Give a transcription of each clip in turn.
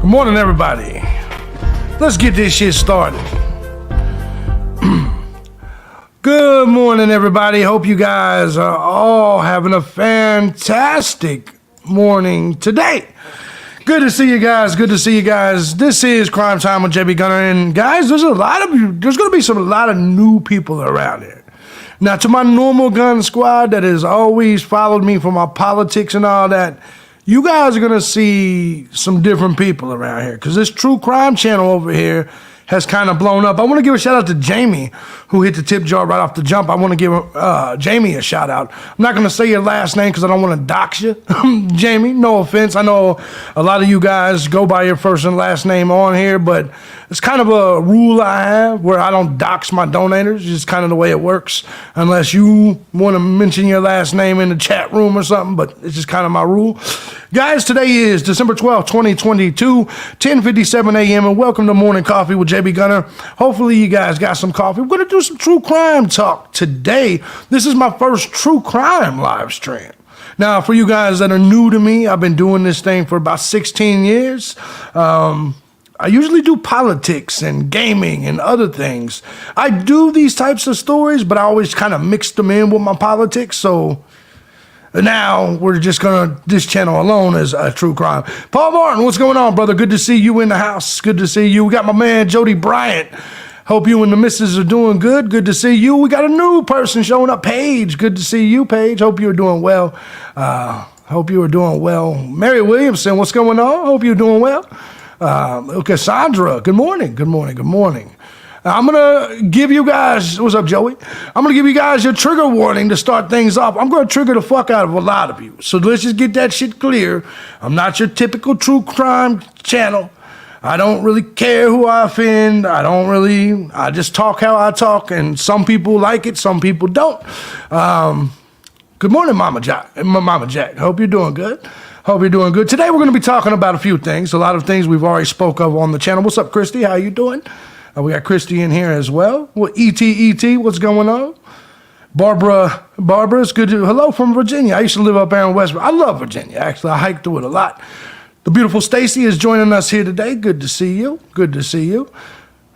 Good morning, everybody. Let's get this shit started. Good morning, everybody. Hope you guys are all having a fantastic morning today. Good to see you guys. Good to see you guys. This is Crime Time with JB Gunner, and guys, there's going to be a lot of new people around here. Now, to my normal gun squad that has always followed me for my politics and all that, you guys are going to see some different people around here because this true crime channel over here has kind of blown up. I want to give a shout out to Jamie, who hit the tip jar right off the jump. I want to give Jamie a shout out. I'm not going to say your last name because I don't want to dox you. Jamie, no offense. I know a lot of you guys go by your first and last name on here, but it's kind of a rule I have where I don't dox my donators. It's just kind of the way it works, unless you want to mention your last name in the chat room or something, but it's just kind of my rule. Guys, today is December 12th, 2022, 10:57 a.m., and welcome to Morning Coffee with JB Gunner. Hopefully you guys got some coffee. We're going to do some true crime talk today. This is my first true crime live stream. Now, for you guys that are new to me, I've been doing this thing for about 16 years. I usually do politics and gaming and other things. I do these types of stories, but I always kind of mix them in with my politics, so now we're just gonna, this channel alone is a true crime. Paul Martin, what's going on, brother? Good to see you in the house. Good to see you. We got my man Jody Bryant. Hope you and the missus are doing good. Good to see you. We got a new person showing up, Paige. Good to see you, Paige. Hope you're doing well. Hope you are doing well. Mary Williamson, what's going on? Hope you're doing well. Cassandra, good morning. Good morning. Good morning. I'm going to give you guys, what's up, Joey? I'm going to give you guys your trigger warning to start things off. I'm going to trigger the fuck out of a lot of you. So let's just get that shit clear. I'm not your typical true crime channel. I don't really care who I offend. I just talk how I talk, and some people like it, some people don't. Good morning, Mama Jack. Hope you're doing good. Hope you're doing good. Today we're going to be talking about a few things, a lot of things we've already spoke of on the channel. What's up, Christy? How you doing? We got Christy in here as well. Well, E.T., what's going on? Barbara, it's good to, hello from Virginia. I used to live up there in Westbrook. I love Virginia, actually. I hiked through it a lot. The beautiful Stacy is joining us here today. Good to see you. Good to see you.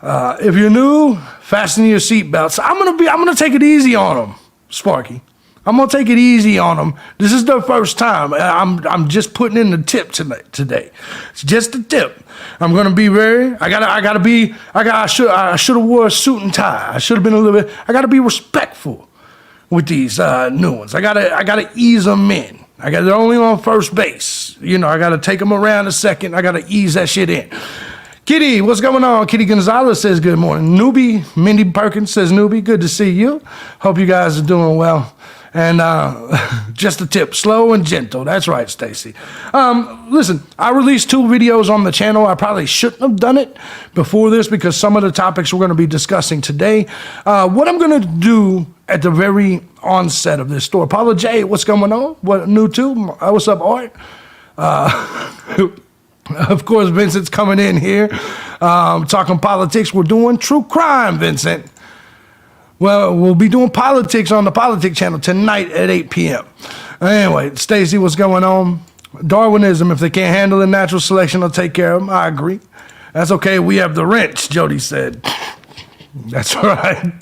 If you're new, fasten your seatbelts. I'm gonna take it easy on them, Sparky. I'm gonna take it easy on them. This is their first time. I'm just putting in the tip today. It's just a tip. I'm gonna be I should have wore a suit and tie. I should have been a little bit. I gotta be respectful with these new ones. I gotta ease them in. They're only on first base. You know, I gotta take them around a second. I gotta ease that shit in. Kitty, what's going on? Kitty Gonzalez says good morning. Newbie, Mindy Perkins says newbie. Good to see you. Hope you guys are doing well. And just a tip, slow and gentle. That's right, Stacy. Listen, I released 2 videos on the channel. I probably shouldn't have done it before this because some of the topics we're going to be discussing today. What I'm going to do at the very onset of this story. Paula J, what's going on? What new too? What's up, Art? Of course, Vincent's coming in here talking politics. We're doing true crime, Vincent. Well, we'll be doing politics on the Politics channel tonight at 8 p.m. Anyway, Stacy, what's going on? Darwinism, if they can't handle the natural selection, they'll take care of them. I agree. That's okay. We have the wrench, Jody said. That's right.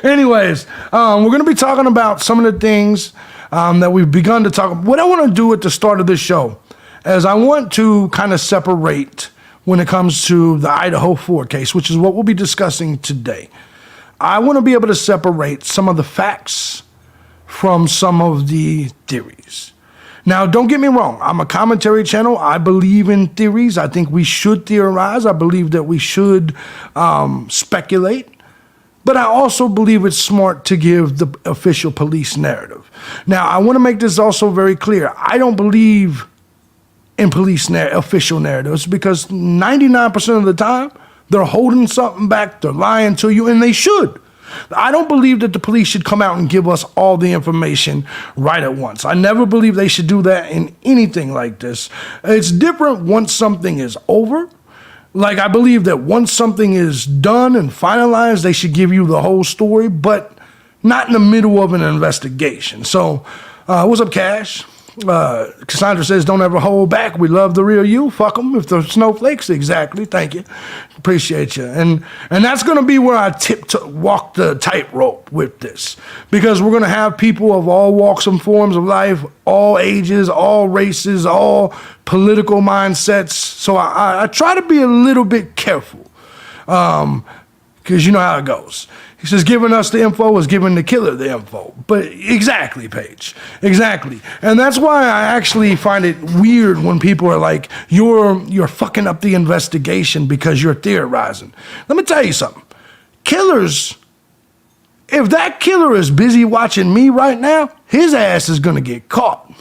Anyways, we're going to be talking about some of the things that we've begun to talk about. What I want to do at the start of this show is I want to kind of separate when it comes to the Idaho 4 case, which is what we'll be discussing today. I want to be able to separate some of the facts from some of the theories. Now, don't get me wrong. I'm a commentary channel. I believe in theories. I think we should theorize. I believe that we should speculate. But I also believe it's smart to give the official police narrative. Now, I want to make this also very clear. I don't believe in official narratives because 99% of the time, they're holding something back, they're lying to you, and they should. I don't believe that the police should come out and give us all the information right at once. I never believe they should do that in anything like this. It's different once something is over. Like, I believe that once something is done and finalized, they should give you the whole story, but not in the middle of an investigation. So, what's up, Cash? Cassandra says, don't ever hold back. We love the real you. Fuck them if they're snowflakes. Exactly. Thank you. Appreciate you. And that's going to be where I walk the tightrope with this, because we're going to have people of all walks and forms of life, all ages, all races, all political mindsets. So I try to be a little bit careful, because you know how it goes. He says, giving us the info is giving the killer the info. But exactly, Paige. Exactly. And that's why I actually find it weird when people are like, you're fucking up the investigation because you're theorizing. Let me tell you something. Killers, if that killer is busy watching me right now, his ass is going to get caught.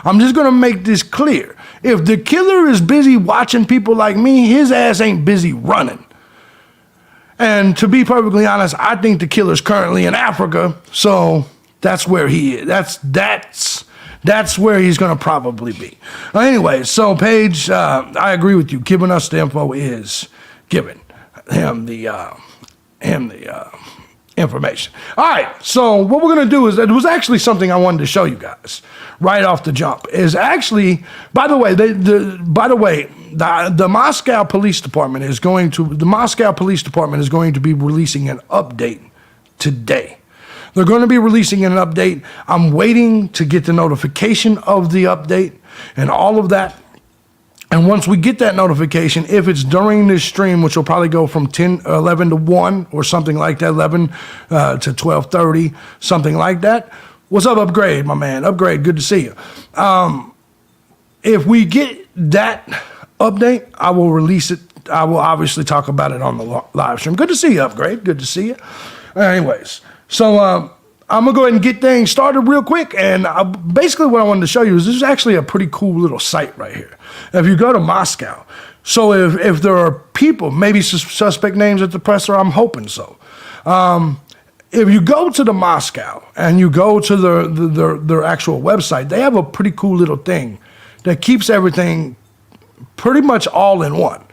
I'm just going to make this clear. If the killer is busy watching people like me, his ass ain't busy running. And to be perfectly honest, I think the killer's currently in Africa, so that's where he is. That's where he's going to probably be. Anyway, so Paige, I agree with you. Giving us the info is giving him the information. All right, so what we're going to do is, it was actually something I wanted to show you guys right off the jump. Is actually, by the way, the Moscow Police Department is going to be releasing an update today. They're going to be releasing an update. I'm waiting to get the notification of the update and all of that. And once we get that notification, if it's during this stream, which will probably go from 11 to 1 or something like that, 11 to 12:30, something like that. What's up, Upgrade, my man? Upgrade, good to see you. If we get that update, I will release it. I will obviously talk about it on the live stream. Good to see you, Upgrade. Good to see you. Anyways, so I'm going to go ahead and get things started real quick. And basically what I wanted to show you is this is actually a pretty cool little site right here. If you go to Moscow, so if there are people, maybe suspect names at the presser, I'm hoping so. If you go to the Moscow and you go to their actual website, they have a pretty cool little thing that keeps everything pretty much all in one.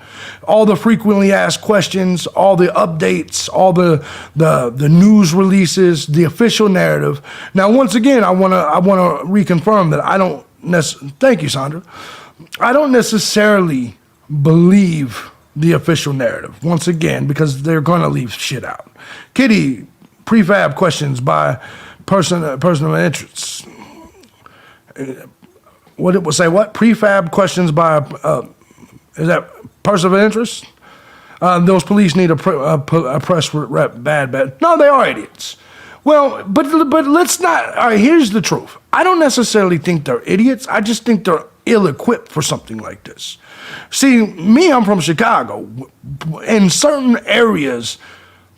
All the frequently asked questions, all the updates, all the news releases, the official narrative. Now, once again, I want to reconfirm that I don't thank you, Sandra. I don't necessarily believe the official narrative, once again, because they're going to leave shit out. Kitty, prefab questions by person of interest. What it will say? What prefab questions by is that person of interest? Those police need a press rep bad. No, they are idiots. Well, but let's not. All right, here's the truth. I don't necessarily think they're idiots. I just think they're ill-equipped for something like this. See, I'm from Chicago. In certain areas,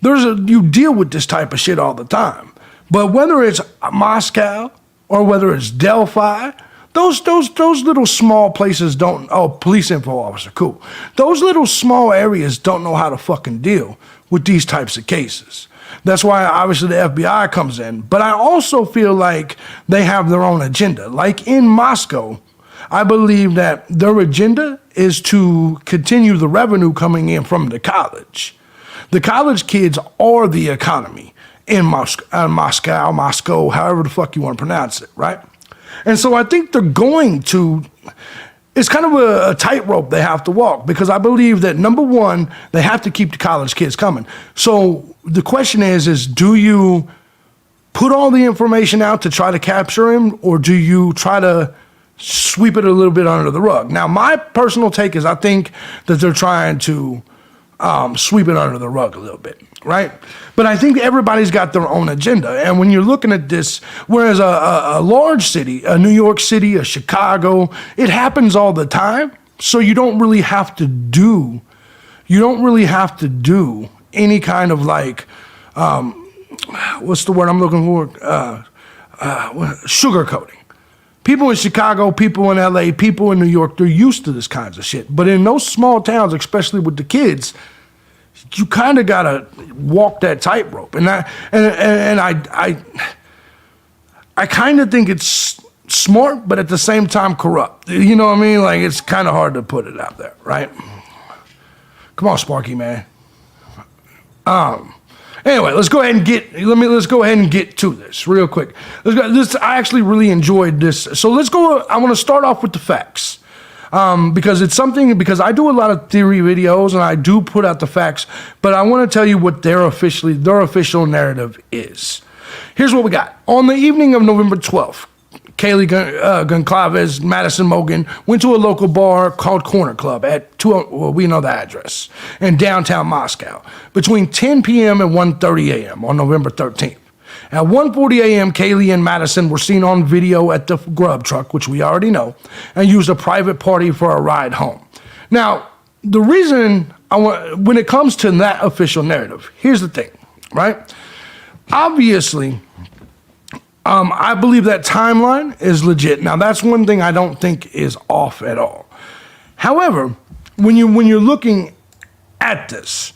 you deal with this type of shit all the time. But whether it's Moscow or whether it's Delphi, those little small places don't. Oh, police info officer, cool. Those little small areas don't know how to fucking deal with these types of cases. That's why obviously the FBI comes in. But I also feel like they have their own agenda. Like in Moscow, I believe that their agenda is to continue the revenue coming in from the college. The college kids are the economy in Moscow, however the fuck you want to pronounce it, right? And so I think they're going to, it's kind of a tightrope they have to walk, because I believe that, number one, they have to keep the college kids coming. So the question is do you put all the information out to try to capture him, or do you try to sweep it a little bit under the rug? Now, my personal take is I think that they're trying to sweep it under the rug a little bit, right? But I think everybody's got their own agenda. And when you're looking at this, whereas a large city, a New York City, a Chicago, it happens all the time. So you don't really have to do any kind of like, what's the word I'm looking for? Sugarcoating. People in Chicago, people in LA, people in New York, they're used to this kinds of shit. But in those small towns, especially with the kids, you kind of gotta walk that tightrope. And I kind of think it's smart, but at the same time corrupt. You know what I mean? Like, it's kind of hard to put it out there, right? Come on, Sparky, man. Anyway, let's go ahead and get to this real quick. I actually really enjoyed this. So let's go. I want to start off with the facts. Because I do a lot of theory videos and I do put out the facts, but I want to tell you what their official narrative is. Here's what we got. On the evening of November 12th, Kaylee Goncalves, Madison Mogen went to a local bar called Corner Club at we know the address, in downtown Moscow, between 10 p.m. and 1:30 a.m. on November 13th. At 1:40 a.m., Kaylee and Madison were seen on video at the grub truck, which we already know, and used a private party for a ride home. Now, the reason when it comes to that official narrative, here's the thing, right? Obviously, I believe that timeline is legit. Now, that's one thing I don't think is off at all. However, when you're looking at this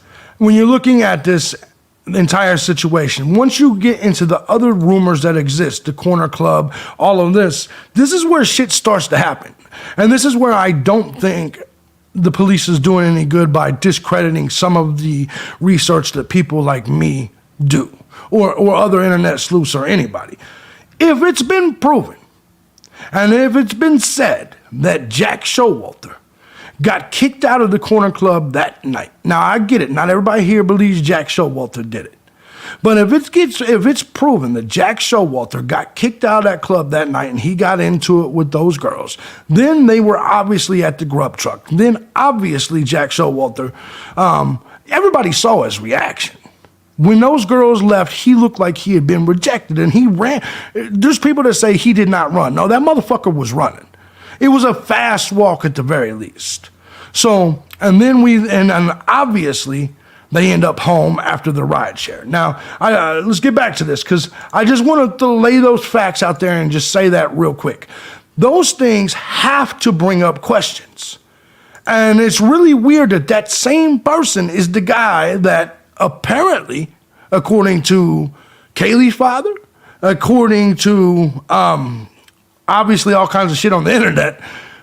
entire situation, once you get into the other rumors that exist, the Corner Club, all of this is where shit starts to happen. And this is where I don't think the police is doing any good by discrediting some of the research that people like me do, or other internet sleuths or anybody. If it's been proven, and if it's been said that Jack Showalter got kicked out of the Corner Club that night. Now, I get it. Not everybody here believes Jack Showalter did it. But if it's proven that Jack Showalter got kicked out of that club that night and he got into it with those girls, then they were obviously at the grub truck. Then obviously Jack Showalter, everybody saw his reaction. When those girls left, he looked like he had been rejected and he ran. There's people that say he did not run. No, that motherfucker was running. It was a fast walk at the very least. So, and then and obviously they end up home after the ride share. Now, let's get back to this because I just wanted to lay those facts out there and just say that real quick. Those things have to bring up questions. And it's really weird that same person is the guy that apparently, according to Kaylee's father, according to obviously all kinds of shit on the internet,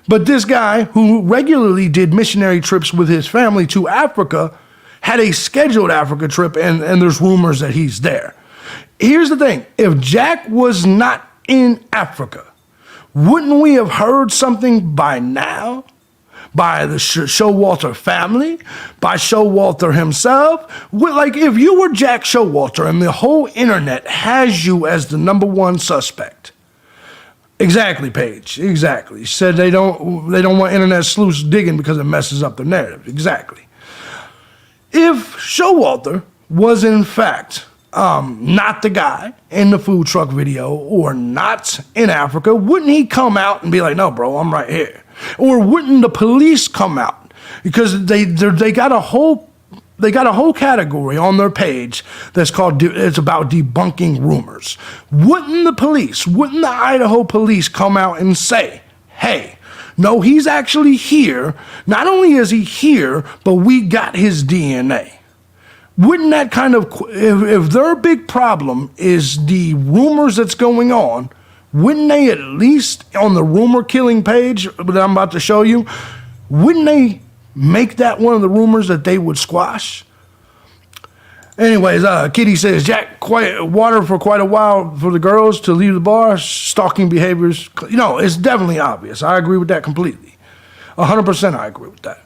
but this guy who regularly did missionary trips with his family to Africa had a scheduled Africa trip, and there's rumors that he's there. Here's the thing. If Jack was not in Africa, wouldn't we have heard something by now? By the Showalter family? By Showalter himself? Like, if you were Jack Showalter and the whole internet has you as the #1 suspect. Exactly, Paige. Exactly. Said they don't want internet sleuths digging because it messes up their narrative. Exactly. If Showalter was in fact not the guy in the food truck video or not in Africa, wouldn't he come out and be like, "No, bro, I'm right here"? Or wouldn't the police come out? Because they got a whole category on their page that's it's about debunking rumors. Wouldn't the Idaho police come out and say, "Hey, no, he's actually here. Not only is he here, but we got his DNA"? Wouldn't that kind of, if their big problem is the rumors that's going on, wouldn't they at least on the rumor killing page that I'm about to show you, wouldn't they make that one of the rumors that they would squash? Anyways, Kitty says, Jack, water for quite a while for the girls to leave the bar, stalking behaviors. It's definitely obvious. I agree with that completely. 100% I agree with that.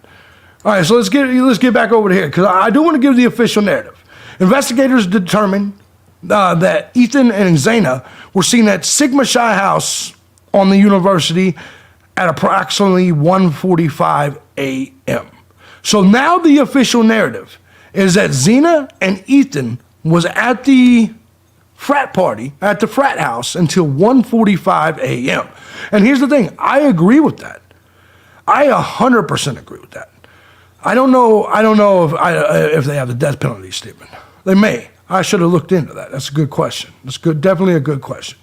All right, so let's get back over to here because I do want to give the official narrative. Investigators determined that Ethan and Zana were seen at Sigma Chi House on the university at approximately 1:45 a.m. So now the official narrative is that Zena and Ethan was at the frat party, at the frat house until 1:45 a.m. And here's the thing, I agree with that. I 100% agree with that. I don't know if they have the death penalty statement. They may. I should have looked into that. That's a good question. That's good, definitely a good question.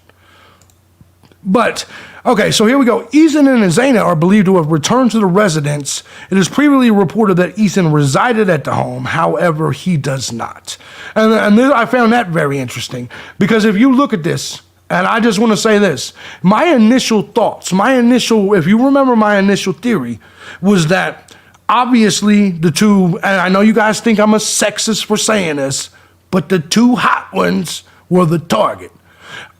But, okay, so here we go. Ethan and Zana are believed to have returned to the residence. It is previously reported that Ethan resided at the home. However, he does not. And I found that very interesting because if you look at this, and I just want to say this, my initial thoughts, if you remember my initial theory, was that obviously the two, and I know you guys think I'm a sexist for saying this, but the two hot ones were the target.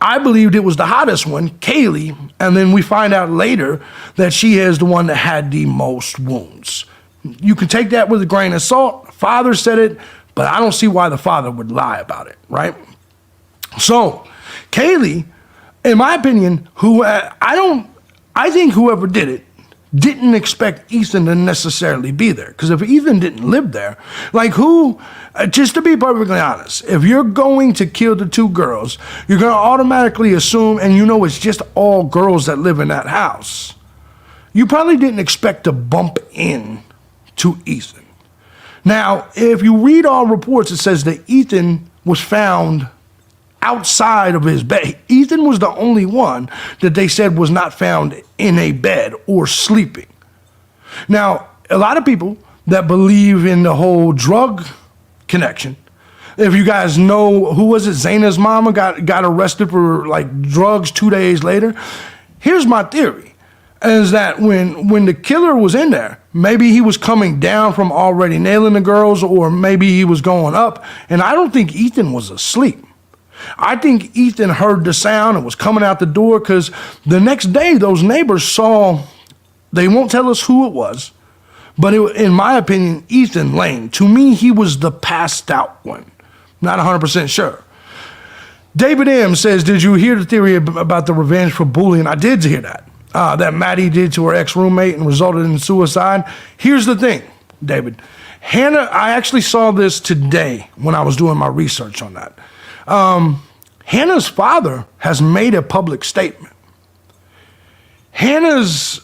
I believed it was the hottest one, Kaylee, and then we find out later that she is the one that had the most wounds. You can take that with a grain of salt. Father said it, but I don't see why the father would lie about it, right? So, Kaylee, in my opinion, I think whoever did it didn't expect Ethan to necessarily be there. Because if Ethan didn't live there, just to be perfectly honest, if you're going to kill the two girls, you're going to automatically assume, and you know it's just all girls that live in that house. You probably didn't expect to bump in to Ethan. Now, if you read all reports, it says that Ethan was found outside of his bed. Ethan was the only one that they said was not found in a bed or sleeping. Now, a lot of people that believe in the whole drug connection, if you guys know, who was it? Zaina's mama got arrested for drugs 2 days later. Here's my theory, is that when the killer was in there, maybe he was coming down from already nailing the girls, or maybe he was going up, and I don't think Ethan was asleep. I think Ethan heard the sound and was coming out the door, because the next day those neighbors saw, they won't tell us who it was, but in my opinion, Ethan Lane, to me, he was the passed out one. Not 100% sure. David M. says, did you hear the theory about the revenge for bullying? I did hear that. That Maddie did to her ex-roommate and resulted in suicide. Here's the thing, David. Hannah, I actually saw this today when I was doing my research on that. Hannah's father has made a public statement. Hannah's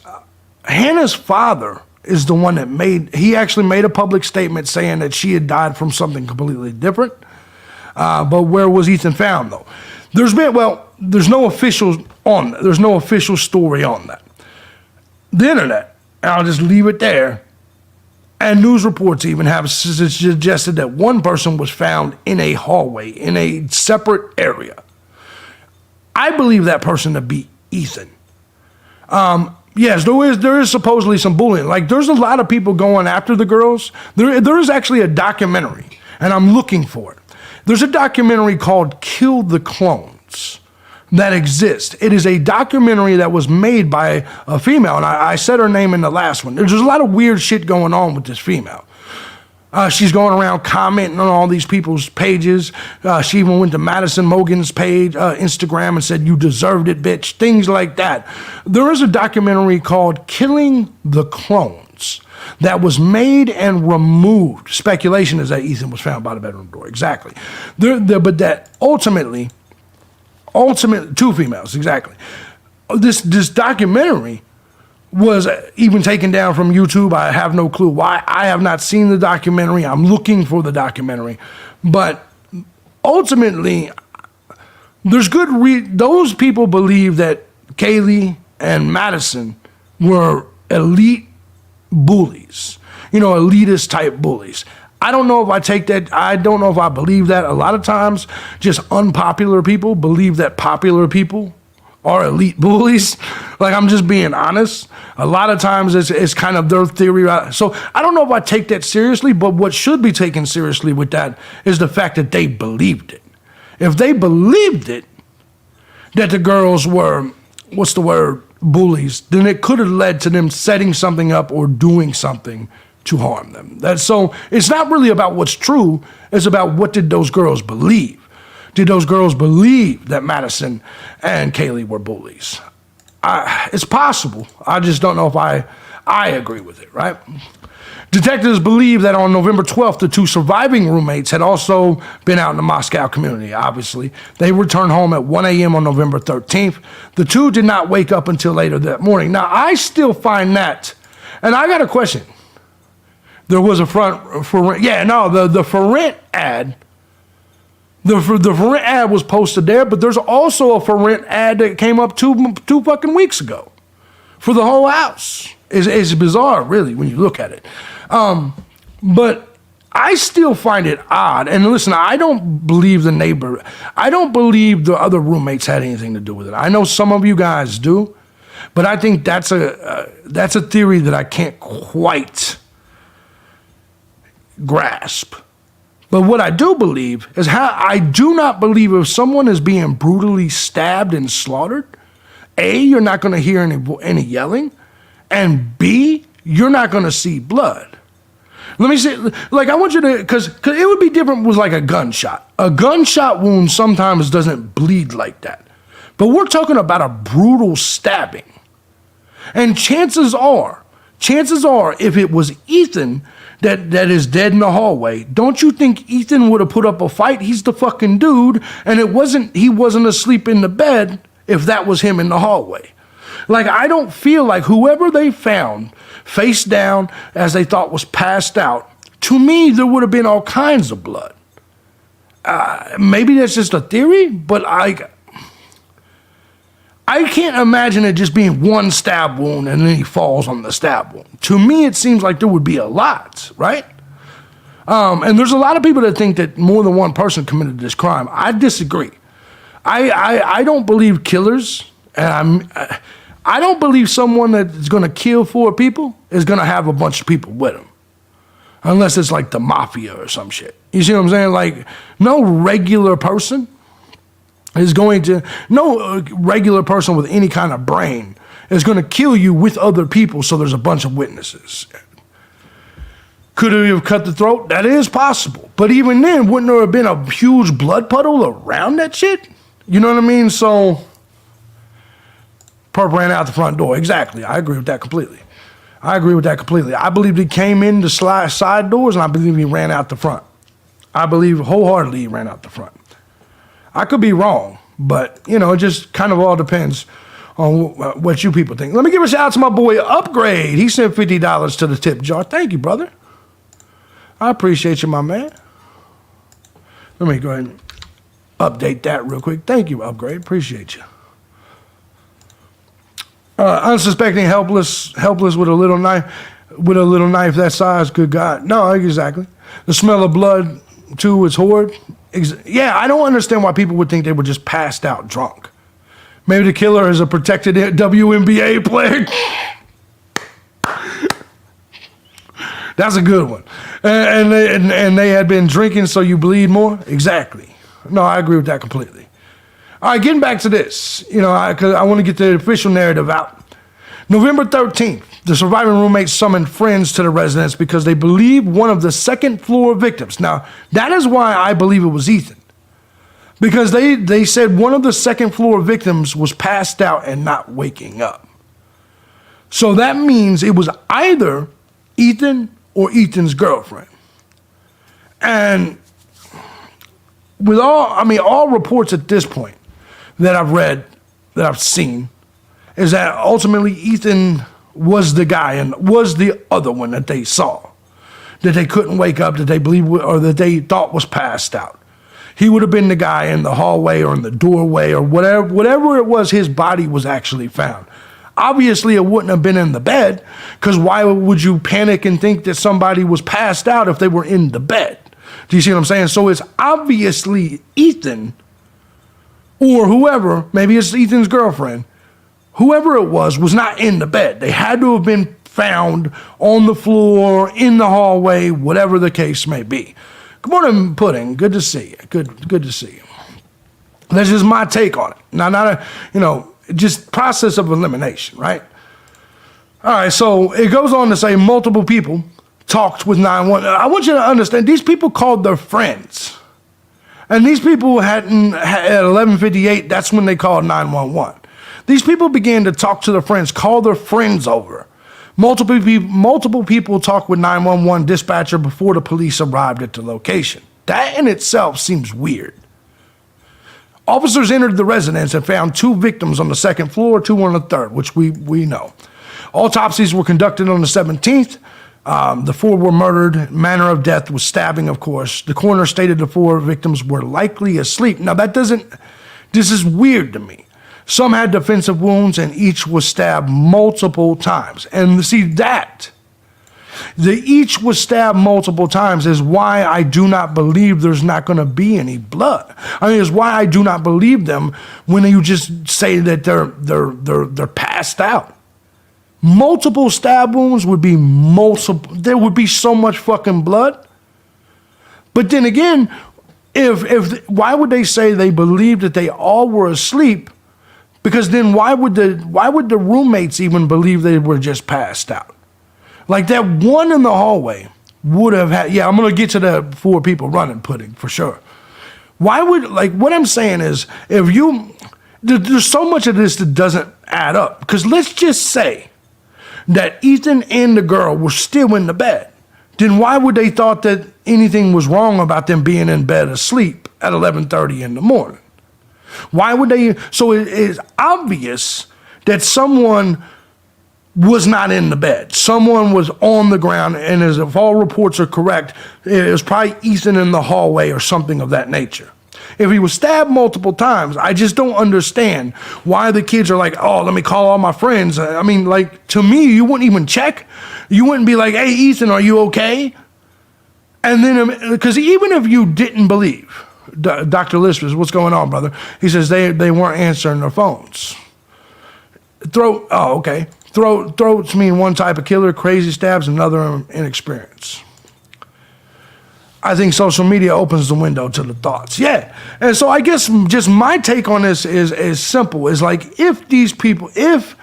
father is the one that he actually made a public statement saying that she had died from something completely different. But where was Ethan found, though? There's no official story on that. The internet, and I'll just leave it there, and news reports even have suggested that one person was found in a hallway, in a separate area. I believe that person to be Ethan. Yes, there is supposedly some bullying. There's a lot of people going after the girls. There is actually a documentary, and I'm looking for it. There's a documentary called Kill the Clones that exists. It is a documentary that was made by a female, and I said her name in the last one. There's a lot of weird shit going on with this female. She's going around commenting on all these people's pages. She even went to Madison Mogen's page, Instagram, and said, "You deserved it, bitch." Things like that. There is a documentary called Killing the Clones that was made and removed. Speculation is that Ethan was found by the bedroom door. Exactly. But that ultimately, two females, exactly. This documentary was even taken down from YouTube. I have no clue why. I have not seen the documentary. I'm looking for the documentary. But ultimately, there's those people believe that Kaylee and Madison were elite bullies, elitist type bullies. I don't know if I take that. I don't know if I believe that. A lot of times, just unpopular people believe that popular people are elite bullies. I'm just being honest. A lot of times it's kind of their theory. So I don't know if I take that seriously, but what should be taken seriously with that is the fact that they believed it. If they believed it, that the girls were, bullies, then it could have led to them setting something up or doing something to harm them. So it's not really about what's true. It's about what did those girls believe. Did those girls believe that Madison and Kaylee were bullies? It's possible. I just don't know if I agree with it, right? Detectives believe that on November 12th, the two surviving roommates had also been out in the Moscow community, obviously. They returned home at 1 a.m. on November 13th. The two did not wake up until later that morning. Now, I still find that, and I got a question. There was a for rent ad. The for rent ad was posted there, but there's also a for rent ad that came up two fucking weeks ago for the whole house. It's bizarre, really, when you look at it. But I still find it odd. And listen, I don't believe I don't believe the other roommates had anything to do with it. I know some of you guys do, but I think that's a theory that I can't quite grasp. But what I do believe is I do not believe if someone is being brutally stabbed and slaughtered, A, you're not going to hear any yelling, and B, you're not going to see blood. Let me say, like, I want you to, because it would be different with like a gunshot. A gunshot wound sometimes doesn't bleed like that. But we're talking about a brutal stabbing. And chances are, if it was Ethan that is dead in the hallway, don't you think Ethan would have put up a fight? He's the fucking dude, and he wasn't asleep in the bed if that was him in the hallway. Like, I don't feel like whoever they found face down as they thought was passed out, to me, there would have been all kinds of blood. Maybe that's just a theory, but I can't imagine it just being one stab wound and then he falls on the stab wound. To me, it seems like there would be a lot, right? And there's a lot of people that think that more than one person committed this crime. I disagree. I don't believe killers, and I don't believe someone that is going to kill 4 people is going to have a bunch of people with them. Unless it's like the mafia or some shit. You see what I'm saying? Like, no regular person with any kind of brain is going to kill you with other people so there's a bunch of witnesses. Could he have cut the throat? That is possible. But even then, wouldn't there have been a huge blood puddle around that shit? You know what I mean? So, Perp ran out the front door. Exactly. I agree with that completely. I believe he came in the side doors, and I believe he ran out the front. I believe wholeheartedly he ran out the front. I could be wrong, but, it just kind of all depends on what you people think. Let me give a shout out to my boy Upgrade. He sent $50 to the tip jar. Thank you, brother. I appreciate you, my man. Let me go ahead and update that real quick. Thank you, Upgrade. Appreciate you. Unsuspecting, helpless with a little knife that size. Good God. No, exactly. The smell of blood, too, is horrid. Yeah, I don't understand why people would think they were just passed out drunk. Maybe the killer is a protected WNBA player. That's a good one. And they had been drinking, so you bleed more? Exactly. No, I agree with that completely. All right, getting back to this, because I want to get the official narrative out. November 13th, the surviving roommates summoned friends to the residence because they believe one of the second-floor victims. Now, that is why I believe it was Ethan. Because they said one of the second-floor victims was passed out and not waking up. So that means it was either Ethan or Ethan's girlfriend. And with all reports at this point that I've read, that I've seen, is that ultimately Ethan was the guy and was the other one that they saw, that they couldn't wake up, that they believe or that they thought was passed out. He would have been the guy in the hallway or in the doorway or whatever it was. His body was actually found. Obviously, it wouldn't have been in the bed, because why would you panic and think that somebody was passed out if they were in the bed? Do you see what I'm saying? So it's obviously Ethan or whoever, maybe it's Ethan's girlfriend, whoever it was not in the bed. They had to have been found on the floor, in the hallway, whatever the case may be. Good morning, Pudding. Good to see you. Good to see you. That's just my take on it. Now, just process of elimination, right? All right, so it goes on to say multiple people talked with 911. I want you to understand, these people called their friends. And these people at 11:58, that's when they called 911. These people began to talk to their friends, call their friends over. Multiple people talked with 911 dispatcher before the police arrived at the location. That in itself seems weird. Officers entered the residence and found 2 victims on the second floor, 2 on the third, which we know. Autopsies were conducted on the 17th. The 4 were murdered. Manner of death was stabbing, of course. The coroner stated the 4 victims were likely asleep. Now, this is weird to me. Some had defensive wounds, and each was stabbed multiple times. And see, each was stabbed multiple times is why I do not believe there's not going to be any blood. It's why I do not believe them when you just say that they're passed out. Multiple stab wounds would be there would be so much fucking blood But then again, why would they say they believed that they all were asleep? Because then why would the roommates even believe they were just passed out? Like that one in the hallway would have had, yeah, I'm going to get to the 4 people running pudding for sure. Why would, like, what I'm saying is, there's so much of this that doesn't add up. Because let's just say that Ethan and the girl were still in the bed. Then why would they thought that anything was wrong about them being in bed asleep at 11:30 in the morning? Why would they? So it is obvious that someone was not in the bed. Someone was on the ground, and as if all reports are correct, it was probably Ethan in the hallway or something of that nature. If he was stabbed multiple times, I just don't understand why the kids are like, oh, let me call all my friends. I mean, like, to me, you wouldn't even check. You wouldn't be like, hey, Ethan, are you okay? And then, because even if you didn't believe, Dr. Lispers, what's going on, brother? He says they weren't answering their phones. Okay. Throats mean one type of killer, crazy stabs another, inexperience. I think social media opens the window to the thoughts. Yeah. And so I guess just my take on this is simple. Is like, if these people, if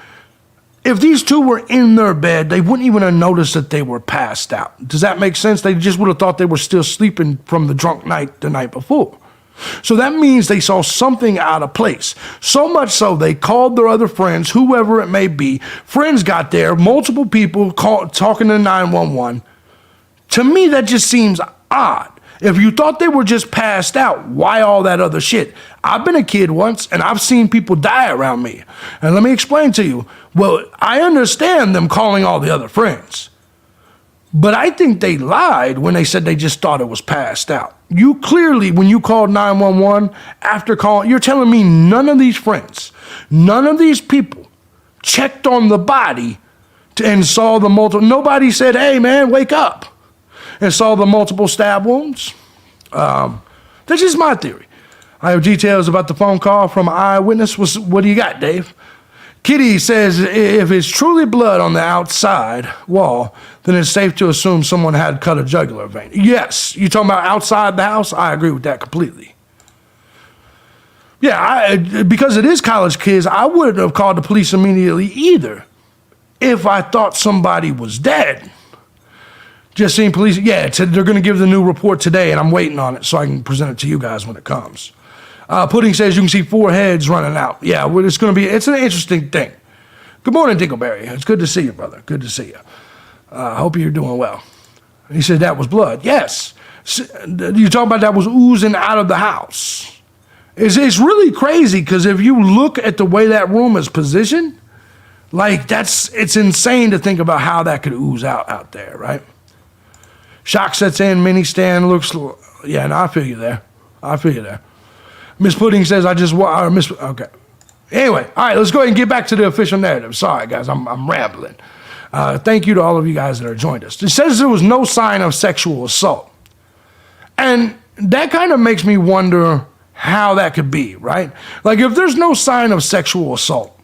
these two were in their bed, they wouldn't even have noticed that they were passed out. Does that make sense? They just would have thought they were still sleeping from the drunk night the night before. So that means they saw something out of place. So much so they called their other friends, whoever it may be. Friends got there, multiple people talking to 911. To me, that just seems odd. If you thought they were just passed out, why all that other shit? I've been a kid once, and I've seen people die around me. And let me explain to you. Well, I understand them calling all the other friends. But I think they lied when they said they just thought it was passed out. You clearly, when you called 911, after calling, you're telling me none of these friends, none of these people checked on the body and saw the multiple. Nobody said, hey, man, wake up, and saw the multiple stab wounds. That's just my theory. I have details about the phone call from an eyewitness. What do you got, Dave? Kitty says if it's truly blood on the outside wall, then it's safe to assume someone had cut a jugular vein. Yes, you talking about outside the house? I agree with that completely. Yeah, because it is college kids, I wouldn't have called the police immediately either if I thought somebody was dead. Just seeing police, yeah, they're going to give the new report today, and I'm waiting on it so I can present it to you guys when it comes. Pudding says you can see 4 heads running out. Yeah, well, it's an interesting thing. Good morning, Dingleberry. It's good to see you, brother. Good to see you. I hope you're doing well. He said that was blood. Yes. You talking about that was oozing out of the house. It's really crazy because if you look at the way that room is positioned, like it's insane to think about how that could ooze out there, right? Shock sets in, mini stand looks, yeah, no, I feel you there. Miss Pudding says, okay. Anyway, all right, let's go ahead and get back to the official narrative. Sorry, guys, I'm rambling. Thank you to all of you guys that are joined us. It says there was no sign of sexual assault. And that kind of makes me wonder how that could be, right? Like, if there's no sign of sexual assault,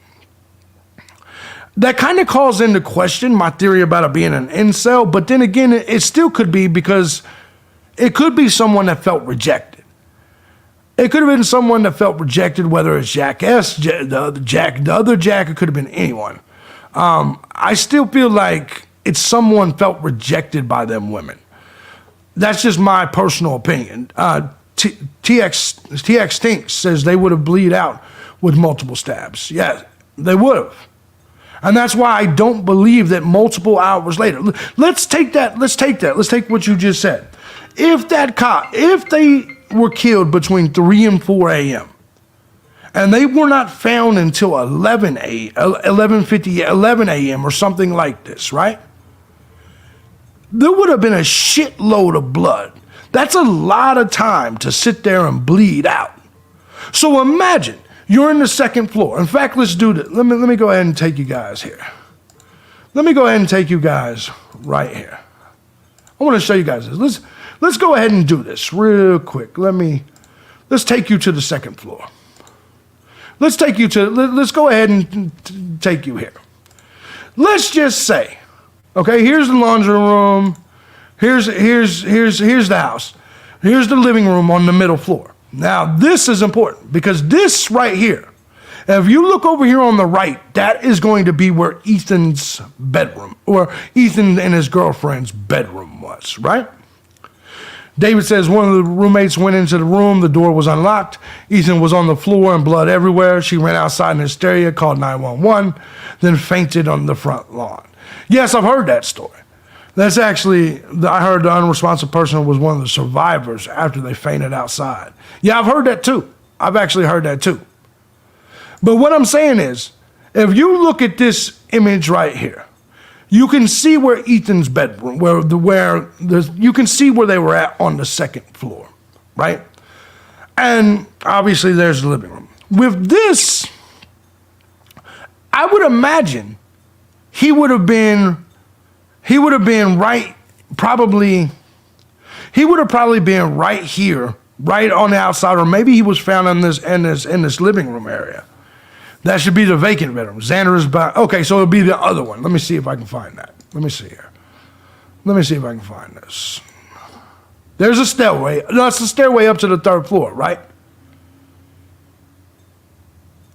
that kind of calls into question my theory about it being an incel, but then again, it still could be because it could be someone that felt rejected. It could have been someone that felt rejected, whether it's Jack S., the other Jack, it could have been anyone. I still feel like it's someone felt rejected by them women. That's just my personal opinion. TX Tinks says they would have bleed out with multiple stabs. Yeah, they would have. And that's why I don't believe that multiple hours later. Let's take what you just said. If they were killed between 3 and 4 a.m., and they were not found until 11 a.m. or something like this, right? There would have been a shitload of blood. That's a lot of time to sit there and bleed out. So imagine you're in the 2nd floor. In fact, let's do this. Let me go ahead and take you guys here. Let me go ahead and take you guys right here. I want to show you guys this. Let's go ahead and do this real quick. Let's take you to the 2nd floor. Let's go ahead and take you here. Let's just say, okay, here's the laundry room. Here's the house. Here's the living room on the middle floor. Now, this is important because this right here, if you look over here on the right, that is going to be where Ethan's bedroom, or Ethan and his girlfriend's bedroom was, right? David says one of the roommates went into the room. The door was unlocked. Ethan was on the floor and blood everywhere. She ran outside in hysteria, called 911, then fainted on the front lawn. Yes, I've heard that story. That's actually, I heard the unresponsive person was one of the survivors after they fainted outside. Yeah, I've heard that too. I've actually heard that too. But what I'm saying is, if you look at this image right here, you can see where Ethan's bedroom, you can see where they were at on the second floor, right? And obviously there's the living room. With this, I would imagine he would have probably been right here, right on the outside, or maybe he was found in this living room area. That should be the vacant bedroom. Xander is by, okay, so it'll be the other one. Let me see if I can find that. Let me see here. Let me see if I can find this. There's a stairway. No, it's the stairway up to the third floor, right?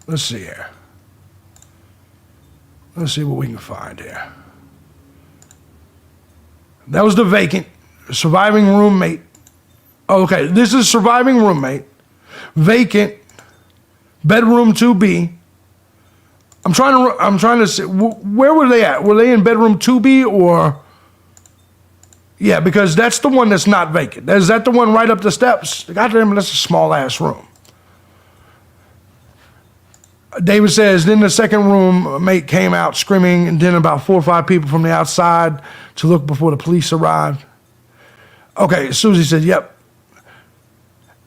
Let's see here. Let's see what we can find here. That was the vacant, surviving roommate. Okay, this is surviving roommate, vacant, bedroom 2B. I'm trying to see, where were they at? Were they in bedroom 2B or? Yeah, because that's the one that's not vacant. Is that the one right up the steps? Goddamn, that's a small ass room. David says, then the second roommate came out screaming, and then about 4 or 5 people from the outside to look before the police arrived. Okay, Susie said, yep.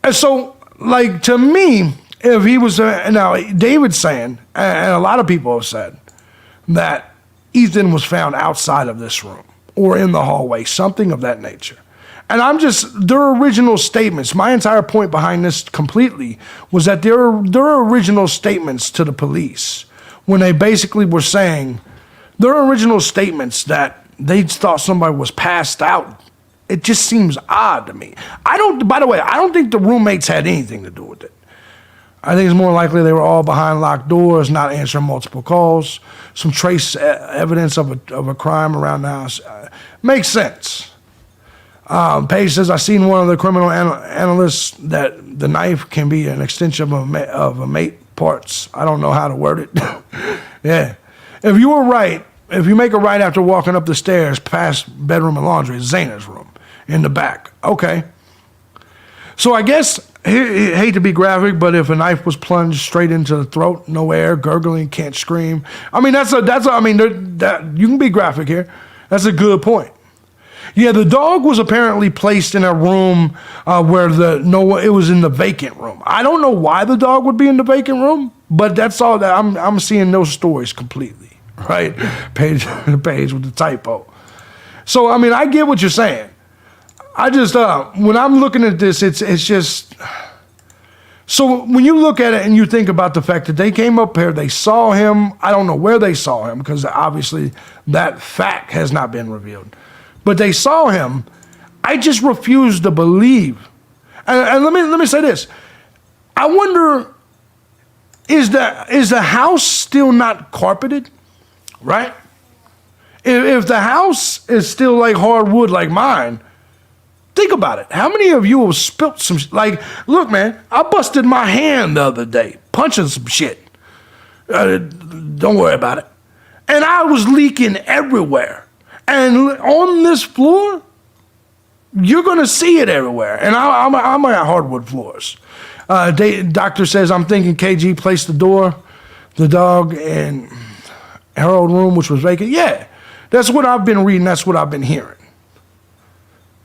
And so, like, to me, if he was, now, David's saying, and a lot of people have said, that Ethan was found outside of this room or in the hallway, something of that nature. And their original statements, my entire point behind this completely was that their original statements to the police, when they basically were saying, their original statements that they thought somebody was passed out, it just seems odd to me. By the way, I don't think the roommates had anything to do with it. I think it's more likely they were all behind locked doors, not answering multiple calls. Some trace evidence of a crime around the house. Makes sense. Paige says, I've seen one of the criminal analysts that the knife can be an extension of a mate parts. I don't know how to word it. Yeah. If you were right, if you make a right after walking up the stairs past bedroom and laundry, it's Zana's room in the back. Okay. So I guess, hate to be graphic, but if a knife was plunged straight into the throat, no air, gurgling, can't scream. I mean, you can be graphic here. That's a good point. Yeah, the dog was apparently placed in a room where it was in the vacant room. I don't know why the dog would be in the vacant room, but that's all that I'm seeing those stories completely, right? Page with the typo. So I mean, I get what you're saying. I just when I'm looking at this, it's just. So when you look at it and you think about the fact that they came up here, they saw him. I don't know where they saw him because obviously that fact has not been revealed. But they saw him. I just refuse to believe. And let me say this. I wonder, is the house still not carpeted? Right? If the house is still like hardwood like mine, think about it. How many of you have spilt some, like, look, man, I busted my hand the other day punching some shit. Don't worry about it. And I was leaking everywhere. And on this floor, you're going to see it everywhere. And I'm at hardwood floors. Doctor says, I'm thinking KG placed the dog in her old room, which was vacant. Yeah, that's what I've been reading. That's what I've been hearing.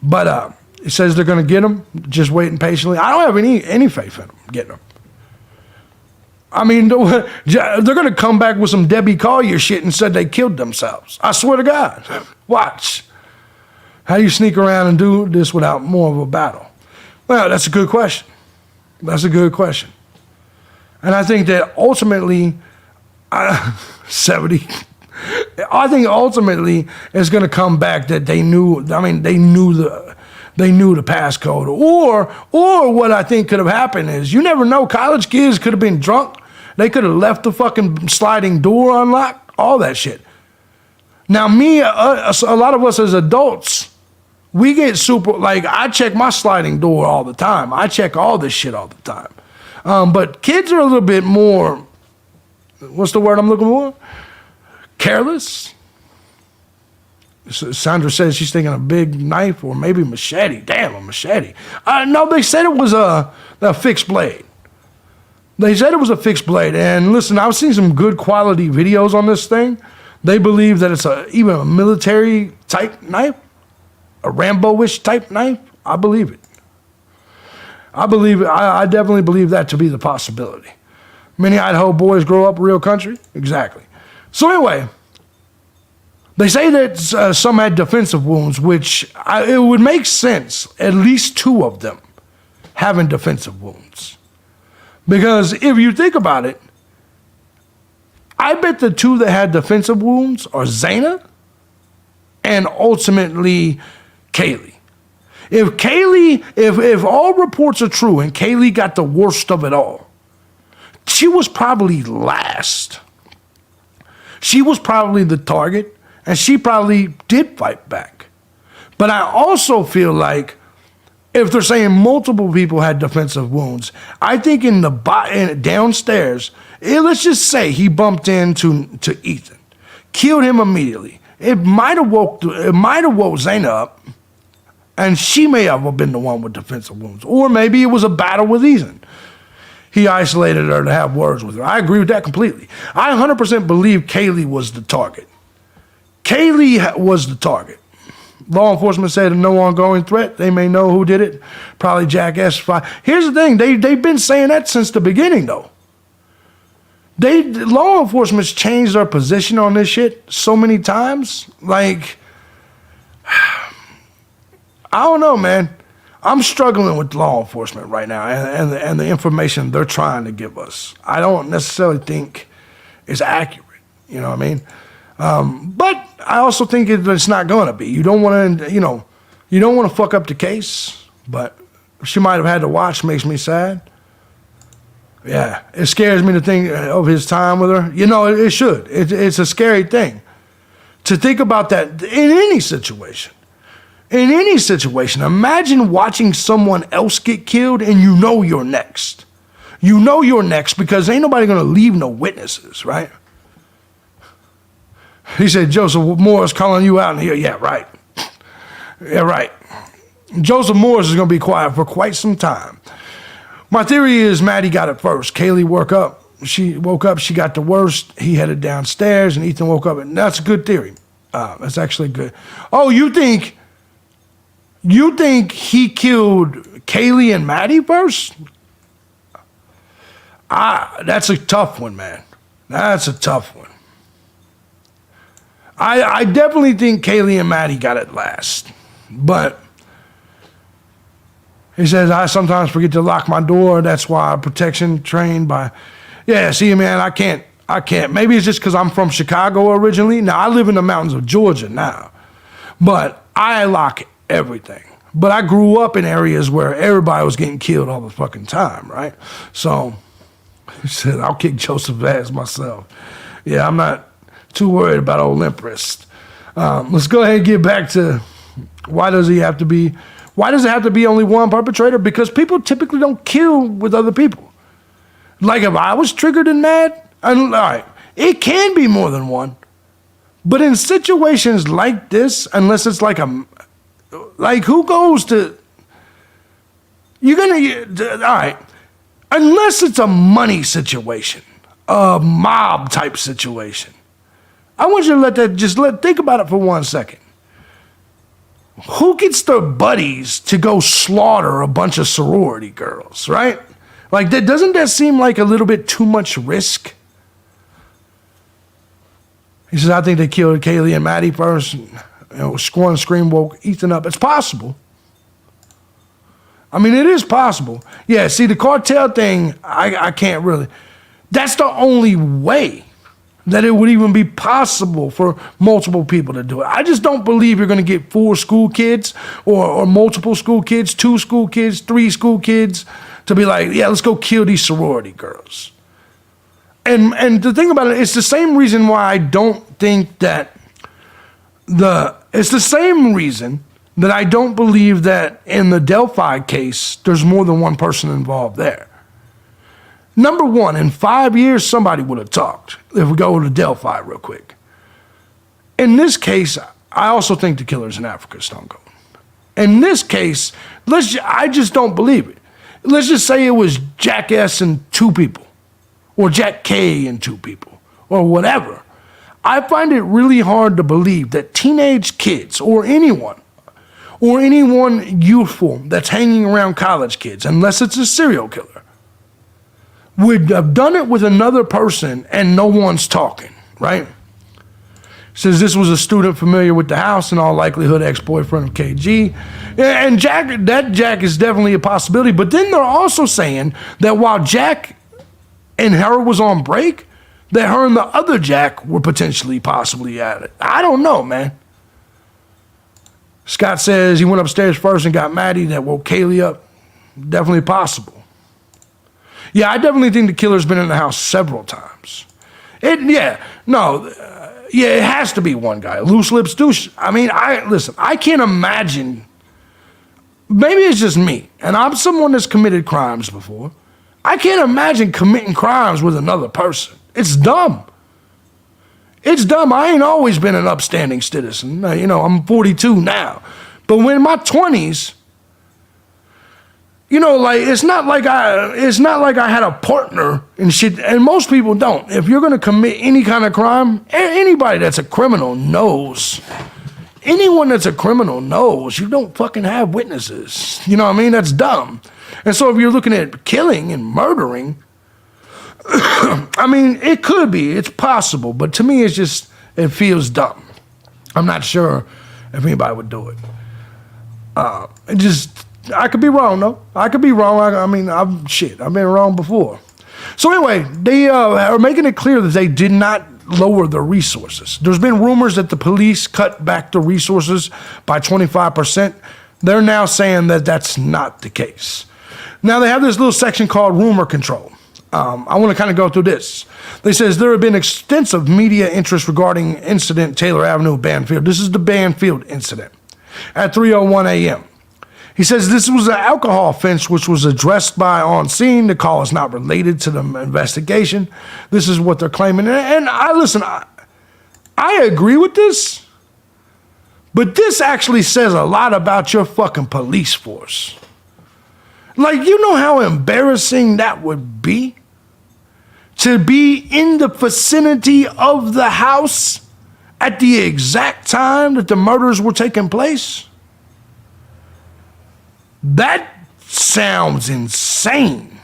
But it says they're going to get him, just waiting patiently. I don't have any faith in them getting him. I mean, they're going to come back with some Debbie Collier shit and said they killed themselves. I swear to God. Watch. How do you sneak around and do this without more of a battle? Well, that's a good question. That's a good question. And I think that ultimately, 70, I think ultimately it's going to come back that they knew, I mean, they knew they knew the passcode. Or what I think could have happened is, you never know, college kids could have been drunk. They could have left the fucking sliding door unlocked, all that shit. Now a lot of us as adults, we get super, like, I check my sliding door all the time. I check all this shit all the time. But kids are a little bit more, what's the word I'm looking for? Careless. Sandra says she's thinking a big knife or maybe machete. Damn, a machete. No, they said it was a fixed blade. They said it was a fixed blade. And listen, I've seen some good quality videos on this thing. They believe that it's even a military type knife, a Rambo-ish type knife. I believe it. I believe it. I definitely believe that to be the possibility. Many Idaho boys grow up real country. Exactly. So anyway, they say that some had defensive wounds, which it would make sense, at least 2 of them having defensive wounds. Because if you think about it, I bet the 2 that had defensive wounds are Zaina and ultimately Kaylee. If all reports are true and Kaylee got the worst of it all, she was probably last. She was probably the target, and she probably did fight back. But I also feel like if they're saying multiple people had defensive wounds, I think in downstairs, let's just say he bumped into Ethan, killed him immediately. It might have woke Zaina up, and she may have been the one with defensive wounds. Or maybe it was a battle with Ethan. He isolated her to have words with her. I agree with that completely. I 100% believe Kaylee was the target. Kaylee was the target. Law enforcement said no ongoing threat. They may know who did it. Probably Jack S5. Here's the thing. They've been saying that since the beginning, though. Law enforcement's changed their position on this shit so many times. Like, I don't know, man. I'm struggling with law enforcement right now and the information they're trying to give us. I don't necessarily think it's accurate. You know what I mean? But I also think it's not going to be. You don't want to, you don't want to fuck up the case. But she might have had to watch. Makes me sad. Yeah, it scares me to think of his time with her. It should. It's a scary thing to think about that in any situation. In any situation, imagine watching someone else get killed and you're next. You're next because ain't nobody going to leave no witnesses, right? He said, Joseph Morris calling you out in here. Yeah, right. Yeah, right. Joseph Morris is going to be quiet for quite some time. My theory is Maddie got it first. Kaylee woke up. She got the worst. He headed downstairs and Ethan woke up. And that's a good theory. That's actually good. Oh, you think he killed Kaylee and Maddie first? That's a tough one, man. That's a tough one. I definitely think Kaylee and Maddie got it last. But he says, I sometimes forget to lock my door. That's why I'm protection trained by... Yeah, see, man, I can't. Maybe it's just because I'm from Chicago originally. Now, I live in the mountains of Georgia now. But I lock everything. But I grew up in areas where everybody was getting killed all the fucking time, right? So he said, I'll kick Joseph's ass myself. Yeah, I'm not too worried about old Empress. Let's go ahead and get back to why does it have to be only one perpetrator? Because people typically don't kill with other people. Like if I was triggered and mad, all right, it can be more than one. But in situations like this, unless it's like who goes to, all right, unless it's a money situation, a mob type situation, I want you to think about it for 1 second. Who gets their buddies to go slaughter a bunch of sorority girls, right? Like, doesn't that seem like a little bit too much risk? He says, I think they killed Kaylee and Maddie first. One scream woke Ethan up. It's possible. I mean, it is possible. Yeah, see, the cartel thing, I can't really. That's the only way. that it would even be possible for multiple people to do it. I just don't believe you're going to get 4 school kids or multiple school kids, 2 school kids, 3 school kids to be like, yeah, let's go kill these sorority girls. And the thing about it, it's the same reason why I don't think that it's the same reason that I don't believe that in the Delphi case, there's more than one person involved there. Number one, in 5 years, somebody would have talked. If we go to Delphi real quick. In this case, I also think the killer's in Africa, Stone Cold. In this case, I just don't believe it. Let's just say it was Jack S. and 2 people, or Jack K. and 2 people, or whatever. I find it really hard to believe that teenage kids, or anyone youthful that's hanging around college kids, unless it's a serial killer, would have done it with another person and no one's talking, right? Says this was a student familiar with the house, in all likelihood ex-boyfriend of KG. And Jack is definitely a possibility. But then they're also saying that while Jack and her was on break, that her and the other Jack were potentially possibly at it. I don't know, man. Scott says he went upstairs first and got Maddie that woke Kaylee up. Definitely possible. Yeah, I definitely think the killer's been in the house several times. It has to be one guy. Loose lips douche. I mean, I can't imagine. Maybe it's just me, and I'm someone that's committed crimes before. I can't imagine committing crimes with another person. It's dumb. It's dumb. I ain't always been an upstanding citizen. I'm 42 now. But when in my 20s, it's not like I had a partner and shit, and most people don't. If you're gonna commit any kind of crime, anybody that's a criminal knows. Anyone that's a criminal knows you don't fucking have witnesses. You know what I mean? That's dumb. And so if you're looking at killing and murdering, I mean, it could be, it's possible, but to me it feels dumb. I'm not sure if anybody would do it. I could be wrong, though. I could be wrong. I've been wrong before. So anyway, they are making it clear that they did not lower the resources. There's been rumors that the police cut back the resources by 25%. They're now saying that that's not the case. Now they have this little section called rumor control. I want to kind of go through this. They says there have been extensive media interest regarding incident Taylor Avenue, Banfield. This is the Banfield incident at 3:01 a.m. He says this was an alcohol offense which was addressed by on scene. The call is not related to the investigation. This is what they're claiming. And I agree with this, but this actually says a lot about your fucking police force. Like, you know how embarrassing that would be? To be in the vicinity of the house at the exact time that the murders were taking place? That sounds insane.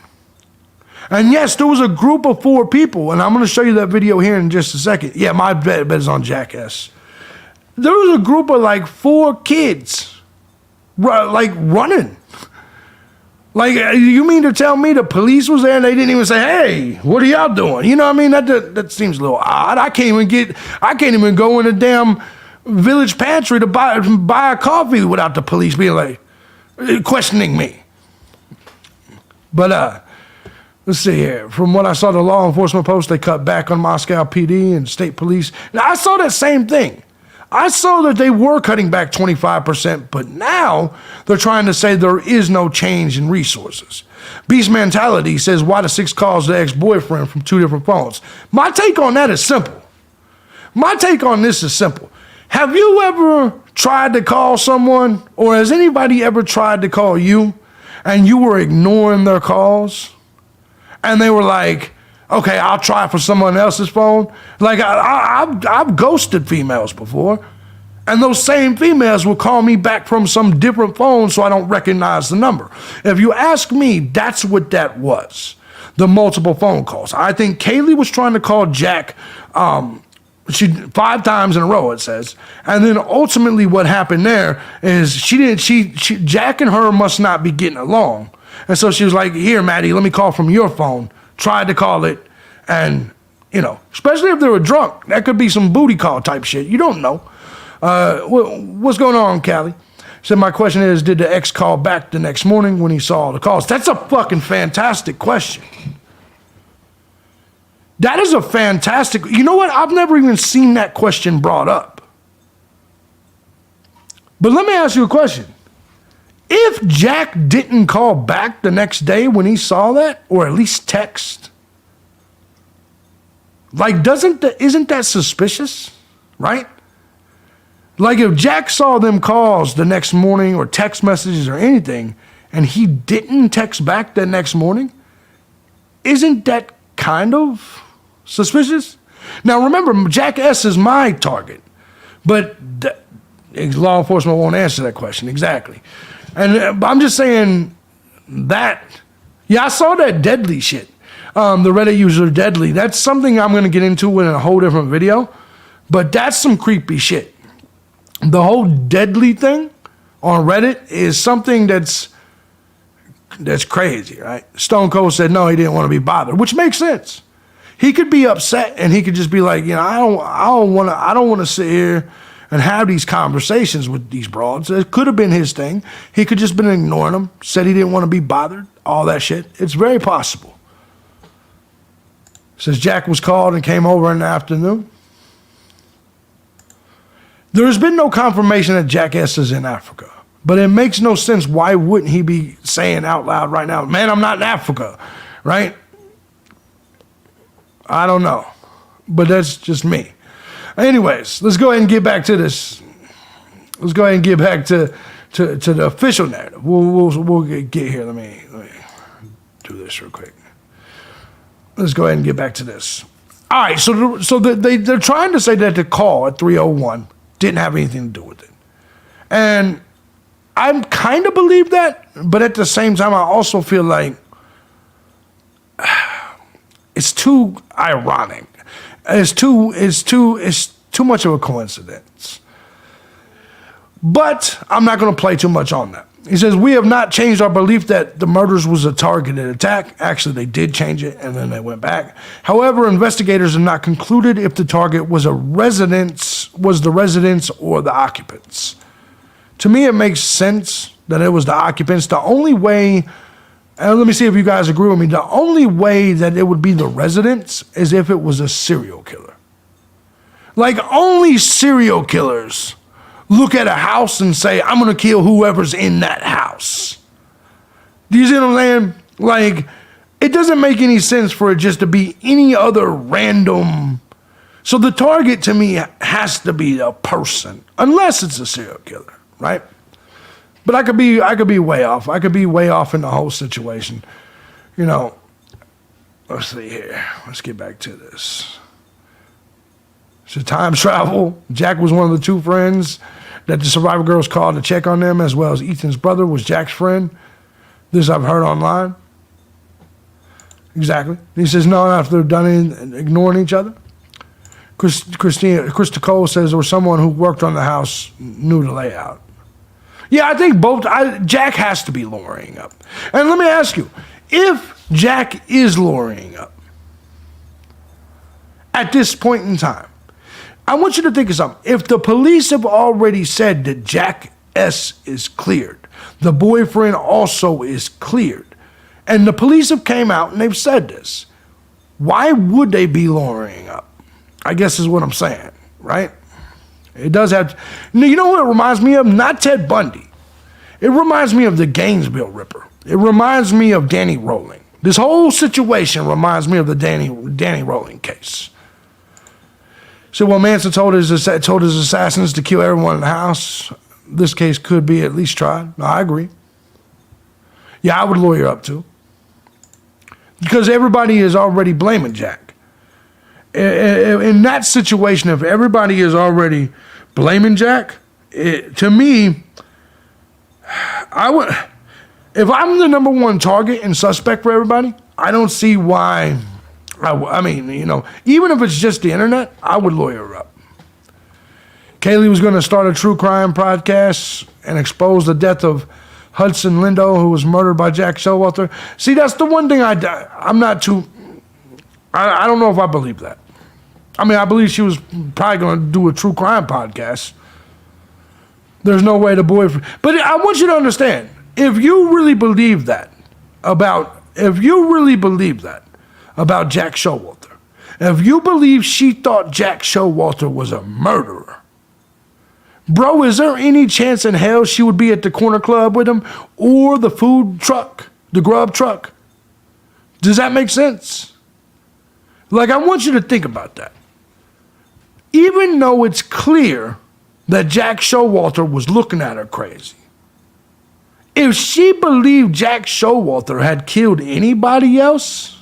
And yes, there was a group of 4 people, and I'm going to show you that video here in just a second. Yeah, my bet is on Jackass. There was a group of like 4 kids, running. Like, you mean to tell me the police was there and they didn't even say, hey, what are y'all doing? You know what I mean? That seems a little odd. I can't even go in the damn village pantry to buy a coffee without the police being like, questioning me. But let's see here. From what I saw, the law enforcement post, they cut back on Moscow PD and state police. Now, I saw that same thing. I saw that they were cutting back 25%, but now they're trying to say there is no change in resources. Beast Mentality says, why the 6 calls to ex-boyfriend from 2 different phones? My take on that is simple. My take on this is simple. Have you ever tried to call someone, or has anybody ever tried to call you, and you were ignoring their calls? And they were like, okay, I'll try for someone else's phone. Like, I've ghosted females before, and those same females will call me back from some different phone so I don't recognize the number. If you ask me, that's what that was, the multiple phone calls. I think Kaylee was trying to call Jack 5 times in a row, it says. And then ultimately what happened there is Jack and her must not be getting along. And so she was like, here, Maddie, let me call from your phone. Tried to call it, and especially if they were drunk. That could be some booty call type shit. You don't know. What's going on, Callie? So my question is, did the ex call back the next morning when he saw the calls? That's a fucking fantastic question. That is a fantastic, you know what? I've never even seen that question brought up. But let me ask you a question. If Jack didn't call back the next day when he saw that, or at least text, like isn't that suspicious, right? Like if Jack saw them calls the next morning or text messages or anything, and he didn't text back that next morning, isn't that kind of suspicious? Now remember, Jack S is my target, but law enforcement won't answer that question exactly. And I'm just saying that, yeah, I saw that Deadly shit. The Reddit user Deadly. That's something I'm going to get into in a whole different video, but that's some creepy shit. The whole Deadly thing on Reddit is something that's crazy, right? Stone Cold said no, he didn't want to be bothered, which makes sense. He could be upset and he could just be like, I don't want to sit here and have these conversations with these broads. It could have been his thing. He could just been ignoring them, said he didn't want to be bothered, all that shit. It's very possible. Says Jack was called and came over in the afternoon. There's been no confirmation that Jack S is in Africa, but it makes no sense. Why wouldn't he be saying out loud right now, man, I'm not in Africa, right? I don't know, but that's just me. Anyways, let's go ahead and get back to this. Let's go ahead and get back to the official narrative. We'll get here. Let me do this real quick. Let's go ahead and get back to this. All right, so they're trying to say that the call at 3:01 didn't have anything to do with it. And I kind of believe that, but at the same time, I also feel like it's too ironic. It's too much of a coincidence. But I'm not going to play too much on that. He says, we have not changed our belief that the murders was a targeted attack. Actually, they did change it, and then they went back. However, investigators have not concluded if the target was the residents or the occupants. To me, it makes sense that it was the occupants. The only way, and let me see if you guys agree with me, the only way that it would be the residents is if it was a serial killer. Like, only serial killers look at a house and say, I'm going to kill whoever's in that house. Do you see what I'm saying? Like, it doesn't make any sense for it just to be any other random. So the target to me has to be a person, unless it's a serial killer, right? But I could be way off. I could be way off in the whole situation. Let's see here. Let's get back to this. So time travel. Jack was one of the two friends that the survivor girls called to check on them, as well as Ethan's brother was Jack's friend. This I've heard online. Exactly. He says, no, after they're done ignoring each other. Krista Cole says there was someone who worked on the house, knew the layout. Yeah, I think Jack has to be lowering up. And let me ask you, if Jack is lowering up at this point in time, I want you to think of something. If the police have already said that Jack S is cleared, the boyfriend also is cleared, and the police have came out and they've said this, why would they be lowering up? I guess is what I'm saying, right? It does have to, you know what it reminds me of? Not Ted Bundy. It reminds me of the Gainesville Ripper. It reminds me of Danny Rowling. This whole situation reminds me of the Danny Rowling case. So while Manson told his assassins to kill everyone in the house, this case could be at least tried. No, I agree. Yeah, I would lawyer up too. Because everybody is already blaming Jack. In that situation, if everybody is already blaming Jack, to me, if I'm the number one target and suspect for everybody, I don't see why. I mean, even if it's just the internet, I would lawyer up. Kaylee was going to start a true crime podcast and expose the death of Hudson Lindo, who was murdered by Jack Showalter. See, that's the one thing I'm not too, I don't know if I believe that. I mean, I believe she was probably going to do a true crime podcast. There's no way the boyfriend... But I want you to understand, if you really believe that about Jack Showalter, if you believe she thought Jack Showalter was a murderer, bro, is there any chance in hell she would be at the corner club with him or the food truck, the grub truck? Does that make sense? Like, I want you to think about that. Even though it's clear that Jack Showalter was looking at her crazy, if she believed Jack Showalter had killed anybody else,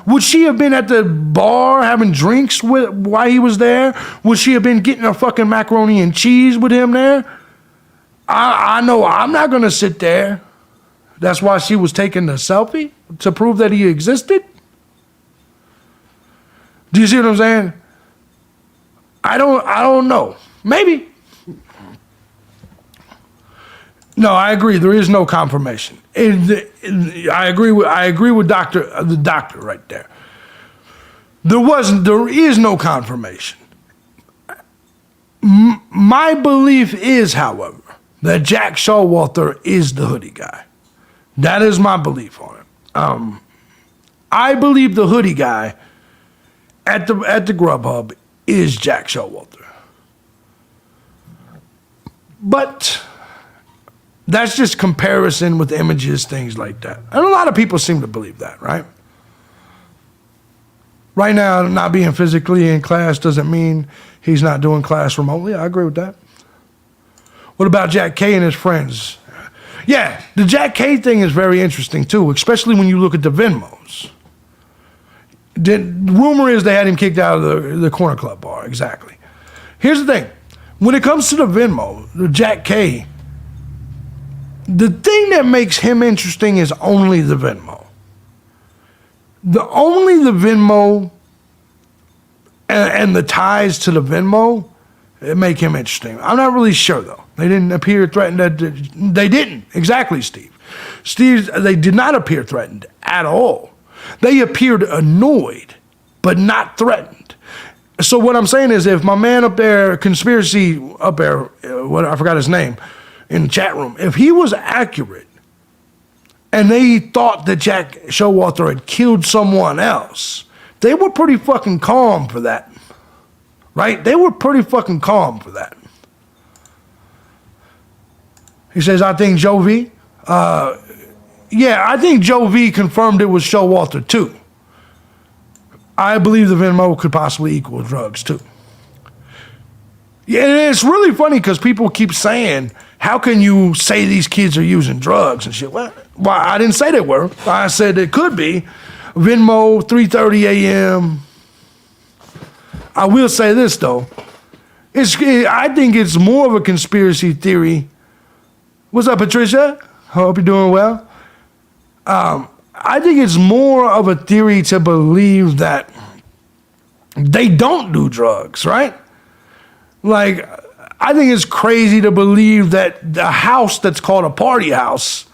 would she have been at the bar having drinks while he was there? Would she have been getting a fucking macaroni and cheese with him there? I know I'm not going to sit there. That's why she was taking the selfie, to prove that he existed. Do you see what I'm saying? I don't know. Maybe. No, I agree. There is no confirmation. I agree with the doctor right there. There is no confirmation. My belief is, however, that Jack Showalter is the hoodie guy. That is my belief on it. I believe the hoodie guy at the Grubhub is Jack Showalter. But that's just comparison with images, things like that. And a lot of people seem to believe that, right? Right now, not being physically in class doesn't mean he's not doing class remotely. I agree with that. What about Jack K and his friends? Yeah, the Jack K thing is very interesting too, especially when you look at the Venmos. The rumor is they had him kicked out of the corner club bar, exactly. Here's the thing. When it comes to the Venmo, the Jack K, the thing that makes him interesting is only the Venmo. Only the Venmo and the ties to the Venmo make him interesting. I'm not really sure, though. They didn't appear threatened. They didn't. Exactly, Steve. They did not appear threatened at all. They appeared annoyed, but not threatened. So what I'm saying is, if my man up there, conspiracy up there, I forgot his name, in the chat room, if he was accurate and they thought that Jack Showalter had killed someone else, they were pretty fucking calm for that. Right? They were pretty fucking calm for that. He says, I think Joe V. Yeah, I think Joe V confirmed it was Showalter too. I believe the Venmo could possibly equal drugs too. Yeah, it's really funny because people keep saying, how can you say these kids are using drugs and shit? Well, I didn't say they were. I said it could be. Venmo, 3:30 a.m. I will say this, though. I think it's more of a conspiracy theory. What's up, Patricia? Hope you're doing well. I think it's more of a theory to believe that they don't do drugs, right? Like, I think it's crazy to believe that the house that's called a party house,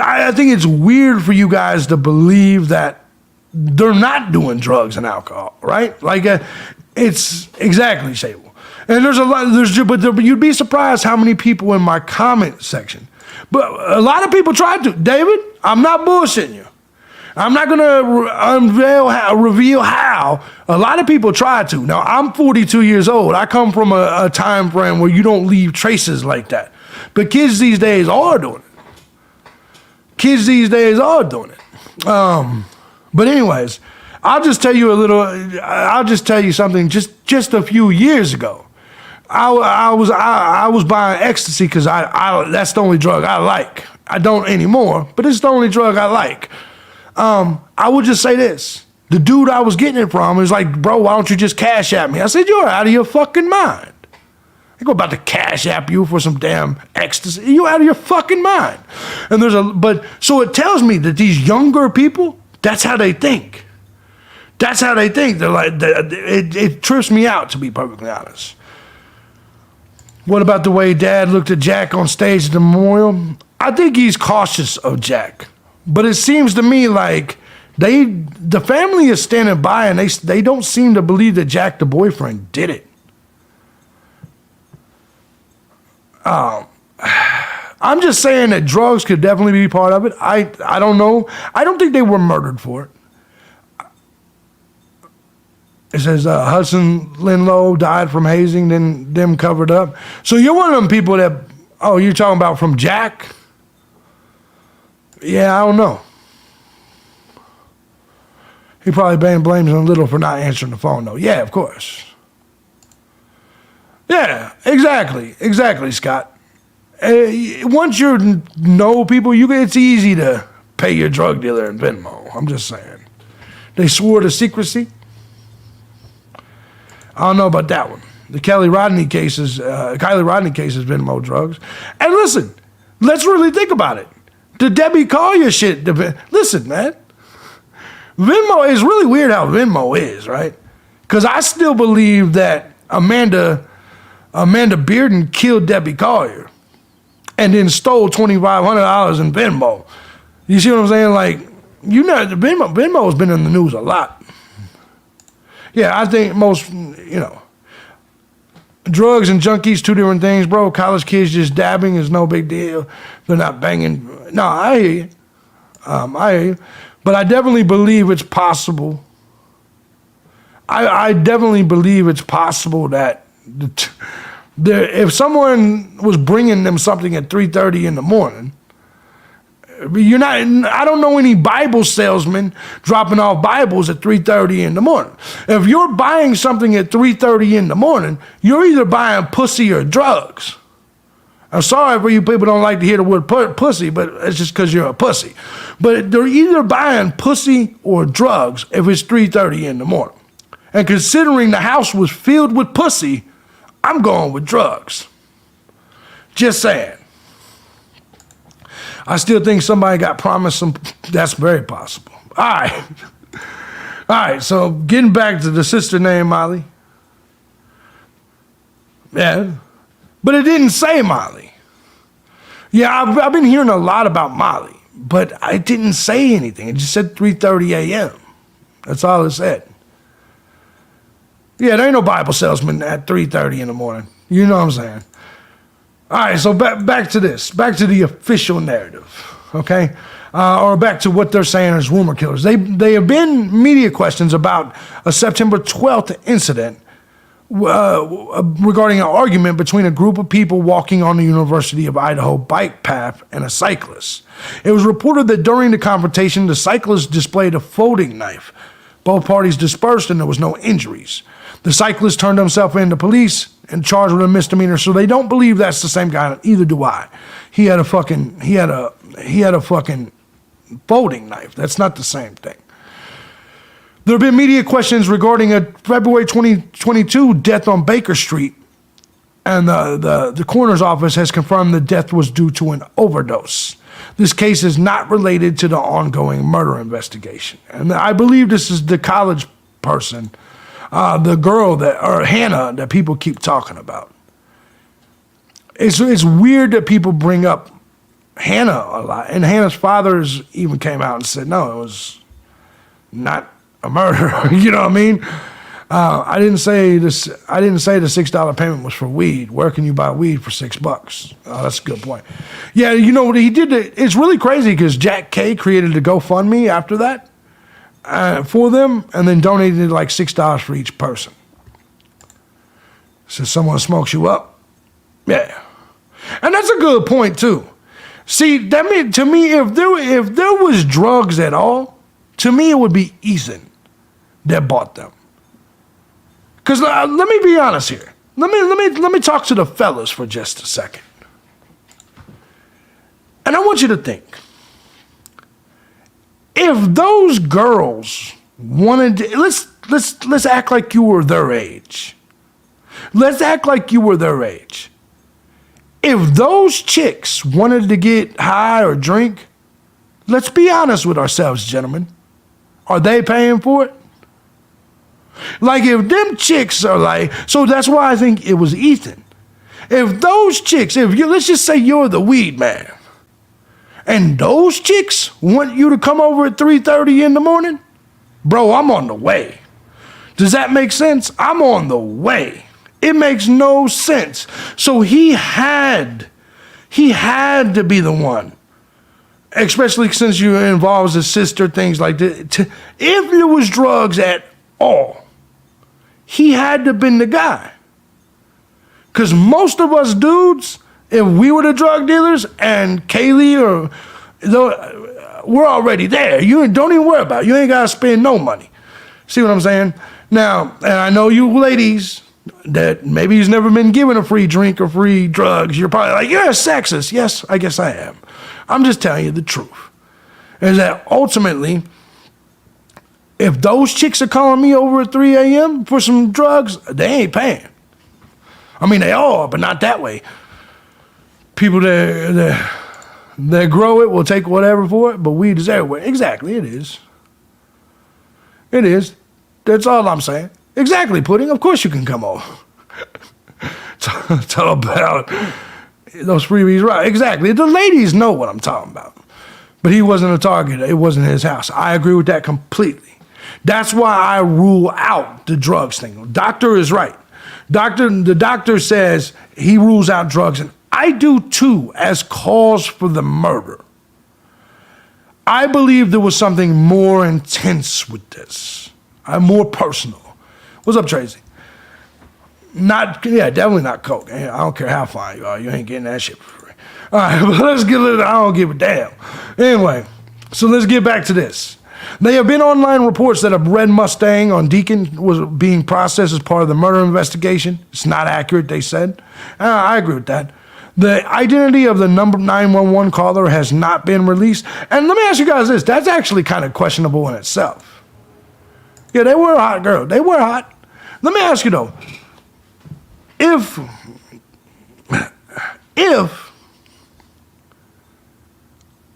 I think it's weird for you guys to believe that they're not doing drugs and alcohol, right? Like, it's exactly Shable. And but you'd be surprised how many people in my comment section. But a lot of people tried to. David, I'm not bullshitting you. I'm not going to reveal how. A lot of people tried to. Now, I'm 42 years old. I come from a time frame where you don't leave traces like that. But kids these days are doing it. But anyways, I'll just tell you something. Just a few years ago, I was buying ecstasy because that's the only drug I like. I don't anymore, but it's the only drug I like. I would just say this. The dude I was getting it from was like, bro, why don't you just cash app me? I said, you're out of your fucking mind. I go about to cash app you for some damn ecstasy. You out of your fucking mind. And so it tells me that these younger people, that's how they think. That's how they think. They're like, it trips me out, to be perfectly honest. What about the way Dad looked at Jack on stage at the memorial? I think he's cautious of Jack. But it seems to me like The family is standing by, and they don't seem to believe that Jack, the boyfriend, did it. I'm just saying that drugs could definitely be part of it. I don't know. I don't think they were murdered for it. It says Hudson Linlow died from hazing, then them covered up. So you're one of them people that, oh, you're talking about from Jack? Yeah, I don't know. He probably blames him a little for not answering the phone, though. Yeah, of course. Yeah, exactly, Scott. Once you know people, it's easy to pay your drug dealer in Venmo. I'm just saying. They swore to secrecy. I don't know about that one. The Kylie Rodney case is Venmo drugs. And listen, let's really think about it. The Debbie Collier shit. Listen, man. Venmo is really weird how Venmo is, right? Because I still believe that Amanda Bearden killed Debbie Collier and then stole $2,500 in Venmo. You see what I'm saying? Like, Venmo's been in the news a lot. Yeah, I think most, drugs and junkies, two different things, bro. College kids just dabbing is no big deal. They're not banging. No, I hear you. But I definitely believe it's possible. I definitely believe it's possible that if someone was bringing them something at 3:30 in the morning, I don't know any Bible salesman dropping off Bibles at 3:30 in the morning. If you're buying something at 3:30 in the morning, you're either buying pussy or drugs. I'm sorry for you people who don't like to hear the word pussy, but it's just because you're a pussy. But they're either buying pussy or drugs if it's 3:30 in the morning. And considering the house was filled with pussy, I'm going with drugs. Just saying. I still think somebody got promised some. That's very possible. All right, so getting back to the sister named Molly. Yeah, but it didn't say Molly. Yeah, I've been hearing a lot about Molly, but it didn't say anything. It just said 3:30 a.m. That's all it said. Yeah, there ain't no Bible salesman at 3:30 in the morning. You know what I'm saying? All right, so back to this. Back to the official narrative, okay? Or back to what they're saying as rumor killers. They have been media questions about a September 12th incident regarding an argument between a group of people walking on the University of Idaho bike path and a cyclist. It was reported that during the confrontation, the cyclist displayed a folding knife. Both parties dispersed and there was no injuries. The cyclist turned himself in to police and charged with a misdemeanor, so they don't believe that's the same guy. Either do I. He had a fucking folding knife. That's not the same thing. There have been media questions regarding a February 2022 death on Baker Street, and the coroner's office has confirmed the death was due to an overdose. This case is not related to the ongoing murder investigation. And I believe this is the college person, the girl Hannah, that people keep talking about. It's weird that people bring up Hannah a lot. And Hannah's fathers even came out and said, no, it was not a murder. You know what I mean? I didn't say the $6 payment was for weed. Where can you buy weed for $6? Oh, that's a good point. Yeah, you know what he did? It's really crazy because Jack K created a GoFundMe after that for them, and then donated like $6 for each person. So someone smokes you up, yeah, and that's a good point too. See, to me, if there was drugs at all, to me it would be Ethan that bought them. Because let me be honest here. Let me talk to the fellas for just a second. And I want you to think. If those girls wanted to, let's act like you were their age. Let's act like you were their age. If those chicks wanted to get high or drink, let's be honest with ourselves, gentlemen. Are they paying for it? Like if them chicks are like, so that's why I think it was Ethan. If those chicks, let's just say you're the weed man, and those chicks want you to come over at 3:30 in the morning, bro, I'm on the way. Does that make sense? I'm on the way. It makes no sense. So he had to be the one, especially since you involves his sister, things like that. If there was drugs at all, he had to have been the guy. Because most of us dudes, if we were the drug dealers and Kaylee we're already there. You don't even worry about it. You ain't got to spend no money. See what I'm saying? Now, and I know you ladies that maybe you've never been given a free drink or free drugs. You're probably like, you're a sexist. Yes, I guess I am. I'm just telling you the truth. Is that ultimately, if those chicks are calling me over at 3 a.m. for some drugs, they ain't paying. I mean, they are, but not that way. People that grow it will take whatever for it, but weed is everywhere. Exactly, it is. It is. That's all I'm saying. Exactly, Pudding. Of course you can come over. It's all about those freebies, right? Exactly. The ladies know what I'm talking about. But he wasn't a target. It wasn't his house. I agree with that completely. That's why I rule out the drugs thing. Doctor is right. The doctor says he rules out drugs, and I do too, as cause for the murder. I believe there was something more intense with this, more personal. What's up, Tracy? Definitely not coke. I don't care how fine you are, you ain't getting that shit for free. All right, but let's get I don't give a damn. Anyway, so let's get back to this. There have been online reports that a red Mustang on Deacon was being processed as part of the murder investigation. It's not accurate, they said. I agree with that. The identity of the number 911 caller has not been released. And let me ask you guys this. That's actually kind of questionable in itself. Yeah, they were a hot girl. They were hot. Let me ask you though. If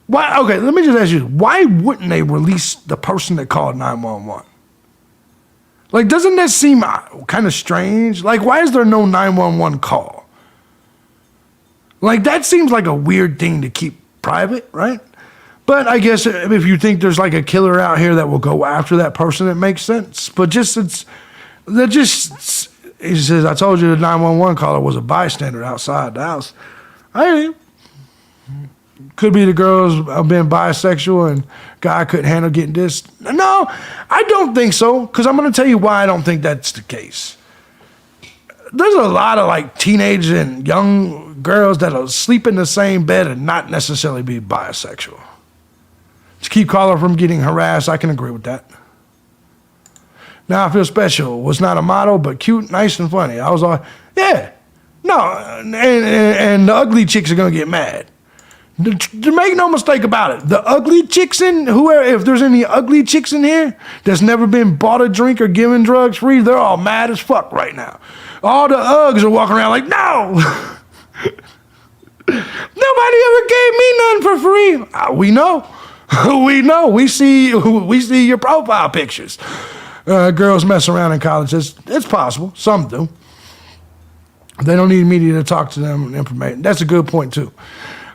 why? Okay, let me just ask you, why wouldn't they release the person that called 911? Like, doesn't that seem kind of strange? Like, why is there no 911 call? Like, that seems like a weird thing to keep private, right? But I guess if you think there's like a killer out here that will go after that person, it makes sense. But he says, I told you the 911 caller was a bystander outside the house. Could be the girls being bisexual and guy couldn't handle getting this. No, I don't think so, because I'm going to tell you why I don't think that's the case. There's a lot of like teenage and young girls that'll sleep in the same bed and not necessarily be bisexual. To keep caller from getting harassed, I can agree with that. Now I Feel Special was not a model, but cute, nice, and funny. I was all, yeah. No, and the ugly chicks are going to get mad. Make no mistake about it. The ugly chicks if there's any ugly chicks in here that's never been bought a drink or given drugs free, they're all mad as fuck right now. All the Uggs are walking around like, no. Nobody ever gave me none for free. We know. We know. We see your profile pictures. Girls mess around in college. It's possible. Some do. They don't need media to talk to them and information. That's a good point too.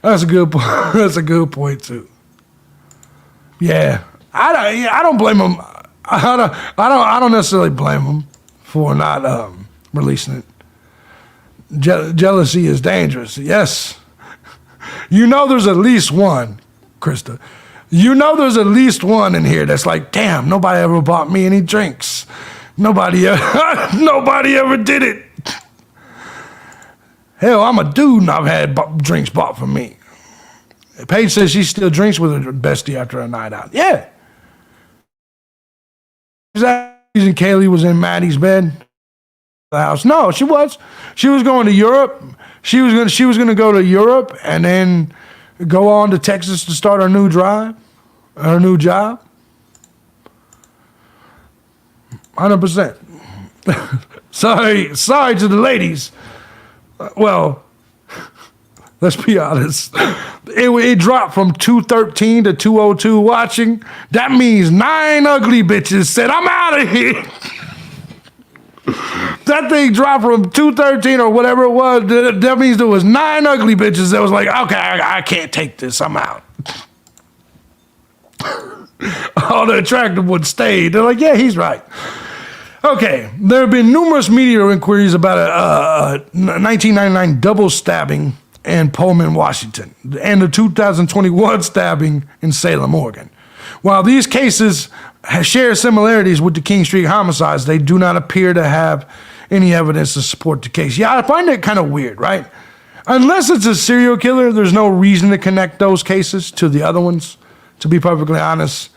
That's a good point. That's a good point too. Yeah, I don't blame them. I don't necessarily blame them for not releasing it. Jealousy is dangerous. Yes, you know there's at least one, Krista. You know there's at least one in here that's like, damn, nobody ever bought me any drinks. Nobody ever did it. Hell, I'm a dude and I've had drinks bought for me. Paige says she still drinks with her bestie after a night out. Yeah. Is that the reason Kaylee was in Maddie's bed? The house? No, she was. She was going to Europe. She was going to go to Europe and then go on to Texas to start her new job. 100%. Sorry to the ladies. Well, let's be honest. It dropped from 213 to 202 watching. That means 9 ugly bitches said, I'm out of here. That thing dropped from 213 or whatever it was. That means there was 9 ugly bitches that was like, okay, I can't take this. I'm out. All the attractive ones stayed. They're like, yeah, he's right. Okay, there have been numerous media inquiries about a 1999 double stabbing in Pullman, Washington, and the 2021 stabbing in Salem, Oregon. While these cases share similarities with the King Street homicides, they do not appear to have any evidence to support the case. Yeah, I find it kind of weird, right? Unless it's a serial killer, there's no reason to connect those cases to the other ones, to be perfectly honest.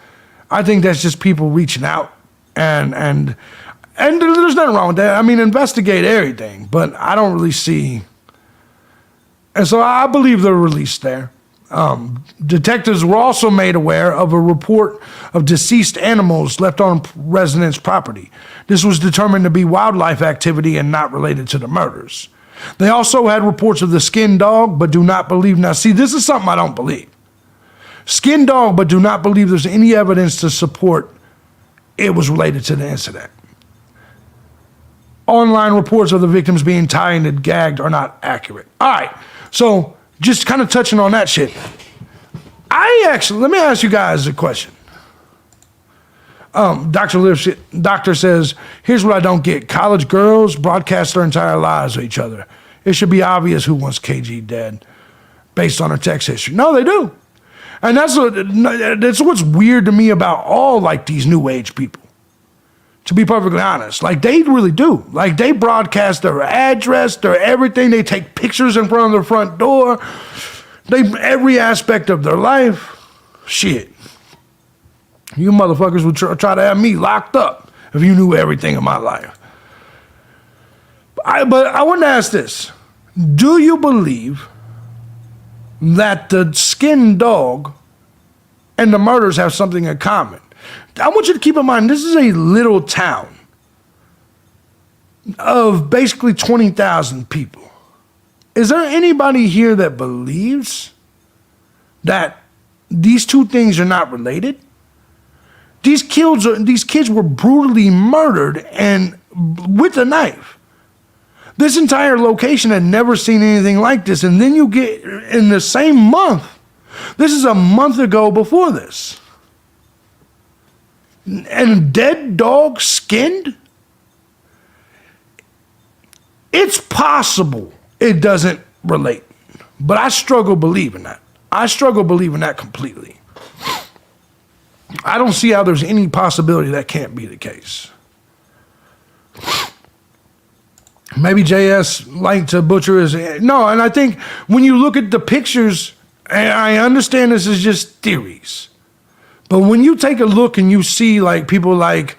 I think that's just people reaching out, and there's nothing wrong with that. I mean, investigate everything, but I don't really see. And so I believe they're released there. Detectives were also made aware of a report of deceased animals left on residents' property. This was determined to be wildlife activity and not related to the murders. They also had reports of the skinned dog, but do not believe. Now, see, this is something I don't believe. Skinned dog, but do not believe there's any evidence to support it was related to the incident. Online reports of the victims being tied and gagged are not accurate. All right, so just kind of touching on that shit. Let me ask you guys a question. Doctor says, here's what I don't get. College girls broadcast their entire lives to each other. It should be obvious who wants KG dead based on her text history. No, they do. And that's what's weird to me about all like these new age people. To be perfectly honest, like they really do. Like they broadcast their address, their everything. They take pictures in front of their front door. Every aspect of their life. Shit. You motherfuckers would try to have me locked up if you knew everything in my life. But I want to ask this. Do you believe that the skinned dog and the murders have something in common? I want you to keep in mind, this is a little town of basically 20,000 people. Is there anybody here that believes that these two things are not related? These kids were brutally murdered and with a knife. This entire location had never seen anything like this. And then you get in the same month, this is a month ago before this. And dead dog skinned? It's possible it doesn't relate. But I struggle believing that. I struggle believing that completely. I don't see how there's any possibility that can't be the case. Maybe JS liked to butcher his... No, and I think when you look at the pictures, and I understand this is just theories, but when you take a look and you see like people like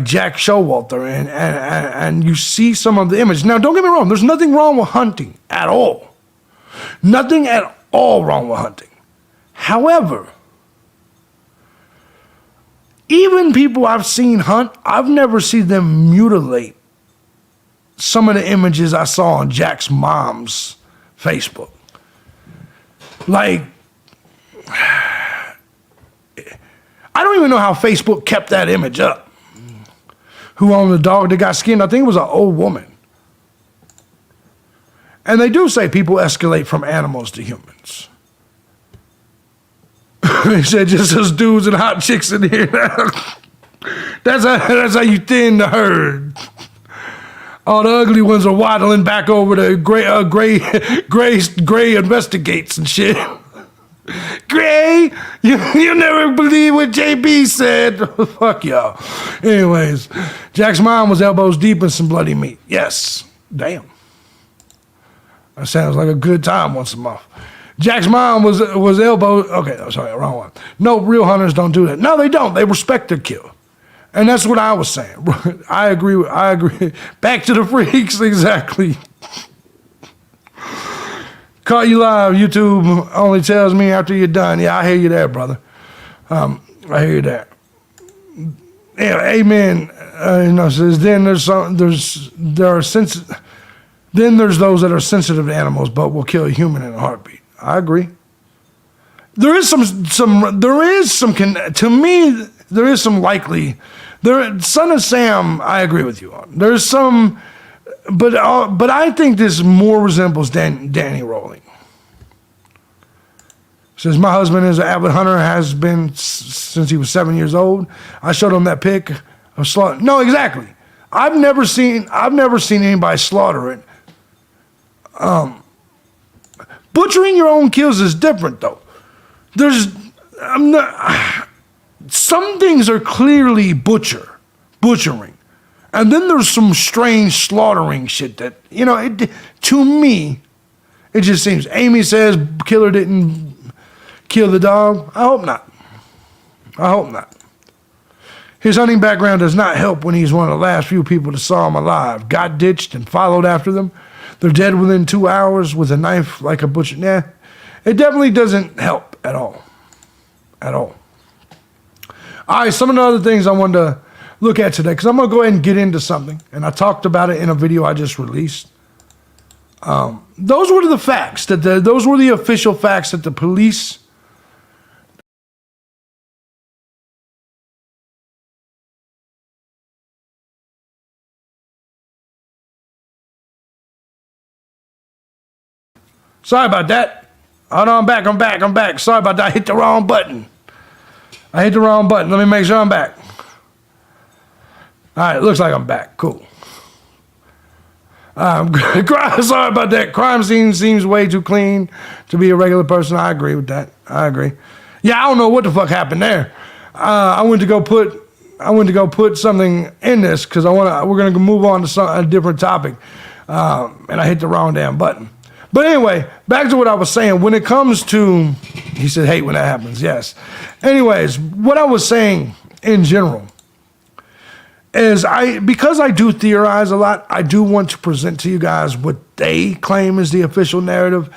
Jack Showalter and you see some of the images. Now, don't get me wrong. There's nothing wrong with hunting at all. Nothing at all wrong with hunting. However, even people I've seen hunt, I've never seen them mutilate some of the images I saw on Jack's mom's Facebook. Like, I don't even know how Facebook kept that image up. Who owned the dog that got skinned? I think it was an old woman. And they do say people escalate from animals to humans. They said just us dudes and hot chicks in here. That's how you thin the herd. All the ugly ones are waddling back over to Gray investigates and shit. Gray, you never believe what JB said. Fuck y'all. Anyways, Jack's mom was elbows deep in some bloody meat. Yes. Damn. That sounds like a good time once a month. Jack's mom was elbow. Okay, sorry, wrong one. No, real hunters don't do that. No, they don't. They respect their kill. And that's what I was saying. I agree. Back to the freaks, exactly. Caught you live. YouTube only tells me after you're done. Yeah, I hear you there, brother. I hear you there. Yeah, amen. Says then there's those that are sensitive to animals, but will kill a human in a heartbeat. I agree. There is some to me. There is some likely. Son of Sam, I agree with you on. There's some, but I think this more resembles Danny Rowling. Says, my husband is an avid hunter, has been since he was 7 years old. I showed him that pic of slaughter. No, exactly. I've never seen anybody slaughter it. Butchering your own kills is different, though. Some things are clearly butchering. And then there's some strange slaughtering shit that, to me, it just seems. Amy says killer didn't kill the dog. I hope not. His hunting background does not help when he's one of the last few people that saw him alive. Got ditched and followed after them. They're dead within 2 hours with a knife like a butcher. Nah, it definitely doesn't help at all. All right, some of the other things I wanted to look at today, because I'm going to go ahead and get into something, and I talked about it in a video I just released. Those were the facts, those were the official facts that the police Sorry about that. Hold on, I'm back. Sorry about that. I hit the wrong button. Let me make sure I'm back. All right, looks like I'm back. Cool. Sorry about that. Crime scene seems way too clean to be a regular person. I agree with that. Yeah, I don't know what the fuck happened there. I went to go put something in this because we're gonna move on to a different topic, and I hit the wrong damn button. But anyway, back to what I was saying. When it comes to, he said, hate when that happens. Yes. Anyways, what I was saying in general is because I do theorize a lot, I do want to present to you guys what they claim is the official narrative.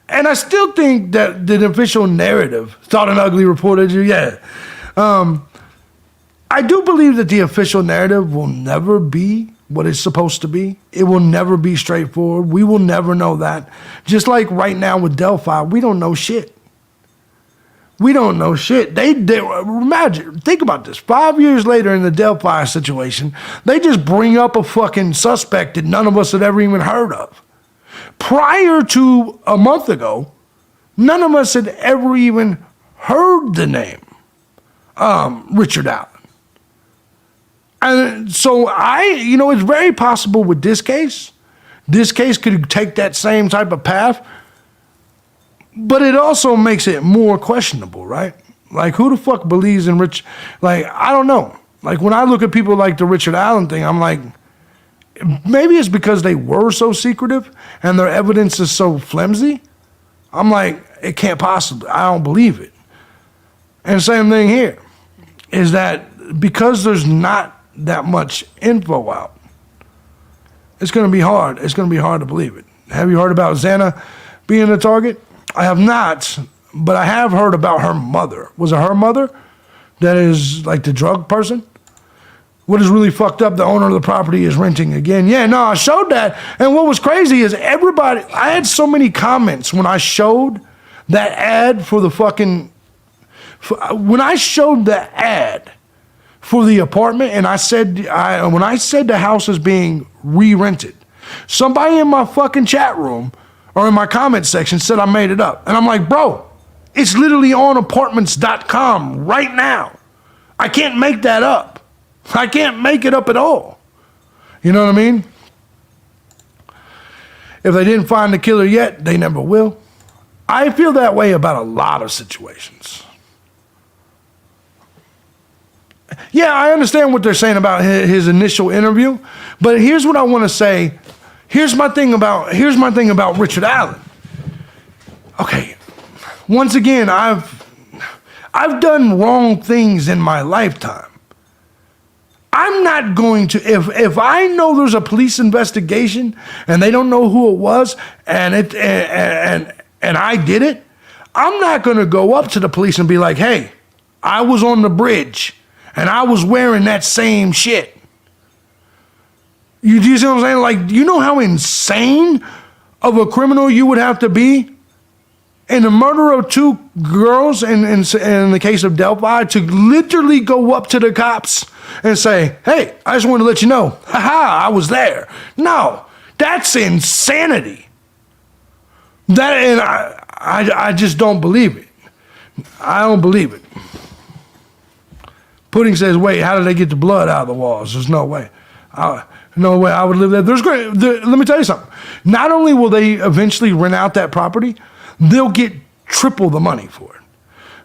And I still think that the official narrative, thought an ugly reporter, yeah. I do believe that the official narrative will never be what it's supposed to be. It will never be straightforward. We will never know that. Just like right now with Delphi, we don't know shit. Imagine, think about this. 5 years later in the Delphi situation, they just bring up a fucking suspect that none of us had ever even heard of. Prior to a month ago, none of us had ever even heard the name Richard Allen. And so it's very possible with this case. This case could take that same type of path, but it also makes it more questionable, right? Like, who the fuck believes in Rich? Like, I don't know. Like, when I look at people like the Richard Allen thing, I'm like, maybe it's because they were so secretive and their evidence is so flimsy. I'm like, it can't possibly. I don't believe it. And same thing here is that because there's not that much info out, it's going to be hard. It's going to be hard to believe it. Have you heard about Xana being a target? I have not, but I have heard about her mother. Was it her mother that is like the drug person? What is really fucked up, the owner of the property is renting again. Yeah, no, I showed that. And what was crazy is I had so many comments when I showed that ad for the fucking, when I showed the ad for the apartment, and when I said the house is being re-rented, somebody in my fucking chat room or in my comment section said I made it up. And I'm like, bro, it's literally on apartments.com right now. I can't make that up. I can't make it up at all. You know what I mean? If they didn't find the killer yet, they never will. I feel that way about a lot of situations. Yeah, I understand what they're saying about his initial interview, but here's what I want to say. Here's my thing about Richard Allen. Okay, once again, I've done wrong things in my lifetime. I'm not going to, if I know there's a police investigation and they don't know who it was and I did it, I'm not going to go up to the police and be like, hey, I was on the bridge and I was wearing that same shit. You see what I'm saying? Like, you know how insane of a criminal you would have to be in the murder of two girls in the case of Delphi to literally go up to the cops and say, hey, I just want to let you know, haha, I was there. No, that's insanity. That, and I just don't believe it. I don't believe it. Pudding says, wait, how did they get the blood out of the walls? There's no way. No way I would live there. Let me tell you something. Not only will they eventually rent out that property, they'll get triple the money for it.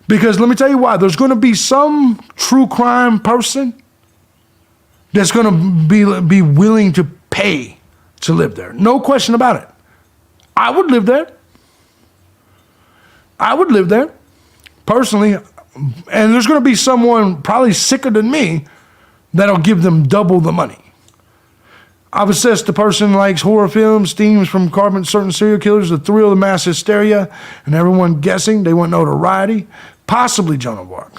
Because let me tell you why. There's going to be some true crime person that's going to be willing to pay to live there. No question about it. I would live there. I would live there, personally. And there's going to be someone probably sicker than me that'll give them double the money. I've assessed the person likes horror films, themes from carbon certain serial killers, the thrill, the mass hysteria, and everyone guessing. They want notoriety. Possibly Joan of Arc.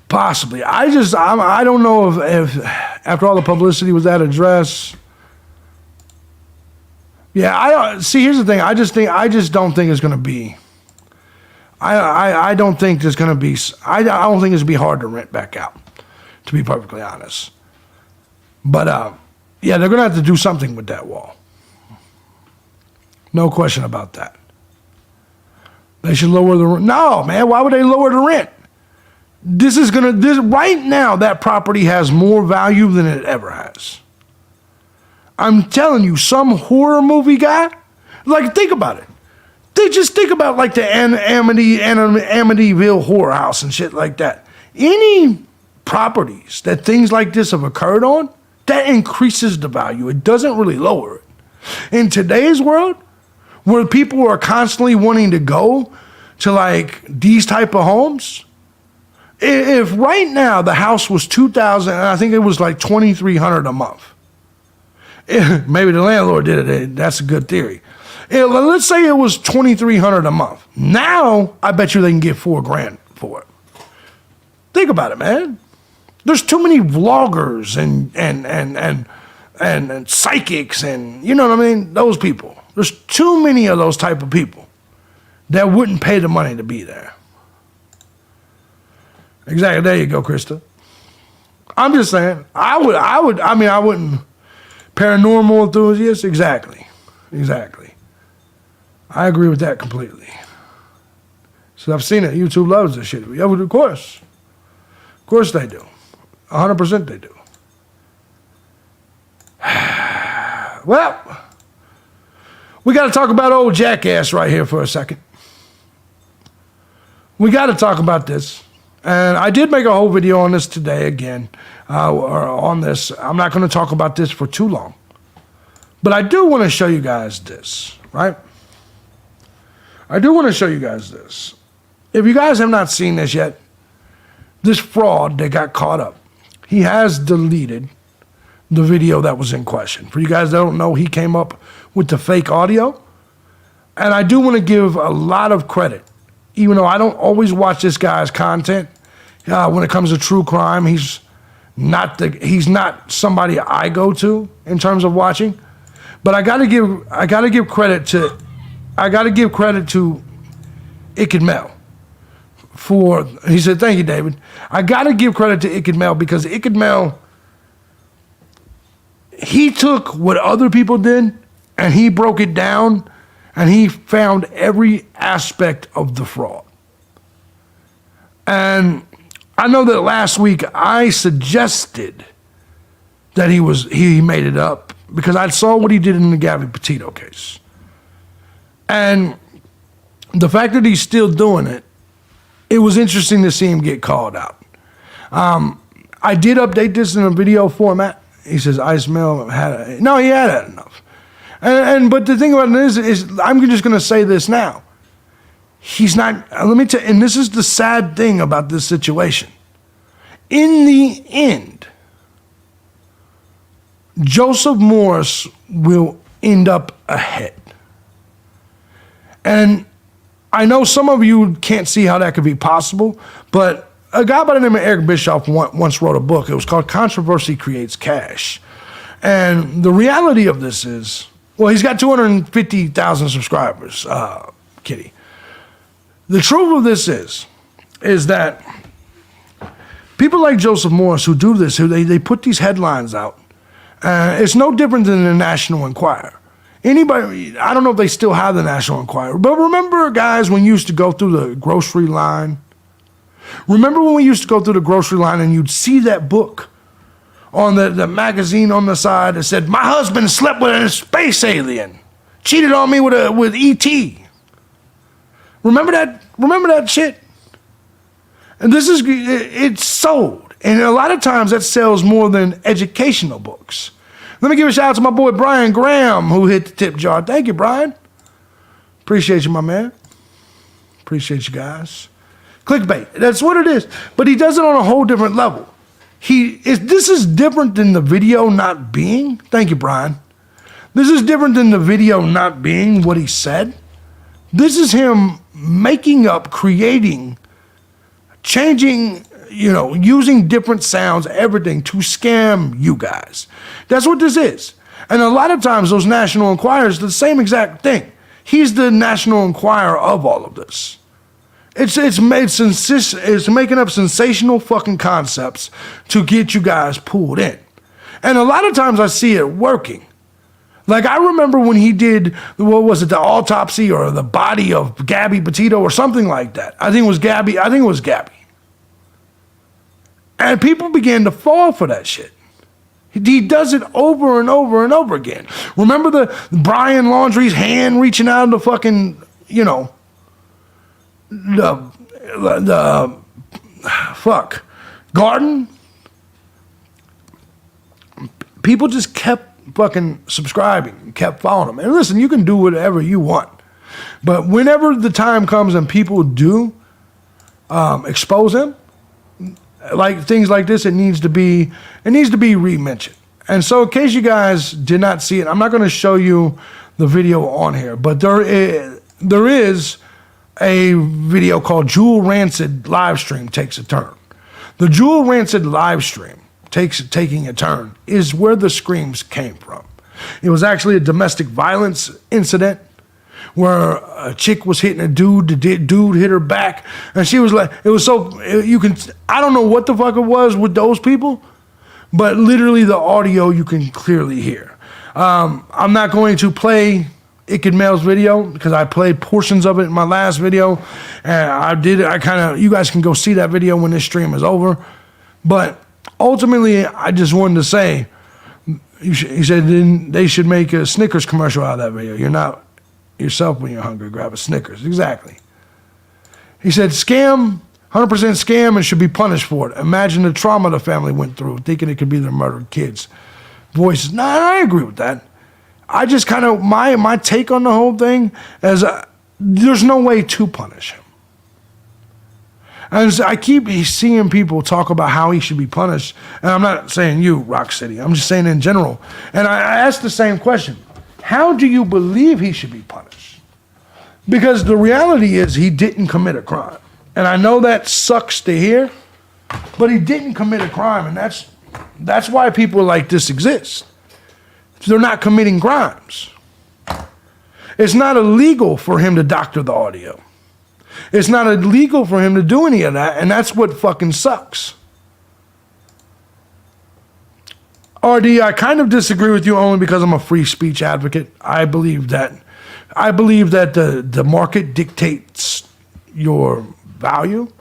Possibly. I don't know if after all the publicity with that address. Yeah, I don't see. Here's the thing. I just don't think it's going to be. I don't think there's going to be. I don't think it's going to be hard to rent back out, to be perfectly honest. But yeah, they're going to have to do something with that wall. No question about that. They should lower the rent. No, man. Why would they lower the rent? This right now. That property has more value than it ever has. I'm telling you, some horror movie guy, like, think about it. They just think about like the Amityville horror house and shit like that. Any properties that things like this have occurred on, that increases the value. It doesn't really lower it. In today's world, where people are constantly wanting to go to like these type of homes, if right now the house was $2,000, and I think it was like $2,300 a month. Maybe the landlord did it. That's a good theory. Let's say it was $2,300 a month. Now, I bet you they can get $4,000 for it. Think about it, man. There's too many vloggers and psychics and, you know what I mean? Those people. There's too many of those type of people that wouldn't pay the money to be there. Exactly. There you go, Krista. I'm just saying. I wouldn't. Paranormal enthusiasts? Exactly. I agree with that completely. So I've seen it. YouTube loves this shit. Yeah, of course. Of course they do. 100% they do. Well, we got to talk about old jackass right here for a second. We got to talk about this. And I did make a whole video on this today again. On this. I'm not going to talk about this for too long. But I do want to show you guys this, right? I do want to show you guys this. If you guys have not seen this yet, this fraud that got caught up, he has deleted the video that was in question. For you guys that don't know, he came up with the fake audio. And I do want to give a lot of credit, even though I don't always watch this guy's content. When it comes to true crime, he's not somebody I go to in terms of watching. But I gotta give credit to Iked Mel for, he said, thank you, David. I gotta give credit to Iked Mel because Iked Mel, he took what other people did and he broke it down and he found every aspect of the fraud. And I know that last week I suggested that he made it up because I saw what he did in the Gabby Petito case. And the fact that he's still doing it, it was interesting to see him get called out. I did update this in a video format. He says, Ice Mel no, he had enough. But the thing about it is I'm just going to say this now. He's not, let me tell you, and this is the sad thing about this situation. In the end, Joseph Morris will end up ahead. And I know some of you can't see how that could be possible, but a guy by the name of Eric Bischoff once wrote a book. It was called Controversy Creates Cash. And the reality of this is, well, he's got 250,000 subscribers, Kitty. The truth of this is that people like Joseph Morris who do this, they put these headlines out. It's no different than the National Enquirer. Anybody, I don't know if they still have the National Enquirer, but remember, guys, when you used to go through the grocery line? Remember when we used to go through the grocery line and you'd see that book on the magazine on the side that said, "My husband slept with a space alien, cheated on me with E.T." Remember that? Remember that shit? And it's sold. And a lot of times that sells more than educational books. Let me give a shout out to my boy Brian Graham, who hit the tip jar. Thank you, Brian. Appreciate you, my man. Appreciate you guys. Clickbait. That's what it is. But he does it on a whole different level. This is different than the video not being. Thank you, Brian. This is different than the video not being what he said. This is him making up, creating, changing, using different sounds, everything to scam you guys. That's what this is. And a lot of times those National Enquirers, the same exact thing. He's the National Enquirer of all of this. It's making up sensational fucking concepts to get you guys pulled in. And a lot of times I see it working. Like I remember when he did, what was it, the autopsy or the body of Gabby Petito or something like that. I think it was Gabby. And people began to fall for that shit. He does it over and over and over again. Remember the Brian Laundrie's hand reaching out of the fucking, the garden? People just kept fucking subscribing, kept following him. And listen, you can do whatever you want. But whenever the time comes and people do expose him, like things like this, it needs to be re-mentioned. And so in case you guys did not see it, I'm not going to show you the video on here, but there is a video called Jewel Rancid live stream takes a turn. The Jewel Rancid live stream taking a turn is where the screams came from. It was actually a domestic violence incident where a chick was hitting a dude, the dude hit her back, and she was like, I don't know what the fuck it was with those people, but literally the audio you can clearly hear. I'm not going to play Icked Mail's video because I played portions of it in my last video, and you guys can go see that video when this stream is over. But ultimately, I just wanted to say, he said they should make a Snickers commercial out of that video. You're not yourself when you're hungry, grab a Snickers. Exactly. He said, scam, 100% scam, and should be punished for it. Imagine the trauma the family went through, thinking it could be their murdered kids. Voices, no, I agree with that. I just kind of, my take on the whole thing is there's no way to punish him. And I keep seeing people talk about how he should be punished. And I'm not saying you, Rock City. I'm just saying in general. And I asked the same question. How do you believe he should be punished? Because the reality is he didn't commit a crime. And I know that sucks to hear, but he didn't commit a crime. And that's why people like this exist. They're not committing crimes. It's not illegal for him to doctor the audio. It's not illegal for him to do any of that, and that's what fucking sucks. RD, I kind of disagree with you only because I'm a free speech advocate. I believe that the market dictates your value.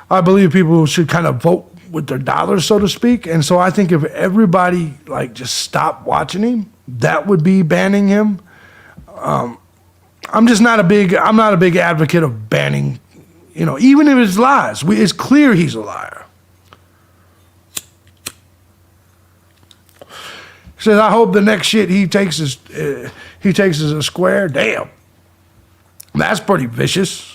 I believe people should kind of vote with their dollars, so to speak. And so I think if everybody just stopped watching him, that would be banning him. I'm not a big advocate of banning, even if it's lies. It's clear he's a liar. He says, I hope the next shit he takes is a square. Damn. That's pretty vicious.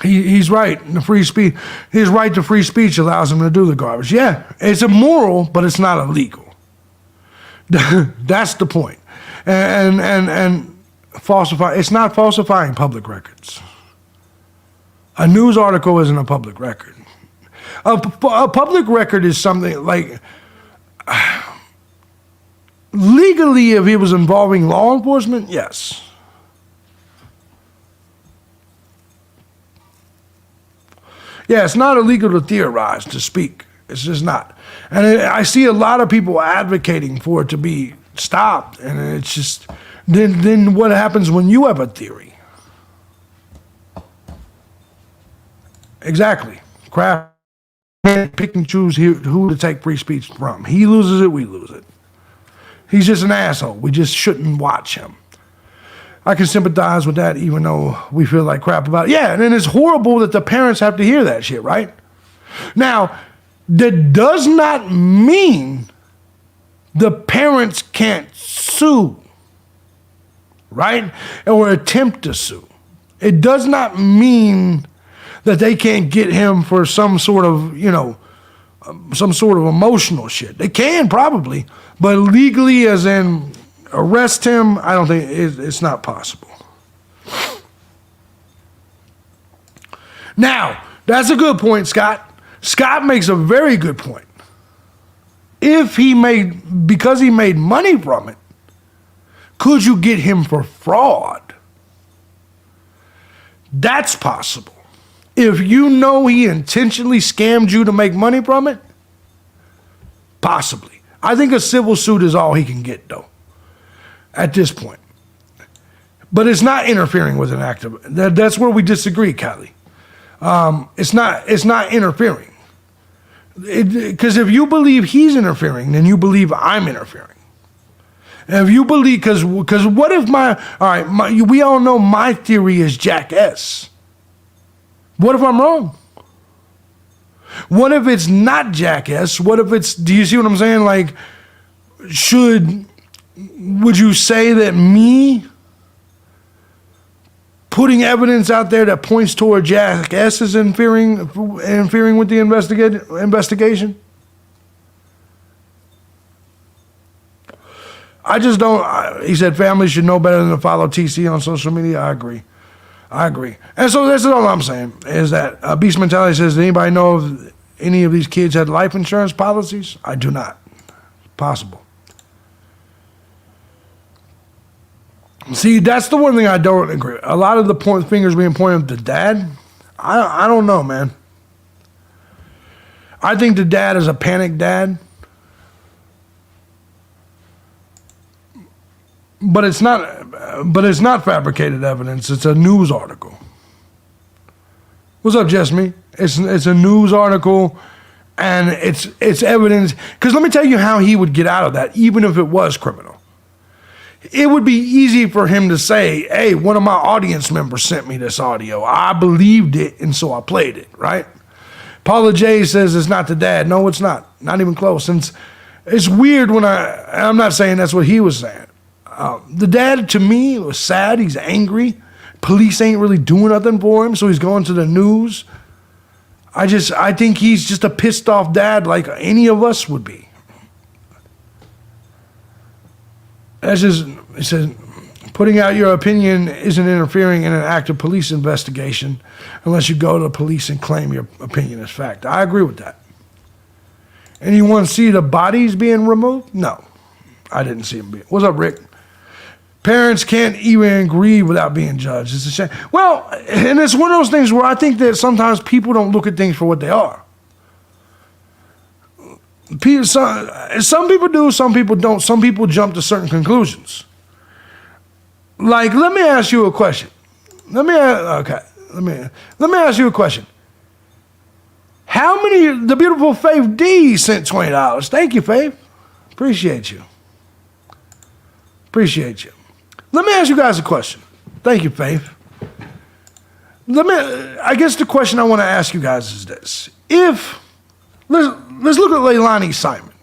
He's right. The free speech, his right to free speech allows him to do the garbage. Yeah, it's immoral, but it's not illegal. That's the point. And falsify. It's not falsifying public records. A news article isn't a public record. A public record is something like legally, if it was involving law enforcement, yes. Yeah, it's not illegal to theorize, to speak. It's just not. And I see a lot of people advocating for it to be stopped, and it's just, then what happens when you have a theory? Exactly. Kraft can't pick and choose who to take free speech from. He loses it, we lose it. He's just an asshole. We just shouldn't watch him. I can sympathize with that, even though we feel like crap about it. Yeah, and then it's horrible that the parents have to hear that shit, right? Now, that does not mean the parents can't sue, right? Or attempt to sue. It does not mean that they can't get him for some sort of, some sort of emotional shit. They can probably, but legally, as in arrest him, I don't think it's not possible. Now, that's a good point, Scott. Scott makes a very good point. Because he made money from it, could you get him for fraud? That's possible. If you know he intentionally scammed you to make money from it, possibly. I think a civil suit is all he can get, though, at this point. But it's not interfering with an act of, that's where we disagree, Kylie. It's not interfering. Because if you believe he's interfering, then you believe I'm interfering. And if you believe, because what if we all know my theory is jackass. What if I'm wrong? What if it's not jackass? What if it's, do you see what I'm saying? Like, would you say that me putting evidence out there that points toward jackass is interfering with the investigation? I just don't. He said families should know better than to follow TC on social media. I agree. And so that's all I'm saying, is that Beast Mentality says, does anybody know if any of these kids had life insurance policies? I do not. Possible. See, that's the one thing I don't agree with. A lot of the fingers being pointed at the dad, I don't know, man. I think the dad is a panicked dad. But it's not fabricated evidence. It's a news article. What's up, Jessme? It's a news article, and it's evidence. Because let me tell you how he would get out of that, even if it was criminal. It would be easy for him to say, hey, one of my audience members sent me this audio. I believed it, and so I played it, right? Paula J says it's not the dad. No, it's not. Not even close. Since it's weird when I'm not saying that's what he was saying. The dad, to me, was sad. He's angry. Police ain't really doing nothing for him, so he's going to the news. I think he's just a pissed off dad like any of us would be. That's just, it says, putting out your opinion isn't interfering in an active police investigation unless you go to the police and claim your opinion as fact. I agree with that. Anyone see the bodies being removed? No, I didn't see them. What's up, Rick? Parents can't even grieve without being judged. It's a shame. Well, and it's one of those things where I think that sometimes people don't look at things for what they are. Some people do, some people don't. Some people jump to certain conclusions. Like, let me ask you a question. Let me ask you a question. How many, the beautiful Faith D sent $20. Thank you, Faith. Appreciate you. Let me ask you guys a question. Thank you, Faith. I guess the question I want to ask you guys is this. Let's look at Leilani Simon.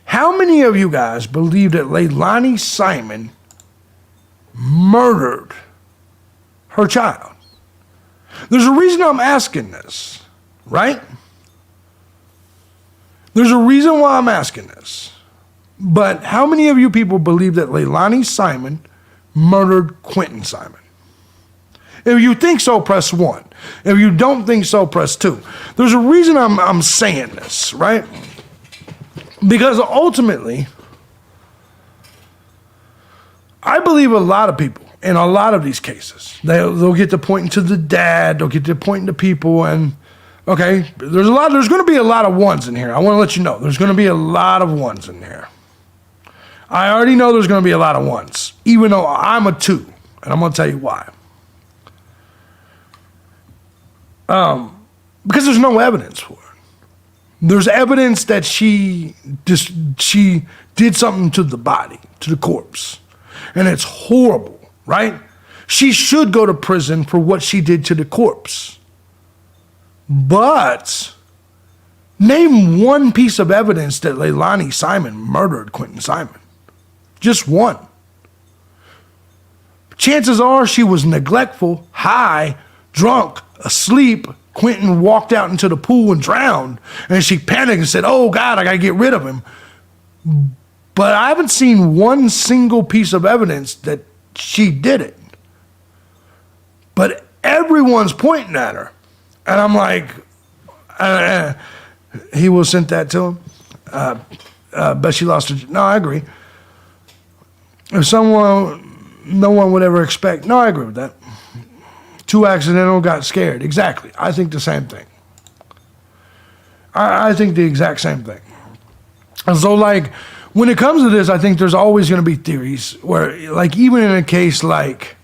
How many of you guys believe that Leilani Simon murdered her child? There's a reason I'm asking this, right? There's a reason why I'm asking this. But how many of you people believe that Leilani Simon murdered Quentin Simon? If you think so, press 1. If you don't think so, press 2. There's a reason I'm saying this, right? Because ultimately, I believe a lot of people in a lot of these cases, they'll get to pointing to the dad, they'll get to pointing to people, and Okay, there's going to be a lot of ones in here. I want to let you know. There's going to be a lot of ones in here. I already know there's going to be a lot of ones, even though I'm a 2, and I'm going to tell you why. Because there's no evidence for it. There's evidence that she did something to the body, to the corpse, and it's horrible, right? She should go to prison for what she did to the corpse. But name one piece of evidence that Leilani Simon murdered Quentin Simon. Just one. Chances are she was neglectful, high, drunk, asleep. Quentin walked out into the pool and drowned, and she panicked and said, "Oh God, I gotta get rid of him." But I haven't seen one single piece of evidence that she did it. But everyone's pointing at her. And I'm like, he will send that to him. But she lost her. No, I agree. If no one would ever expect. No, I agree with that. Too accidental, got scared. Exactly. I think the same thing. I think the exact same thing. And so, like, when it comes to this, I think there's always going to be theories where, like, even in a case like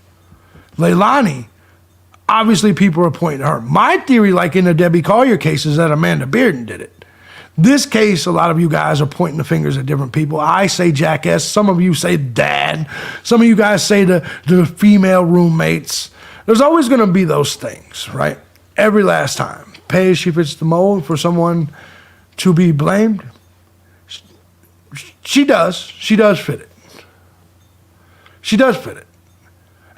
Leilani, obviously people are pointing at her. My theory, like in the Debbie Collier case, is that Amanda Bearden did it. This case, a lot of you guys are pointing the fingers at different people. I say Jackass. Some of you say Dad. Some of you guys say the female roommates. There's always going to be those things, right? Every last time. Pay as she fits the mold for someone to be blamed. She does. She does fit it. She does fit it.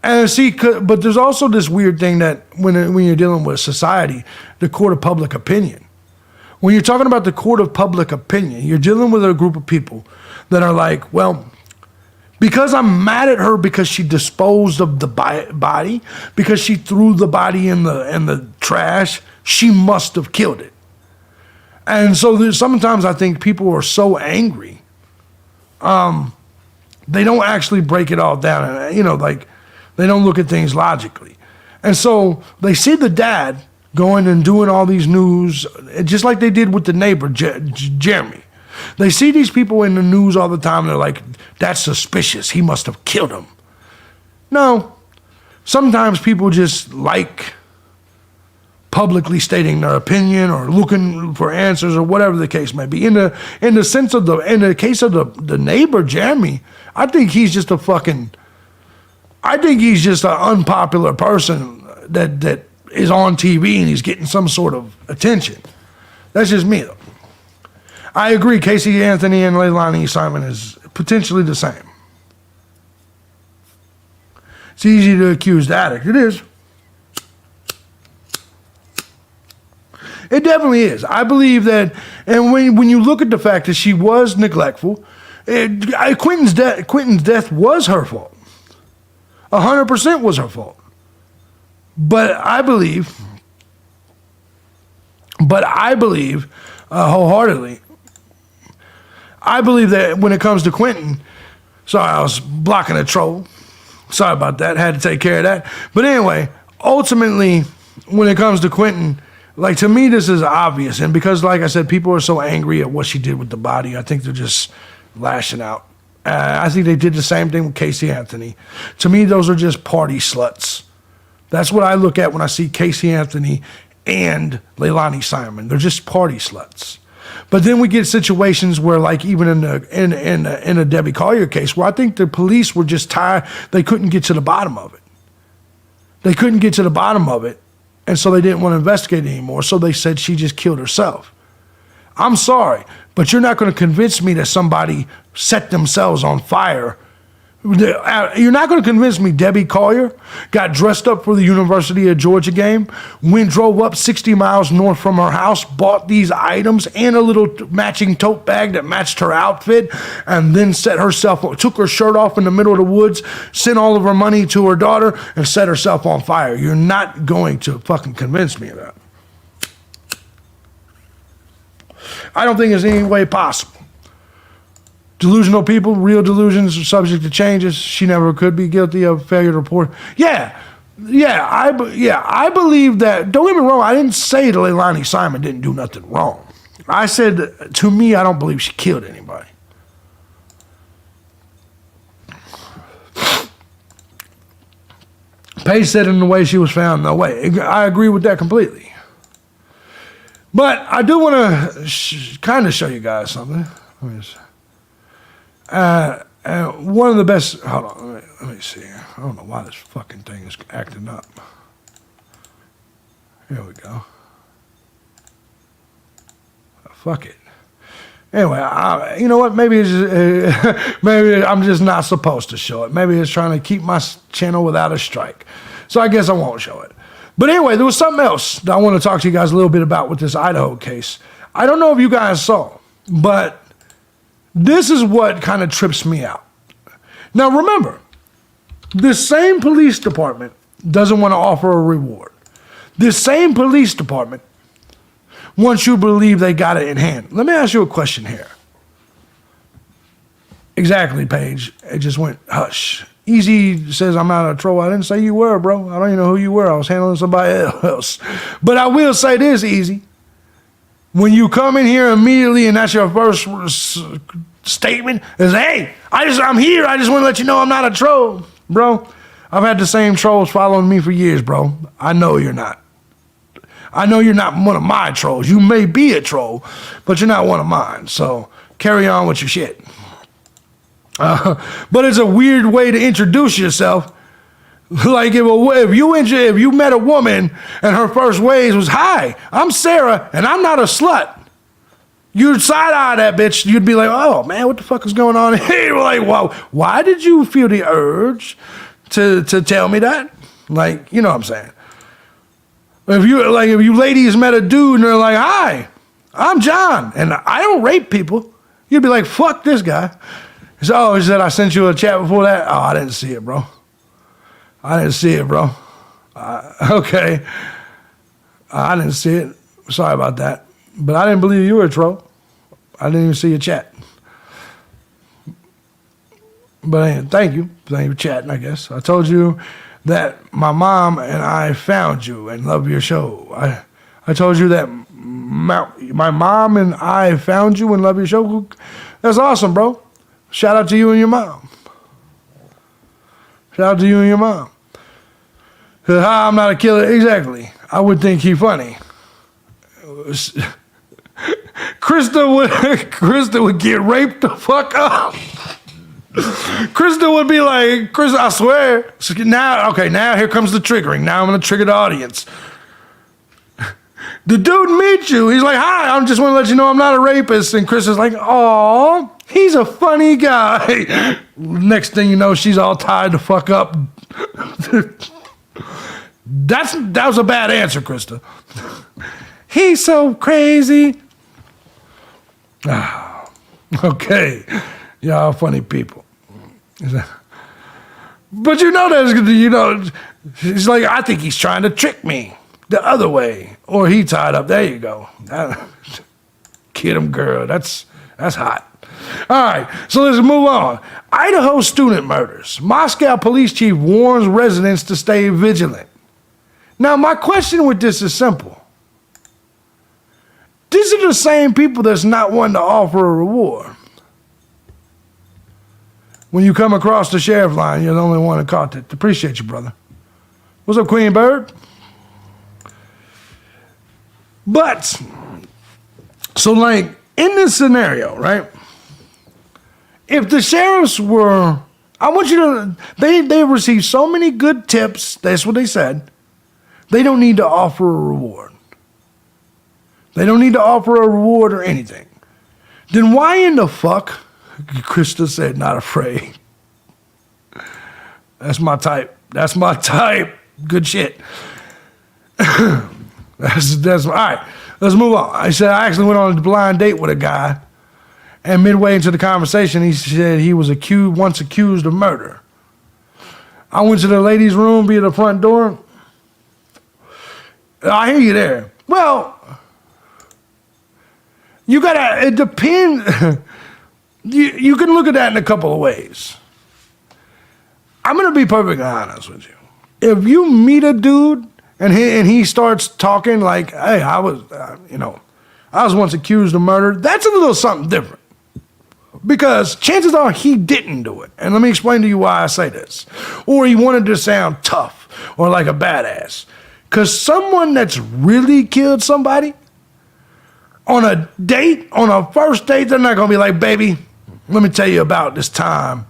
And see, but there's also this weird thing that when you're dealing with society, the court of public opinion. When you're talking about the court of public opinion, you're dealing with a group of people that are like, well, because I'm mad at her because she disposed of the body, because she threw the body in the trash, she must have killed it. And so sometimes I think people are so angry, they don't actually break it all down. And, like, they don't look at things logically. And so they see the dad going and doing all these news, just like they did with the neighbor, Jeremy. They see these people in the news all the time, and they're like, that's suspicious. He must have killed him. No. Sometimes people just like publicly stating their opinion or looking for answers or whatever the case may be. In the case of the neighbor, Jeremy, I think he's just an unpopular person that is on TV and he's getting some sort of attention. That's just me, though. I agree, Casey Anthony and Leilani Simon is potentially the same. It's easy to accuse the addict. It is. It definitely is. I believe that, and when you look at the fact that she was neglectful, Quentin's death was her fault. 100% was her fault. But I believe wholeheartedly, I believe that when it comes to Quentin, sorry, I was blocking a troll. Sorry about that. Had to take care of that. But anyway, ultimately, when it comes to Quentin, like, to me, this is obvious. And because, like I said, people are so angry at what she did with the body, I think they're just lashing out. I think they did the same thing with Casey Anthony. To me, those are just party sluts. That's what I look at when I see Casey Anthony and Leilani Simon. They're just party sluts. But then we get situations where, like, even in a Debbie Collier case, where I think the police were just tired. They couldn't get to the bottom of it. They couldn't get to the bottom of it, and so they didn't want to investigate anymore. So they said she just killed herself. I'm sorry, but you're not going to convince me that somebody set themselves on fire. You're not going to convince me Debbie Collier got dressed up for the University of Georgia game, drove up 60 miles north from her house, bought these items and a little matching tote bag that matched her outfit, and then took her shirt off in the middle of the woods, sent all of her money to her daughter, and set herself on fire. You're not going to fucking convince me of that. I don't think there's any way possible. Delusional people, real delusions are subject to changes. She never could be guilty of failure to report. Yeah, I believe that. Don't get me wrong. I didn't say that Leilani Simon didn't do nothing wrong. I said, to me, I don't believe she killed anybody. Paige said in the way she was found, no way. I agree with that completely. But I do want to kind of show you guys something. One of the best, hold on, let me see here. I don't know why this fucking thing is acting up. Here we go. Fuck it. Anyway, you know what? Maybe it's just, maybe I'm just not supposed to show it. Maybe it's trying to keep my channel without a strike. So I guess I won't show it. But anyway, there was something else that I want to talk to you guys a little bit about with this Idaho case. I don't know if you guys saw, but this is what kind of trips me out. Now remember, this same police department doesn't want to offer a reward. This same police department once you believe they got it in hand. Let me ask you a question here. Exactly, Paige. It just went hush. Easy says, I'm not a troll. I didn't say you were, bro. I don't even know who you were. I was handling somebody else. But I will say this, Easy. When you come in here immediately and that's your first statement is, hey, I'm here. I just want to let you know I'm not a troll. Bro, I've had the same trolls following me for years, bro. I know you're not. I know you're not one of my trolls. You may be a troll, but you're not one of mine. So carry on with your shit. But it's a weird way to introduce yourself. Like if you met a woman and her first ways was, hi, I'm Sarah and I'm not a slut. You'd side-eye that bitch. You'd be like, oh, man, what the fuck is going on here? You're like, wow, why did you feel the urge to tell me that? Like, you know what I'm saying? If you ladies met a dude and they're like, hi, I'm John, and I don't rape people, you'd be like, fuck this guy. So, he said, I sent you a chat before that? Oh, I didn't see it, bro. Okay. I didn't see it. Sorry about that. But I didn't believe you were a troll. I didn't even see your chat. But anyway, thank you for chatting, I guess. I told you that my mom and I found you and love your show. I told you that my mom and I found you and love your show. That's awesome, bro. Shout out to you and your mom. Shout out to you and your mom. Said, hi, I'm not a killer. Exactly. I would think he funny. Krista would get raped the fuck up. Krista would be like, Krista, I swear. So now here comes the triggering. Now I'm going to trigger the audience. The dude meets you. He's like, hi, I just want to let you know I'm not a rapist. And Krista's like, aw, he's a funny guy. Next thing you know, she's all tied the fuck up. That was a bad answer, Krista. He's so crazy. Okay. Y'all funny people. But he's like, I think he's trying to trick me the other way. Or he tied up. There you go. Kid him, girl. That's hot. All right, so let's move on. Idaho student murders. Moscow police chief warns residents to stay vigilant. Now, my question with this is simple. These are the same people that's not wanting to offer a reward. When you come across the sheriff line, you're the only one that caught it. Appreciate you, brother. What's up, Queen Bird? But, so like, in this scenario, right? If the sheriffs were, I want you to, they received so many good tips, that's what they said, they don't need to offer a reward. They don't need to offer a reward or anything. Then why in the fuck, Krista said, not afraid. That's my type. That's my type. Good shit. That's all right. Let's move on. I said I actually went on a blind date with a guy, and midway into the conversation, he said he was once accused of murder. I went to the ladies' room via the front door. I hear you there. Well, it depends. You can look at that in a couple of ways. I'm going to be perfectly honest with you. if you meet a dude and he starts talking like, hey, I was once accused of murder, that's a little something different. Because chances are he didn't do it. And let me explain to you why I say this. Or he wanted to sound tough or like a badass. Because someone that's really killed somebody on a date, on a first date, they're not going to be like, baby, let me tell you about this time.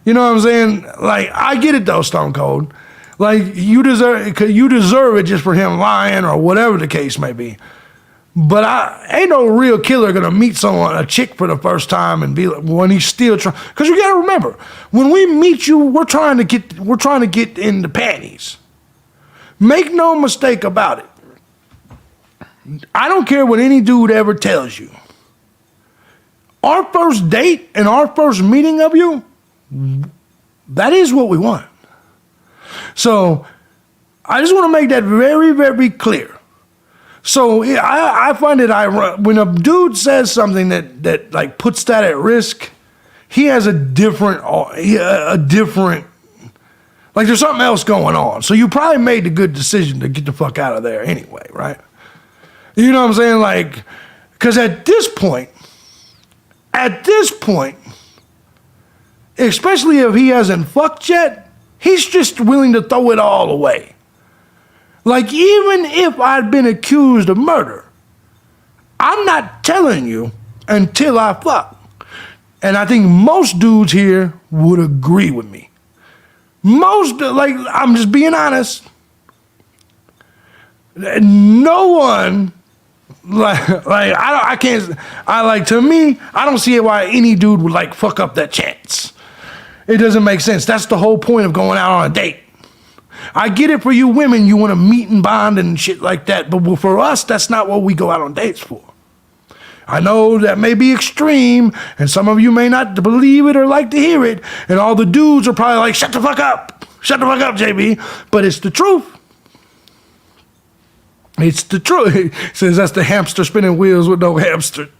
You know what I'm saying? Like, I get it though, Stone Cold. Like, you deserve it just for him lying or whatever the case may be. But ain't no real killer gonna meet a chick for the first time and be like, when he's still trying. Because you gotta remember, when we meet you, we're trying to get in the panties. Make no mistake about it. I don't care what any dude ever tells you. Our first date and our first meeting of you, that is what we want. So I just want to make that very, very clear. So I find it ironic when a dude says something that like puts that at risk. He has a different, like there's something else going on. So you probably made the good decision to get the fuck out of there anyway, right? You know what I'm saying? Like, because at this point, especially if he hasn't fucked yet, he's just willing to throw it all away. Like, even if I'd been accused of murder, I'm not telling you until I fuck. And I think most dudes here would agree with me. I'm just being honest. No one, to me, I don't see why any dude would like fuck up that chance. It doesn't make sense. That's the whole point of going out on a date. I get it for you women, you want to meet and bond and shit like that, but for us, that's not what we go out on dates for. I know that may be extreme, and some of you may not believe it or like to hear it, and all the dudes are probably like, shut the fuck up, JB, but it's the truth. It's the truth. He says that's the hamster spinning wheels with no hamster.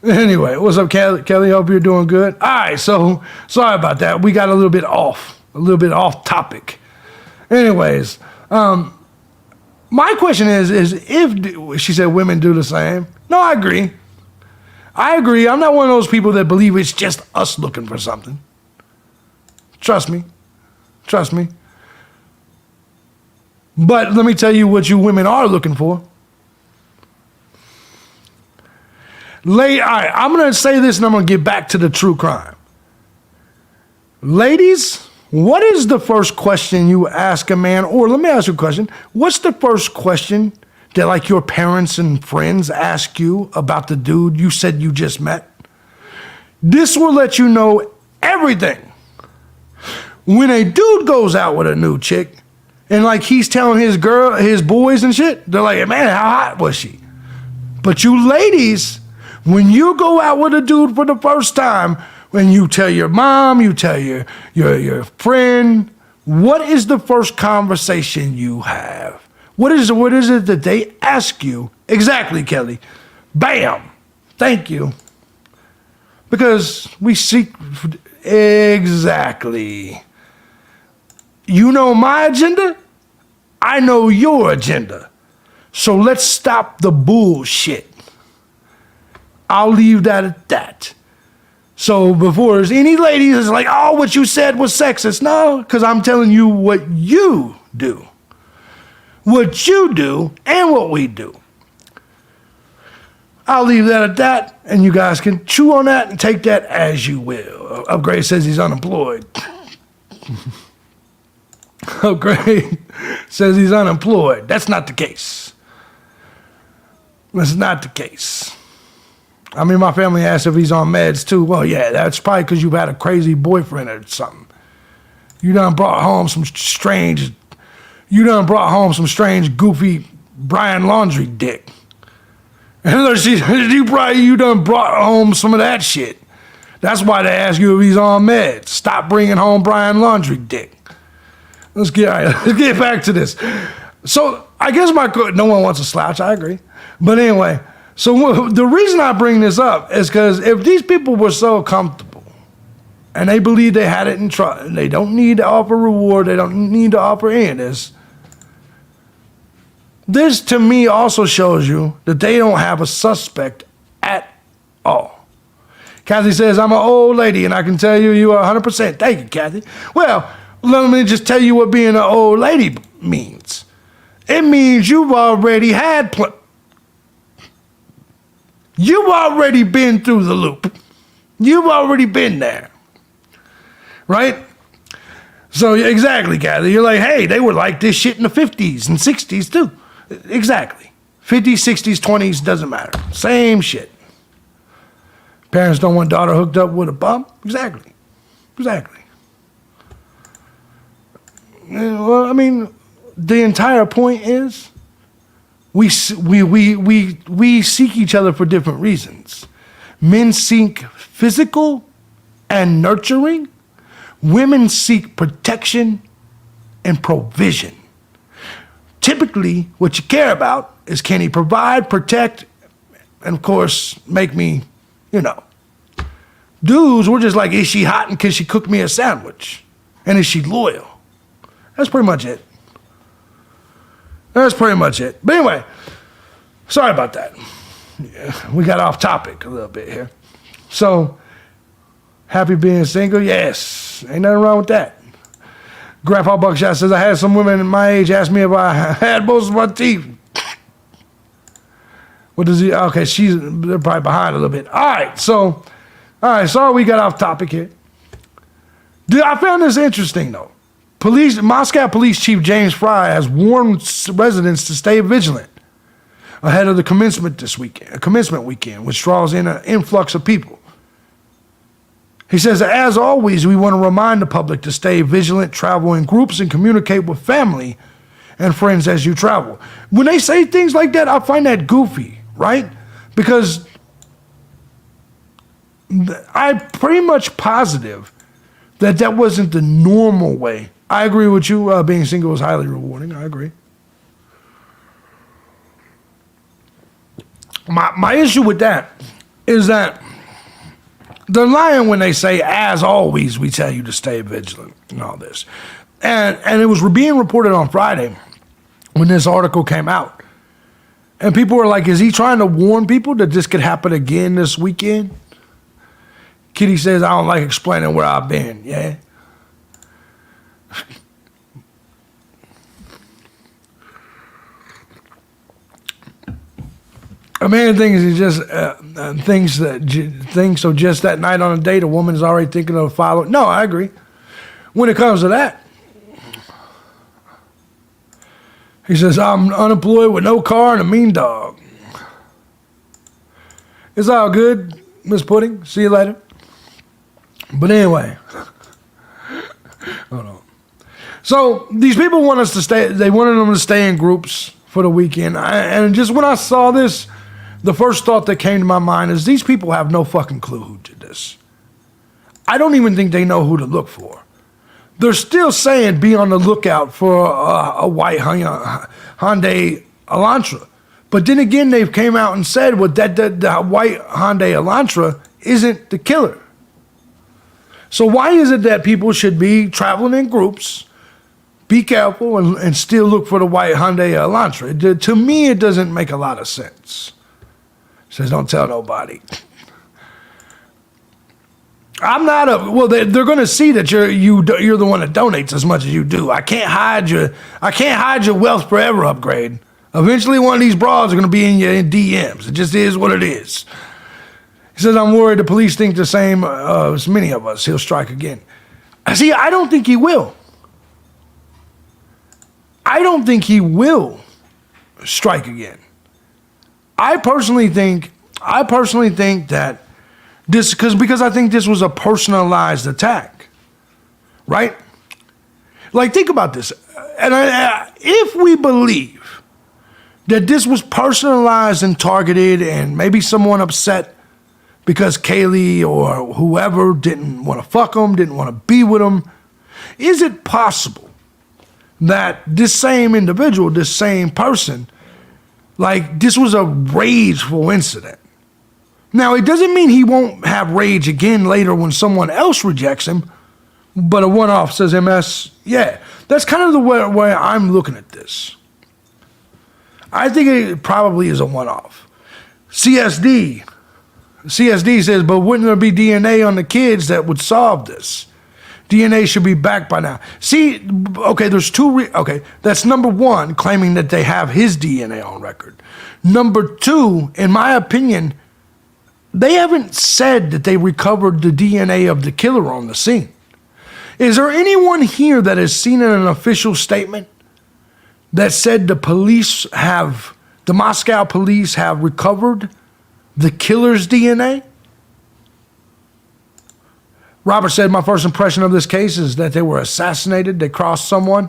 Anyway, what's up, Kelly? Hope you're doing good. All right, so sorry about that. We got a little bit off topic. Anyways, my question is if she said women do the same. No, I agree. I'm not one of those people that believe it's just us looking for something. Trust me. But let me tell you what you women are looking for. All right, I'm going to say this and I'm going to get back to the true crime. Ladies, what is the first question you ask a man? Or let me ask you a question. What's the first question that like your parents and friends ask you about the dude you said you just met? This will let you know everything. When a dude goes out with a new chick and like he's telling his boys and shit, they're like, man, how hot was she? But you ladies, when you go out with a dude for the first time, when you tell your mom, you tell your friend, what is the first conversation you have? What is it that they ask you? Exactly, Kelly. Bam. Thank you. Because we seek exactly. You know my agenda, I know your agenda. So let's stop the bullshit. I'll leave that at that. So before there's any ladies that's like, oh, what you said was sexist. No, because I'm telling you what you do. What you do and what we do. I'll leave that at that, and you guys can chew on that and take that as you will. Upgrade says he's unemployed. Upgrade says he's unemployed. That's not the case. That's not the case. I mean, my family asked if he's on meds too. Well, yeah, that's probably because you've had a crazy boyfriend or something. You done brought home some strange, goofy Brian Laundry dick. And you done brought home some of that shit. That's why they ask you if he's on meds. Stop bringing home Brian Laundry dick. Let's get back to this. So I guess no one wants a slouch. I agree. But anyway, so the reason I bring this up is because if these people were so comfortable and they believe they had it in trust. They don't need to offer reward. They don't need to offer any of this. This, to me, also shows you that they don't have a suspect at all. Kathy says, I'm an old lady, and I can tell you, you are 100%. Thank you, Kathy. Well, let me just tell you what being an old lady means. It means you've already had you've already been through the loop. You've already been there. Right? So, exactly, Kathy. You're like, hey, they were like this shit in the 50s and 60s, too. Exactly. 50s, 60s, 20s, doesn't matter. Same shit. Parents don't want daughter hooked up with a bum? Exactly. Exactly. Well, I mean, the entire point is we seek each other for different reasons. Men seek physical and nurturing. Women seek protection and provision. Typically, what you care about is, can he provide, protect, and of course, make me, Dudes, we're just like, is she hot and can she cook me a sandwich? And is she loyal? That's pretty much it. That's pretty much it. But anyway, sorry about that. Yeah, we got off topic a little bit here. So, happy being single? Yes. Ain't nothing wrong with that. Grandpa Buckshot says, I had some women my age ask me if I had most of my teeth. What does he? Okay, they're probably behind a little bit. All right, sorry we got off topic here. Dude, I found this interesting, though. Moscow Police Chief James Fry has warned residents to stay vigilant ahead of the commencement weekend, which draws in an influx of people. He says, as always, we want to remind the public to stay vigilant, travel in groups, and communicate with family and friends as you travel. When they say things like that, I find that goofy, right? Because I'm pretty much positive that wasn't the normal way. I agree with you. Being single is highly rewarding. I agree. My issue with that is that they're lying when they say, as always, we tell you to stay vigilant and all this. And it was being reported on Friday when this article came out. And people were like, is he trying to warn people that this could happen again this weekend? Kitty says, I don't like explaining where I've been. Yeah. A man thinks he just thinks so. Just that night on a date, a woman is already thinking of following. No, I agree. When it comes to that, he says, I'm unemployed with no car and a mean dog. It's all good, Miss Pudding. See you later. But anyway, hold on. So these people want us to stay. They wanted them to stay in groups for the weekend. And just when I saw this, the first thought that came to my mind is these people have no fucking clue who did this. I don't even think they know who to look for. They're still saying be on the lookout for a white Hyundai Elantra. But then again, they've came out and said that the white Hyundai Elantra isn't the killer. So why is it that people should be traveling in groups, be careful, and still look for the white Hyundai Elantra? To me, it doesn't make a lot of sense. It says, don't tell nobody. I'm not they're going to see that you're the one that donates as much as you do. I can't hide your wealth forever upgrade. Eventually, one of these broads are going to be in your DMs. It just is what it is. He says, I'm worried the police think the same as many of us. He'll strike again. See, I don't think he will. I don't think he will strike again. I personally think that this, because I think this was a personalized attack, right? Like, think about this. And if we believe that this was personalized and targeted and maybe someone upset because Kaylee or whoever didn't want to fuck him, didn't want to be with him, is it possible that this same individual, this same person, like, this was a rageful incident? Now, it doesn't mean he won't have rage again later when someone else rejects him, but a one-off, says MS. Yeah, that's kind of the way I'm looking at this. I think it probably is a one-off. CSD says, but wouldn't there be DNA on the kids that would solve this? DNA should be back by now. See, okay, there's okay, that's number one, claiming that they have his DNA on record. Number two, in my opinion, they haven't said that they recovered the DNA of the killer on the scene. Is there anyone here that has seen an official statement that said the Moscow police have recovered the killer's DNA? Robert said, my first impression of this case is that they were assassinated. They crossed someone.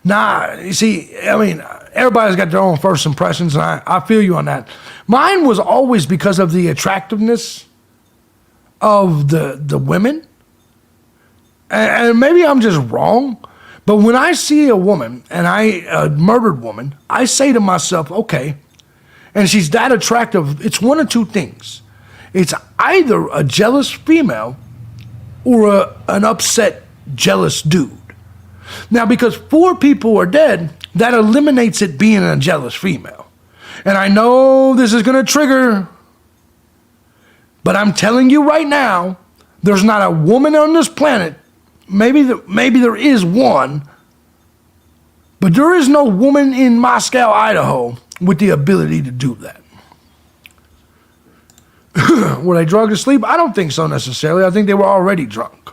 Nah, you see, I mean, everybody's got their own first impressions, and I feel you on that. Mine was always because of the attractiveness of the women. And maybe I'm just wrong, but when I see a woman, a murdered woman, I say to myself, okay, and she's that attractive, it's one of two things. It's either a jealous female or an upset, jealous dude. Now, because 4 people are dead, that eliminates it being a jealous female. And I know this is going to trigger, but I'm telling you right now, there's not a woman on this planet, maybe there is one, but there is no woman in Moscow, Idaho, with the ability to do that. Were they drugged to sleep? I don't think so necessarily. I think they were already drunk.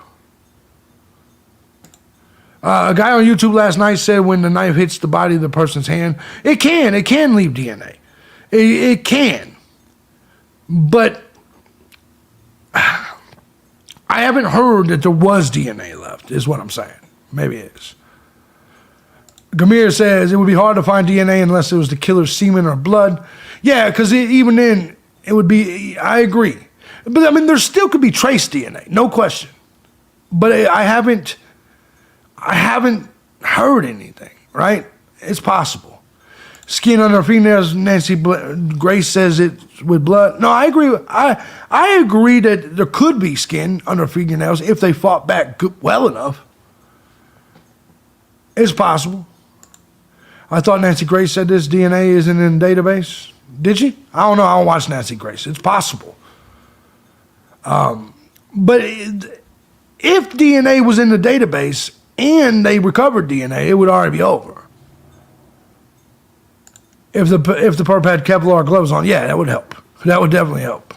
A guy on YouTube last night said when the knife hits the body of the person's hand, it can leave DNA. It can. But I haven't heard that there was DNA left, is what I'm saying. Maybe it is. Gamir says it would be hard to find DNA unless it was the killer's semen or blood. Yeah, because even then, it would be, I agree. But I mean, there still could be trace DNA, no question. But I haven't heard anything, right? It's possible. Skin on her fingernails, Nancy Grace says it's with blood. No, I agree. I agree that there could be skin on her fingernails if they fought back well enough. It's possible. I thought Nancy Grace said this DNA isn't in the database. Did she? I don't know. I don't watch Nancy Grace. It's possible. But if DNA was in the database and they recovered DNA, it would already be over. If the perp had Kevlar gloves on, yeah, that would help. That would definitely help.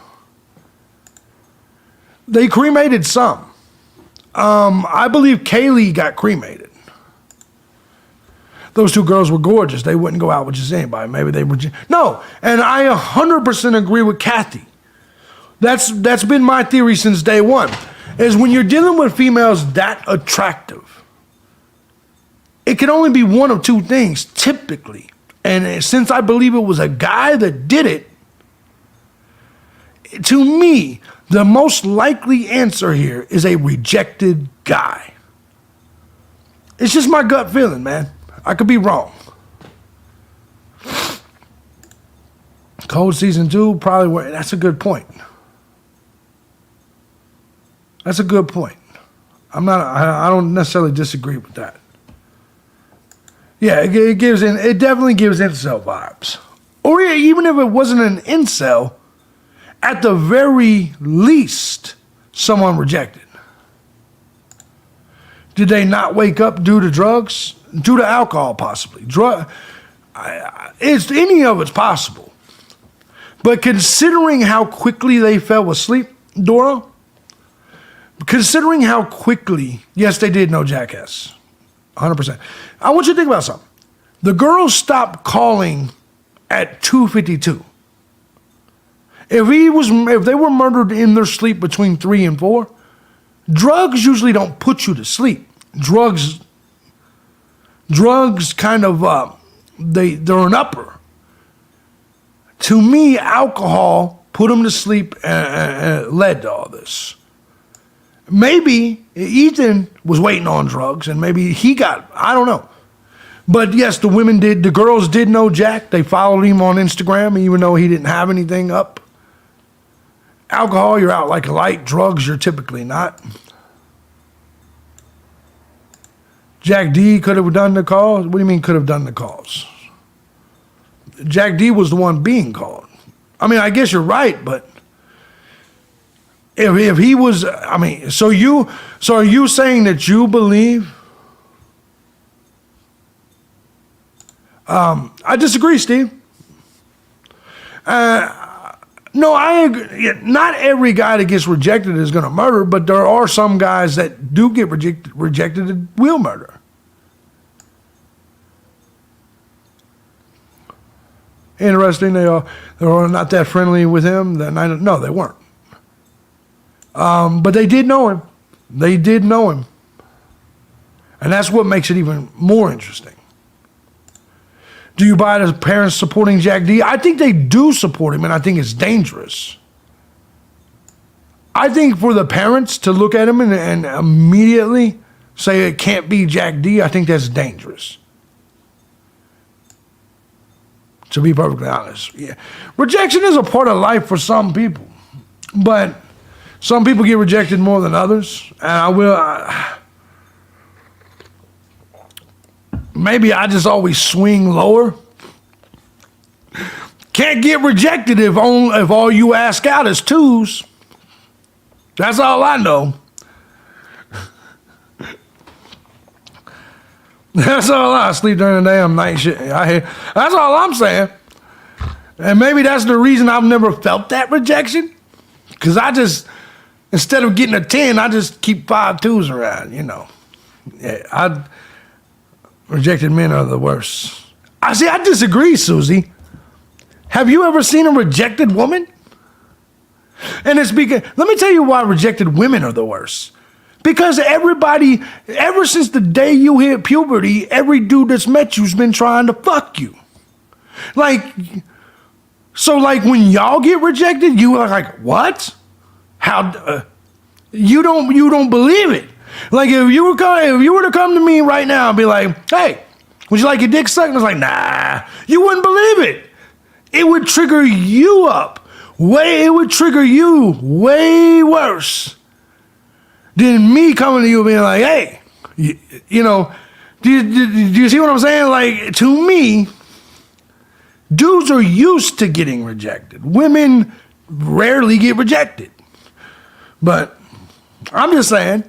They cremated some. I believe Kaylee got cremated. Those 2 girls were gorgeous. They wouldn't go out with just anybody. Maybe they were no, and I 100% agree with Kathy. That's been my theory since day one, is when you're dealing with females that attractive, it can only be one of 2 things, typically. And since I believe it was a guy that did it, to me, the most likely answer here is a rejected guy. It's just my gut feeling, man. I could be wrong. Cold season 2, probably. That's a good point. That's a good point. I don't necessarily disagree with that. Yeah, it definitely gives incel vibes. Or even if it wasn't an incel, at the very least, someone rejected. Did they not wake up due to drugs? Due to alcohol, possibly. Any of it's possible. But considering how quickly they fell asleep, Dora, considering how quickly, yes, they did know Jackass, 100%. I want you to think about something. The girls stopped calling at 2:52. If they were murdered in their sleep between 3 and 4, drugs usually don't put you to sleep. Drugs kind of, they're an upper. To me, alcohol put them to sleep and led to all this. Maybe Ethan was waiting on drugs and maybe I don't know. But yes, the girls did know Jack. They followed him on Instagram even though he didn't have anything up. Alcohol, you're out like a light. Drugs, you're typically not. Jack D could have done the calls. What do you mean could have done the calls? Jack D was the one being called. I mean, I guess you're right, but if he was, I mean, so are you saying that you believe? I disagree, Steve. No, I agree. Not every guy that gets rejected is going to murder, but there are some guys that do get rejected that will murder. Interesting. They were not that friendly with him. No, they weren't. But they did know him. They did know him. And that's what makes it even more interesting. Do you buy the parents supporting Jack D? I think they do support him, and I think it's dangerous. I think for the parents to look at him and immediately say it can't be Jack D, I think that's dangerous. To be perfectly honest. Yeah. Rejection is a part of life for some people, but some people get rejected more than others. And maybe I just always swing lower. Can't get rejected if all you ask out is twos. That's all I know. That's all I sleep during the damn night shit. That's all I'm saying. And maybe that's the reason I've never felt that rejection. Because I just, instead of getting a 10, I just keep 5 twos around, you know. Yeah, rejected men are the worst. I disagree, Susie. Have you ever seen a rejected woman? And it's because, let me tell you why rejected women are the worst. Because everybody, ever since the day you hit puberty, every dude that's met you's been trying to fuck you. So when y'all get rejected, you are like, what? How? You don't believe it. Like if you were to come to me right now and be like, hey, would you like your dick sucked? And I was like, nah, you wouldn't believe it. It would trigger you up. It would trigger you way worse than me coming to you and being like, hey, you know, do you see what I'm saying? Like, to me, dudes are used to getting rejected. Women rarely get rejected. But I'm just saying.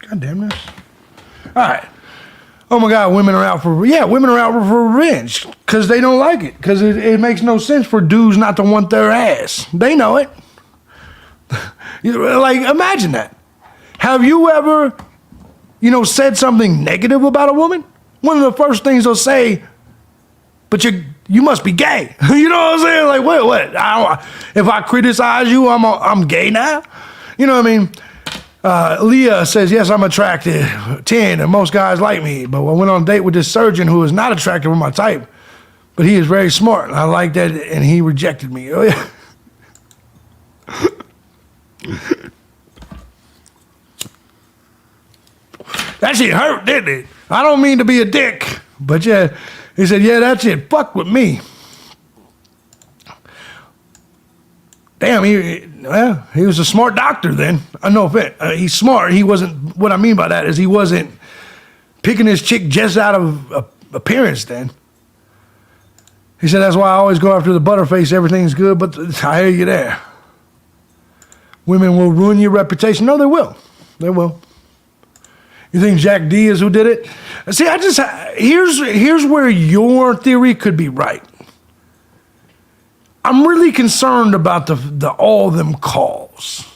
God damn this. All right. Oh my God, women are out for revenge because they don't like it, because it makes no sense for dudes not to want their ass. They know it. Like, imagine that. Have you ever, said something negative about a woman? One of the first things they'll say, but you must be gay. You know what I'm saying? Like, wait, what? If I criticize you, I'm gay now? You know what I mean? Leah says, yes, I'm attractive, 10, and most guys like me, but I went on a date with this surgeon who is not attractive with my type, but he is very smart, and I like that, and he rejected me. Oh, yeah. That shit hurt, didn't it? I don't mean to be a dick, but yeah, he said, yeah, that shit fucked with me. Damn, he was a smart doctor then. I know he's smart. He wasn't, what I mean by that is he wasn't picking his chick just out of appearance then. He said, that's why I always go after the butterface. Everything's good, but I hear you there. Women will ruin your reputation. No, they will. They will. You think Jack D is who did it? See, here's where your theory could be right. I'm really concerned about the all them calls.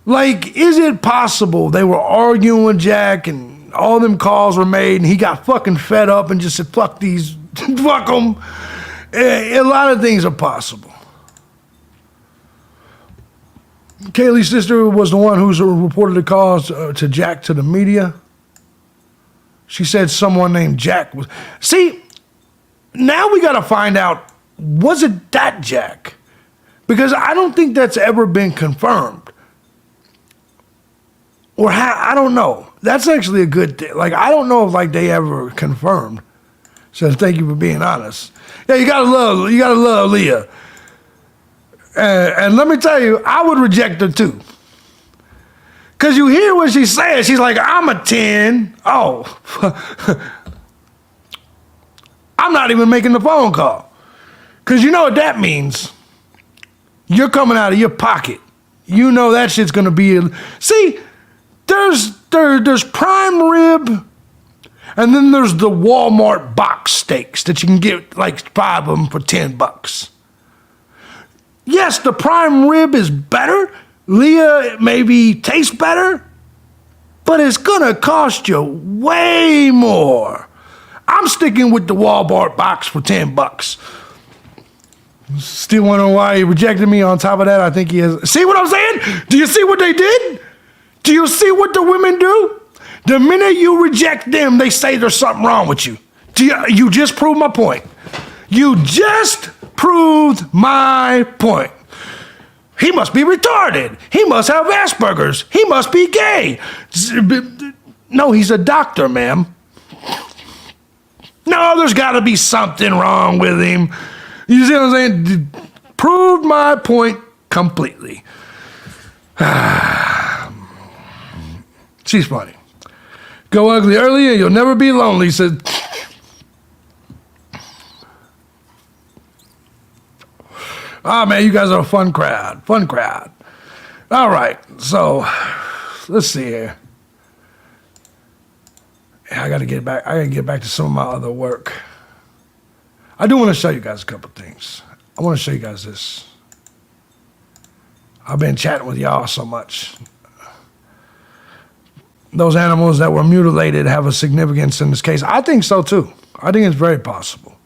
Like, is it possible they were arguing with Jack and all them calls were made and he got fucking fed up and just said, fuck these, fuck them? A lot of things are possible. Kaylee's sister was the one who's reported the calls to Jack to the media. She said someone named Jack was... See, now we got to find out, was it that Jack? Because I don't think that's ever been confirmed. Or I don't know. That's actually a good thing. Like, I don't know if they ever confirmed. Says, thank you for being honest. Yeah, you gotta love Leah. And let me tell you, I would reject her too. Because you hear what she's saying. She's like, I'm a 10. Oh. I'm not even making the phone call. Because you know what that means. You're coming out of your pocket. You know that shit's going to be... See, there's prime rib, and then there's the Walmart box steaks that you can get like 5 of them for $10. Yes, the prime rib is better. Leah maybe tastes better, but it's gonna cost you way more. I'm sticking with the Walmart box for $10. Still wondering why he rejected me. On top of that, I think he has. See what I'm saying? Do you see what they did? Do you see what the women do? The minute you reject them, they say there's something wrong with you. You just proved my point. You just proved my point. He must be retarded. He must have Asperger's. He must be gay. No, he's a doctor, ma'am. No, there's got to be something wrong with him. You see what I'm saying? Proved my point completely. She's funny. Go ugly early and you'll never be lonely, said. Oh, man, you guys are a fun crowd. Fun crowd. All right, so let's see here. I gotta get back to some of my other work. I do want to show you guys a couple things. I want to show you guys this. I've been chatting with y'all so much. Those animals that were mutilated have a significance in this case. I think so too. I think it's very possible.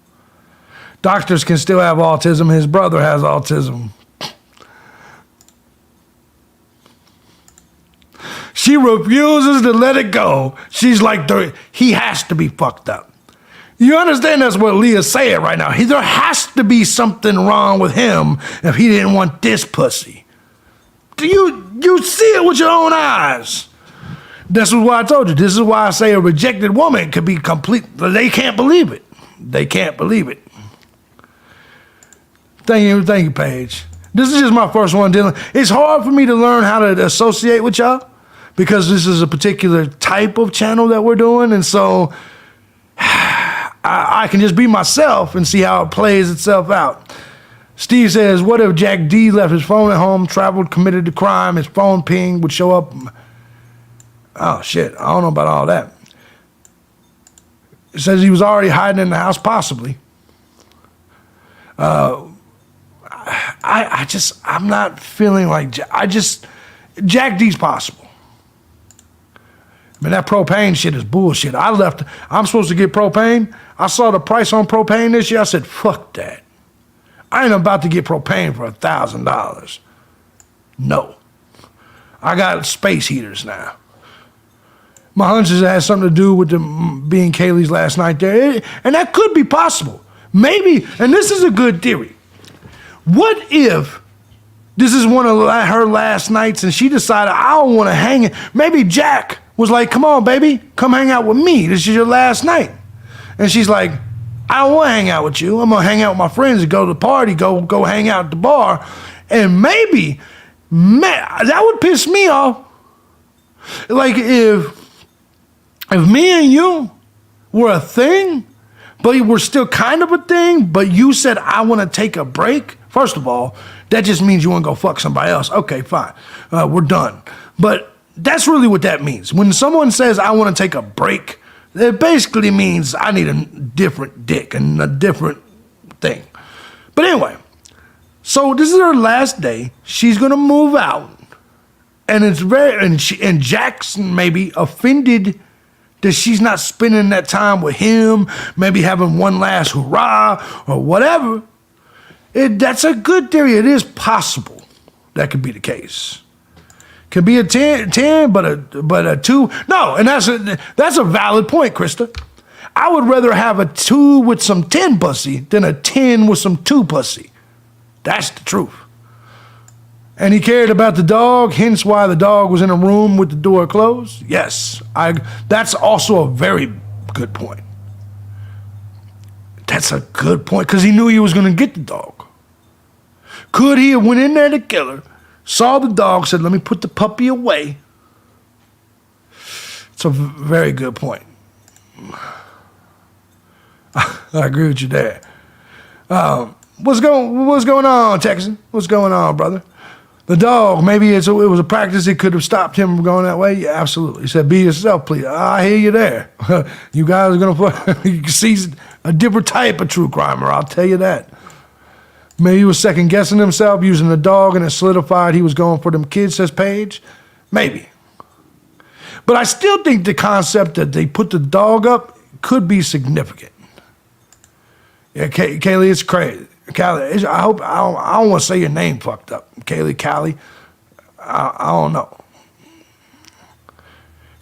Doctors can still have autism. His brother has autism. She refuses to let it go. She's like, he has to be fucked up. You understand that's what Leah's saying right now. There has to be something wrong with him if he didn't want this pussy. Do you see it with your own eyes? This is why I told you. This is why I say a rejected woman could be complete. They can't believe it. They can't believe it. Thank you, Paige. This is just my first one dealing. It's hard for me to learn how to associate with y'all because this is a particular type of channel that we're doing, and so I can just be myself and see how it plays itself out. Steve says, what if Jack D left his phone at home, traveled, committed the crime, his phone ping would show up? Oh, shit. I don't know about all that. It says he was already hiding in the house, possibly. I'm not feeling like, Jack D's possible. I mean, that propane shit is bullshit. I'm supposed to get propane. I saw the price on propane this year. I said, fuck that. I ain't about to get propane for $1,000. No. I got space heaters now. My hunch is it has something to do with being Kaylee's last night there. And that could be possible. Maybe, and this is a good theory. What if this is one of her last nights and she decided, I don't want to hang it. Maybe Jack was like, come on, baby, come hang out with me. This is your last night. And she's like, I don't want to hang out with you. I'm going to hang out with my friends and go to the party, go hang out at the bar. And maybe, man, that would piss me off. Like if me and you were a thing, but we're still kind of a thing, but you said, I want to take a break. First of all, that just means you want to go fuck somebody else. Okay, fine. We're done. But that's really what that means. When someone says, I want to take a break, it basically means I need a different dick and a different thing. But anyway, so this is her last day. She's going to move out. And and Jack's maybe offended that she's not spending that time with him, maybe having one last hurrah or whatever. That's a good theory. It is possible that could be the case. Could be a 10, but a 2. No, and that's a valid point, Krista. I would rather have a 2 with some 10 pussy than a 10 with some 2 pussy. That's the truth. And he cared about the dog, hence why the dog was in a room with the door closed. Yes, that's also a very good point. That's a good point, because he knew he was going to get the dog. Could he have went in there to kill her, saw the dog, said, let me put the puppy away? It's a very good point. I agree with you there. What's going on, Texan? What's going on, brother? The dog, maybe it was a practice. It could have stopped him from going that way. Yeah, absolutely. He said, be yourself, please. I hear you there. You guys are going to see a different type of true crimer, I'll tell you that. Maybe he was second-guessing himself, using the dog, and it solidified he was going for them kids, says Paige. Maybe. But I still think the concept that they put the dog up could be significant. Yeah, Kaylee, it's crazy. Callie, I don't want to say your name fucked up. Kaylee, Callie, I don't know.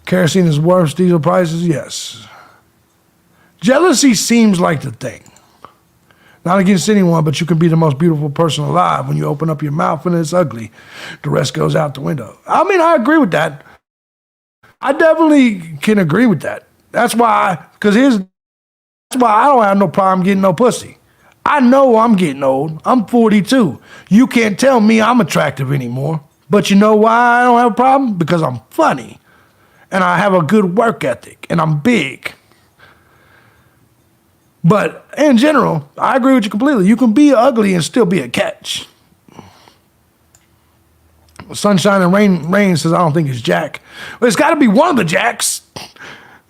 Kerosene is worse, diesel prices, yes. Jealousy seems like the thing. Not against anyone, but you can be the most beautiful person alive when you open up your mouth and it's ugly. The rest goes out the window. I mean, I agree with that. I definitely can agree with that. That's why I don't have no problem getting no pussy. I know I'm getting old. I'm 42. You can't tell me I'm attractive anymore. But you know why I don't have a problem? Because I'm funny. And I have a good work ethic. And I'm big. But in general, I agree with you completely. You can be ugly and still be a catch. Sunshine and Rain says, I don't think it's Jack. Well, it's got to be one of the Jacks. She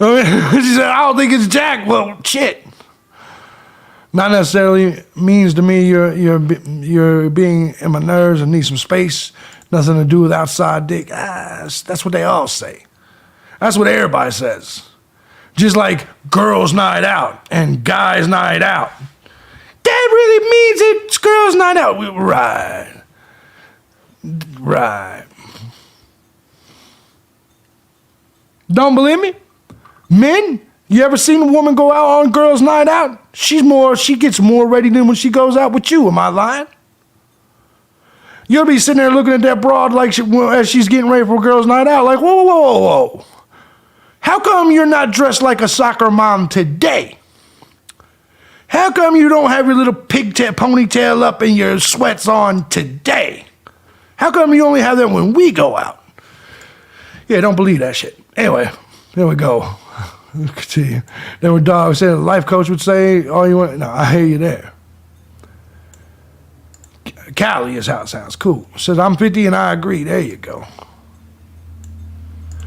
said, I don't think it's Jack. Well, shit. Not necessarily means to me you're being in my nerves and need some space. Nothing to do with outside dick. That's what they all say. That's what everybody says. Just like girls' night out and guys' night out. That really means it's girls' night out. Right. Don't believe me? Men, you ever seen a woman go out on girls' night out? She gets more ready than when she goes out with you. Am I lying? You'll be sitting there looking at that broad like as she's getting ready for a girls' night out, like, whoa. How come you're not dressed like a soccer mom today? How come you don't have your little ponytail up and your sweats on today? How come you only have that when we go out? Yeah, don't believe that shit. Anyway, there we go. Continue. Then when Dog said, a life coach would say, all you want, no, I hear you there. Callie is how it sounds. Cool. Says, I'm 50 and I agree. There you go.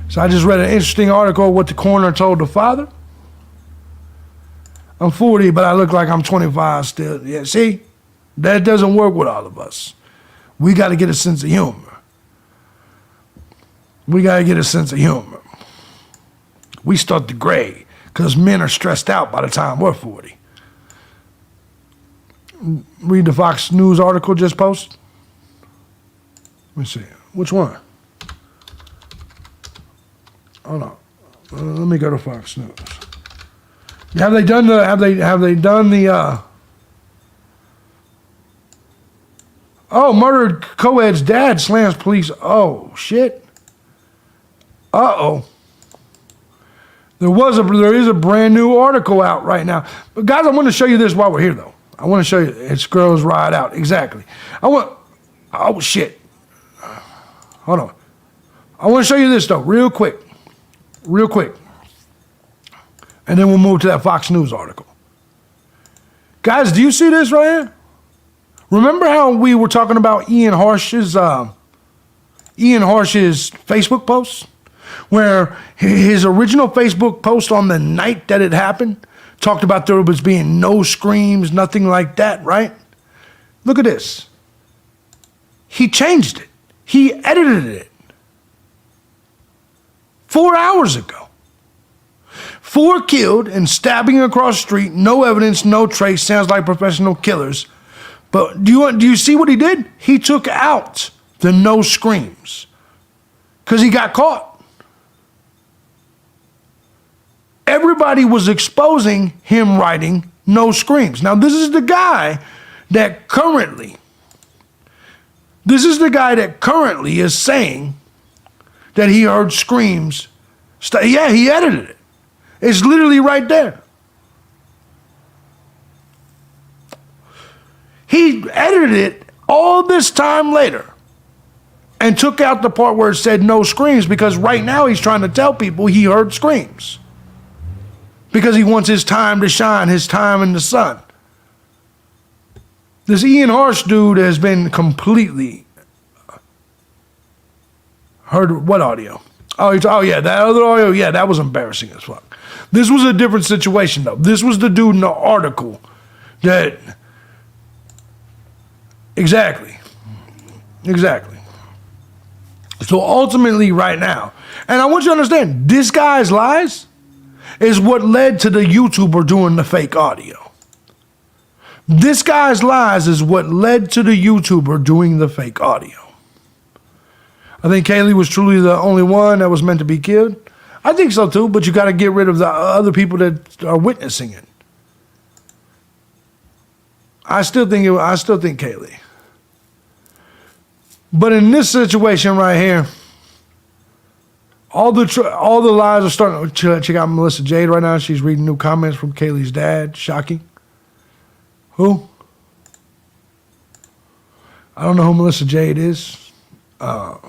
So I just read an interesting article of what the coroner told the father. I'm 40, but I look like I'm 25 still. Yeah, see? That doesn't work with all of us. We got to get a sense of humor. We start to gray because men are stressed out by the time we're 40. Read the Fox News article just posted. Let me see. Which one? Hold on. Let me go to Fox News. Have they done the murdered co-ed's dad slams police. Oh shit. Uh-oh. There is a brand new article out right now. But guys, I want to show you this while we're here though. I want to show you it's Girls Ride Out. Exactly. Oh shit. Hold on. I want to show you this though, real quick. And then we'll move to that Fox News article. Guys, do you see this right here? Remember how we were talking about Ian Harsh's Facebook post? Where his original Facebook post on the night that it happened talked about there was being no screams, nothing like that, right? Look at this. He changed it. He edited it 4 hours ago. 4 killed and stabbing across the street, no evidence, no trace, sounds like professional killers. But do you see what he did? He took out the no screams because he got caught. Everybody was exposing him writing no screams. Now, this is the guy that currently is saying that he heard screams. Yeah, he edited it. It's literally right there. He edited it all this time later and took out the part where it said no screams, because right now he's trying to tell people he heard screams. Because he wants his time to shine, his time in the sun. This Ian Harsh dude has been completely... Heard what audio? Oh yeah, that other audio, yeah, that was embarrassing as fuck. This was a different situation though. This was the dude in the article that... Exactly. So ultimately right now, and I want you to understand, this guy's lies is what led to the YouTuber doing the fake audio. This guy's lies is what led to the YouTuber doing the fake audio. I think Kaylee was truly the only one that was meant to be killed. I think so too, but you got to get rid of the other people that are witnessing it. I still think Kaylee. But in this situation right here, all the lies are starting to check out Melissa Jade right now. She's reading new comments from Kaylee's dad. Shocking. Who? I don't know who Melissa Jade is. We'll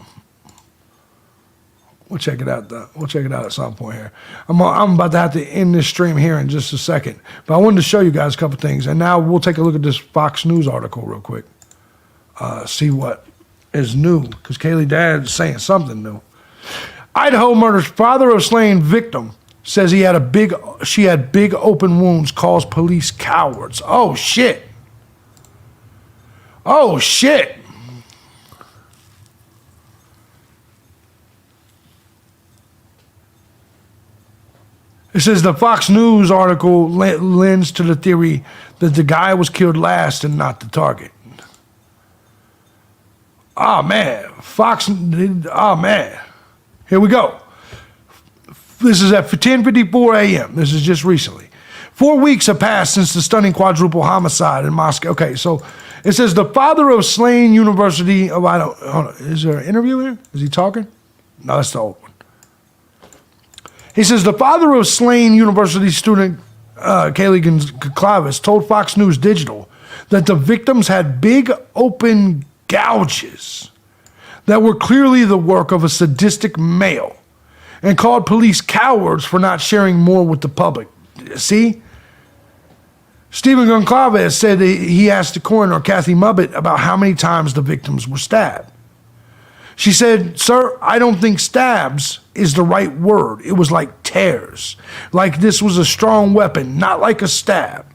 check it out though. We'll check it out at some point here. I'm about to have to end this stream here in just a second. But I wanted to show you guys a couple things. And now we'll take a look at this Fox News article real quick. See what is new. Because Kaylee dad's saying something new. Idaho murders father of slain victim says she had big open wounds, calls police cowards. Oh shit. Oh shit. It says the Fox News article lends to the theory that the guy was killed last and not the target. Oh man, oh man. Here we go. This is at 10:54 a.m. This is just recently. 4 weeks have passed since the stunning quadruple homicide in Moscow. Okay, so it says the father of slain University of Idaho. Hold on, is there an interview here? Is he talking? No, that's the old one. He says the father of slain university student Kaylee Goncalves told Fox News Digital that the victims had big open gouges that were clearly the work of a sadistic male, and called police cowards for not sharing more with the public. See? Stephen Goncalves said that he asked the coroner, Kathy Mubbett, about how many times the victims were stabbed. She said, "Sir, I don't think stabs is the right word. It was like tears. Like this was a strong weapon, not like a stab."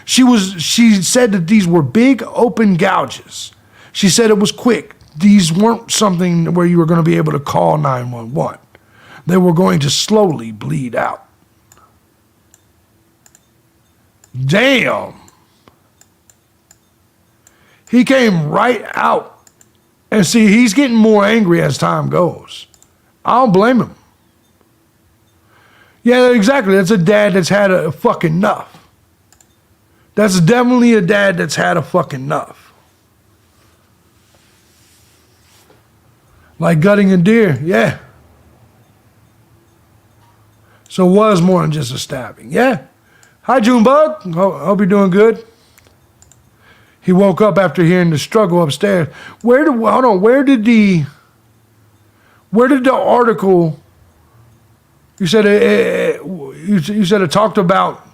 She said that these were big open gouges. She said it was quick. These weren't something where you were going to be able to call 911. They were going to slowly bleed out. Damn. He came right out. And see, he's getting more angry as time goes. I don't blame him. Yeah, exactly. That's a dad that's had a fucking enough. That's definitely a dad that's had a fucking enough. Like gutting a deer, yeah. So it was more than just a stabbing, yeah. Hi, Junebug. Hope you're doing good. He woke up after hearing the struggle upstairs. Where did the article? You said it talked about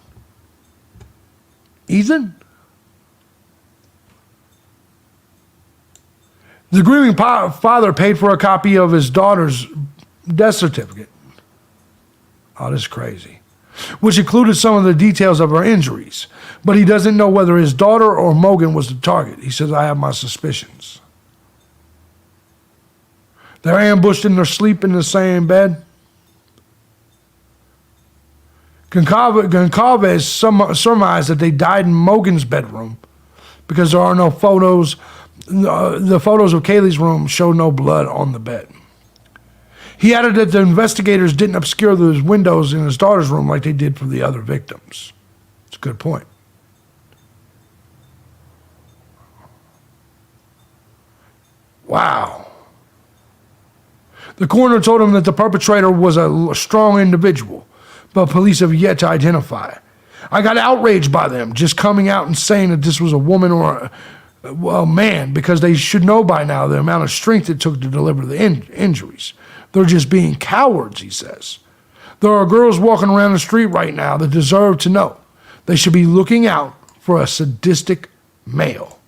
Ethan. The grieving father paid for a copy of his daughter's death certificate. Oh, this is crazy. Which included some of the details of her injuries. But he doesn't know whether his daughter or Mogan was the target. He says, "I have my suspicions." They're ambushed in their sleep in the same bed. Goncalves surmised that they died in Mogan's bedroom because there are no photos. The photos of Kaylee's room show no blood on the bed. He added that the investigators didn't obscure those windows in his daughter's room like they did for the other victims. It's a good point. Wow. The coroner told him that the perpetrator was a strong individual, but police have yet to identify. I got outraged by them just coming out and saying that this was a woman or a man, because they should know by now the amount of strength it took to deliver the injuries. They're just being cowards, he says. There are girls walking around the street right now that deserve to know. They should be looking out for a sadistic male.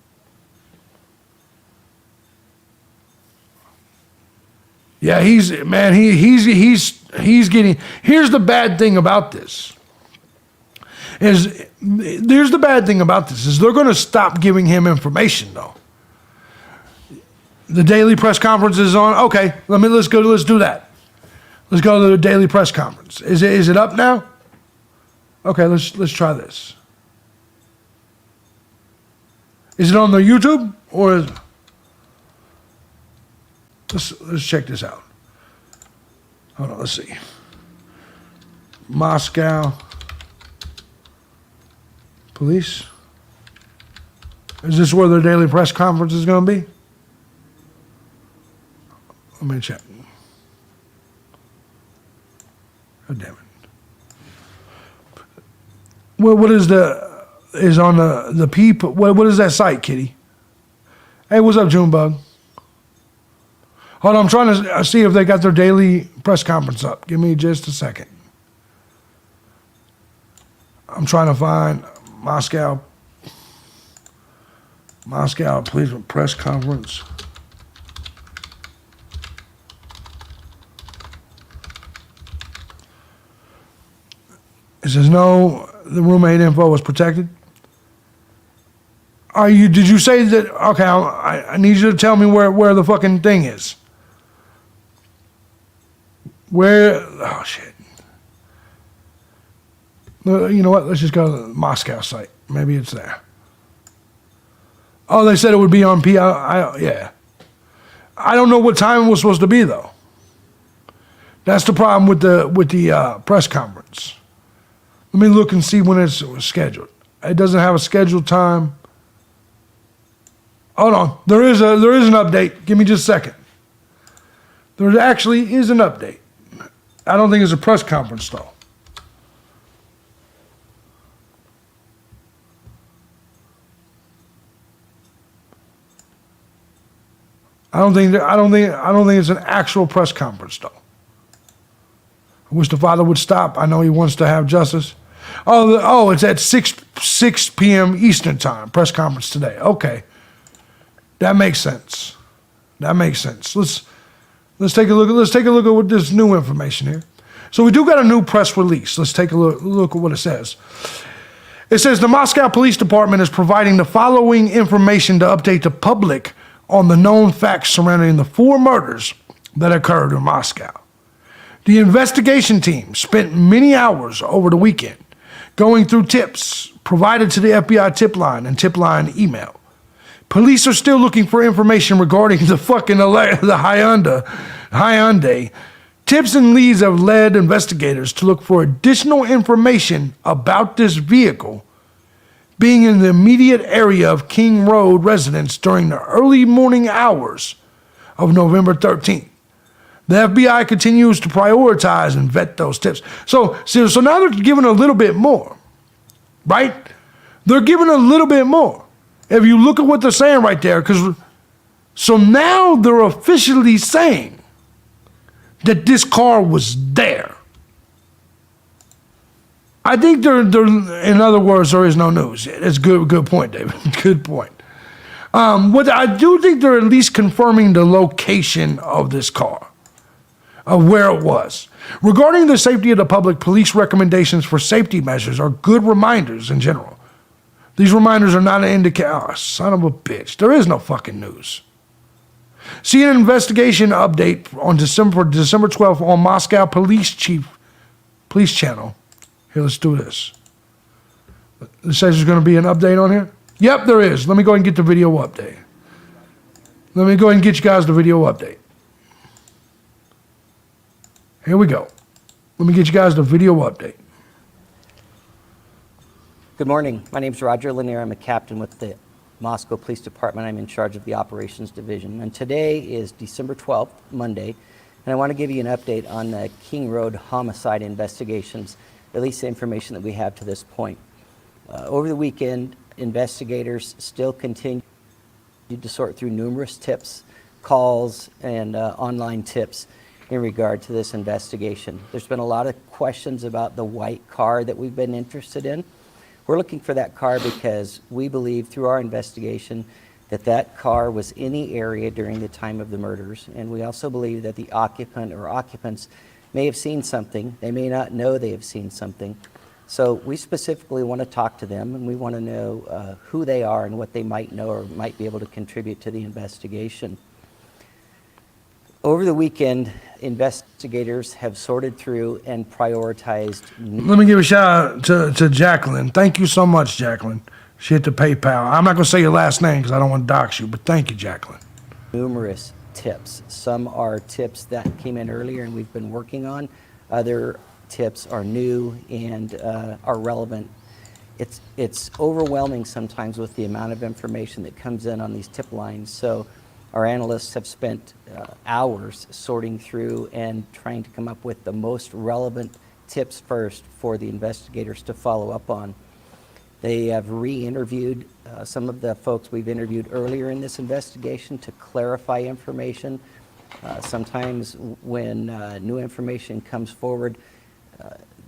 Yeah, he's getting. Here's the bad thing about this. Is they're going to stop giving him information though. The daily press conference is on. Okay, let's do that. Let's go to the daily press conference. Is it up now? Okay, let's try this. Is it on the YouTube or is, let's check this out. Hold on, let's see. Moscow Police. Is this where their daily press conference is going to be? Let me check. God damn it. Well, what is on the people? What is that site, Kitty? Hey, what's up, Junebug? Hold on, I'm trying to see if they got their daily press conference up. Give me just a second. I'm trying to find Moscow Police press conference. It says no, the roommate info was protected. Did you say that? Okay, I need you to tell me where the fucking thing is. Oh shit. You know what? Let's just go to the Moscow site. Maybe it's there. Oh, they said it would be on yeah. I don't know what time it was supposed to be though. That's the problem with the press conference. Let me look and see when it's scheduled. It doesn't have a scheduled time. Hold on. There is an update. Give me just a second. There actually is an update. I don't think it's a press conference though. I don't think it's an actual press conference though. I wish the father would stop. I know he wants to have justice. Oh, it's at 6 p.m. Eastern time. Press conference today. Okay, that makes sense. Let's take a look. Let's take a look at what this new information here. So we do got a new press release. Let's take a look at what it says. It says the Moscow Police Department is providing the following information to update the public on the known facts surrounding the 4 murders that occurred in Moscow. The investigation team spent many hours over the weekend going through tips provided to the FBI tip line and tip line email. Police are still looking for information regarding the Hyundai. Tips and leads have led investigators to look for additional information about this vehicle being in the immediate area of King Road residence during the early morning hours of November 13th. The FBI continues to prioritize and vet those tips. So now they're giving a little bit more, right? They're giving a little bit more. If you look at what they're saying right there, so now they're officially saying that this car was there. I think in other words, there is no news. It's good point, David. Good point. What I do think they're at least confirming the location of this car, of where it was. Regarding the safety of the public, police recommendations for safety measures are good reminders in general. These reminders are not an indicator. Oh, son of a bitch. There is no fucking news. See an investigation update on December 12th on Moscow Police Channel. Here, let's do this. It says there's going to be an update on here. Yep, there is. Let me go ahead and get the video update. Let me go ahead and get you guys the video update. Here we go. Let me get you guys the video update. Good morning. My name is Roger Lanier. I'm a captain with the Moscow Police Department. I'm in charge of the Operations Division. And today is December 12th, Monday, and I want to give you an update on the King Road homicide investigations, at least the information that we have to this point. Over the weekend, investigators still continue to sort through numerous tips, calls, and online tips in regard to this investigation. There's been a lot of questions about the white car that we've been interested in. We're looking for that car because we believe through our investigation that that car was in the area during the time of the murders, and we also believe that the occupant or occupants may have seen something. They may not know they have seen something. So we specifically want to talk to them, and we want to know who they are and what they might know or might be able to contribute to the investigation. Over the weekend, investigators have sorted through and prioritized. Let me give a shout out to Jacqueline. Thank you so much, Jacqueline. She hit the PayPal. I'm not going to say your last name because I don't want to dox you, but thank you, Jacqueline. Numerous tips. Some are tips that came in earlier and we've been working on. Other tips are new and are relevant. It's overwhelming sometimes with the amount of information that comes in on these tip lines. So our analysts have spent hours sorting through and trying to come up with the most relevant tips first for the investigators to follow up on. They have re-interviewed some of the folks we've interviewed earlier in this investigation to clarify information. Sometimes when new information comes forward,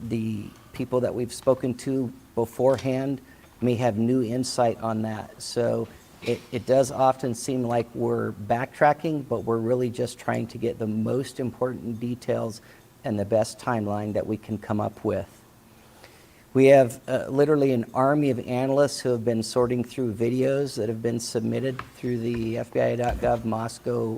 the people that we've spoken to beforehand may have new insight on that. So it does often seem like we're backtracking, but we're really just trying to get the most important details and the best timeline that we can come up with. We have literally an army of analysts who have been sorting through videos that have been submitted through the FBI.gov Moscow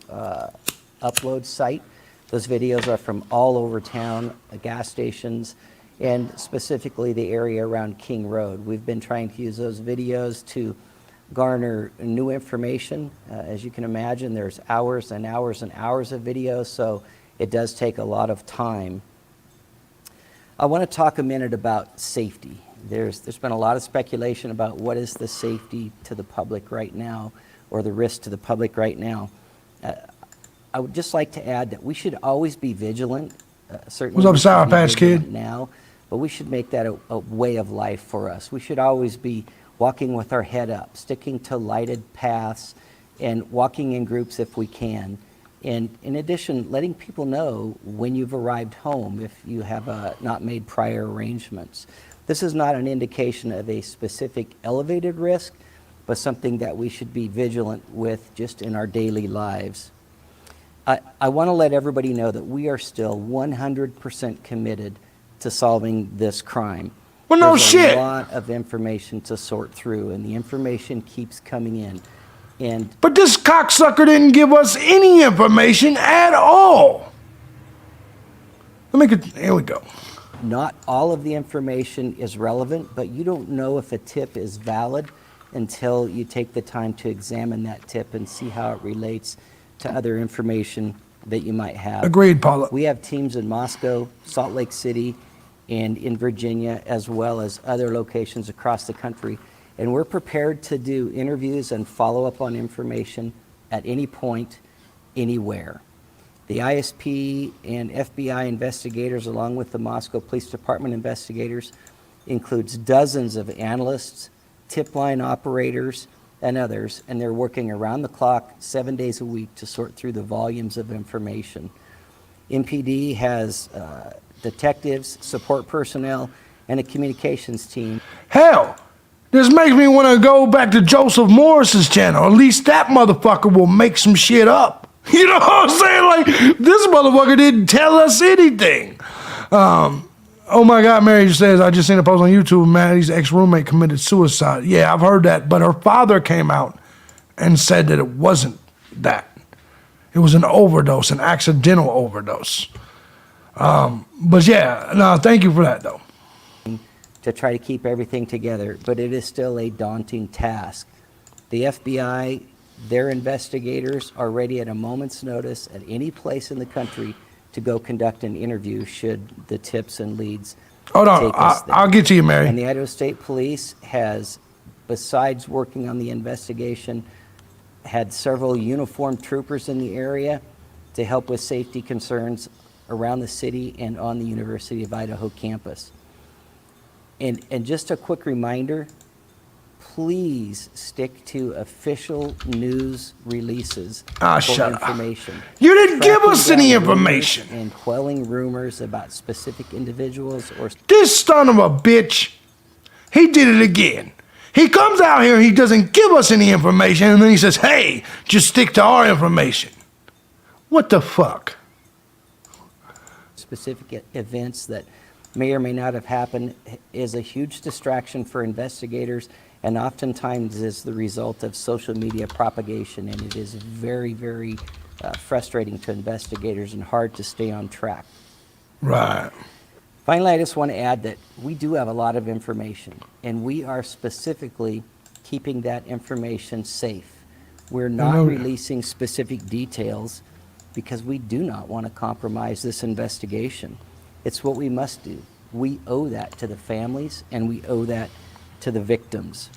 upload site. Those videos are from all over town, gas stations, and specifically the area around King Road. We've been trying to use those videos to garner new information. As you can imagine, there's hours and hours and hours of video, so it does take a lot of time. I want to talk a minute about safety. There's been a lot of speculation about what is the safety to the public right now, or the risk to the public right now. I would just like to add that we should always be vigilant. Certainly, What's up, Sour Patch Kid? Now, but we should make that a way of life for us. We should always be walking with our head up, sticking to lighted paths, and walking in groups if we can. And in addition, letting people know when you've arrived home if you have not made prior arrangements. This is not an indication of a specific elevated risk, but something that we should be vigilant with just in our daily lives. I want to let everybody know that we are still 100% committed to solving this crime. Well, no There's shit. a lot of information to sort through, and the information keeps coming in. But this cocksucker didn't give us any information at all. Here we go. Not all of the information is relevant, but you don't know if a tip is valid until you take the time to examine that tip and see how it relates to other information that you might have. Agreed, Paula. We have teams in Moscow, Salt Lake City, and in Virginia, as well as other locations across the country. And we're prepared to do interviews and follow up on information at any point, anywhere. The ISP and FBI investigators, along with the Moscow Police Department investigators, includes dozens of analysts, tip line operators, and others, and they're working around the clock, 7 days a week to sort through the volumes of information. MPD has detectives, support personnel, and a communications team. Hell, this makes me want to go back to Joseph Morris's channel. At least that motherfucker will make some shit up. You know what I'm saying? Like, this motherfucker didn't tell us anything. Oh my God, Mary says, I just seen a post on YouTube, Maddie's ex-roommate committed suicide. Yeah, I've heard that, but her father came out and said that it wasn't that. It was an overdose, an accidental overdose. But yeah, no, thank you for that though. To try to keep everything together, but it is still a daunting task. The FBI, their investigators are ready at a moment's notice at any place in the country to go conduct an interview should the tips and leads Hold on, take us there. I'll get to you, Mary. And the Idaho State Police has, besides working on the investigation, had several uniformed troopers in the area to help with safety concerns around the city and on the University of Idaho campus. And just a quick reminder, please stick to official news releases for shut up. information. You didn't give us Tracking any down rumors information. and quelling rumors about specific individuals or This son of a bitch, he did it again. He comes out here, he doesn't give us any information, and then he says, hey, just stick to our information. What the fuck? specific events that may or may not have happened is a huge distraction for investigators, and oftentimes is the result of social media propagation, and it is very, very frustrating to investigators and hard to stay on track. Right. Finally, I just want to add that we do have a lot of information, and we are specifically keeping that information safe. We're not releasing specific details because we do not want to compromise this investigation. It's what we must do. We owe that to the families, and we owe that to the victims.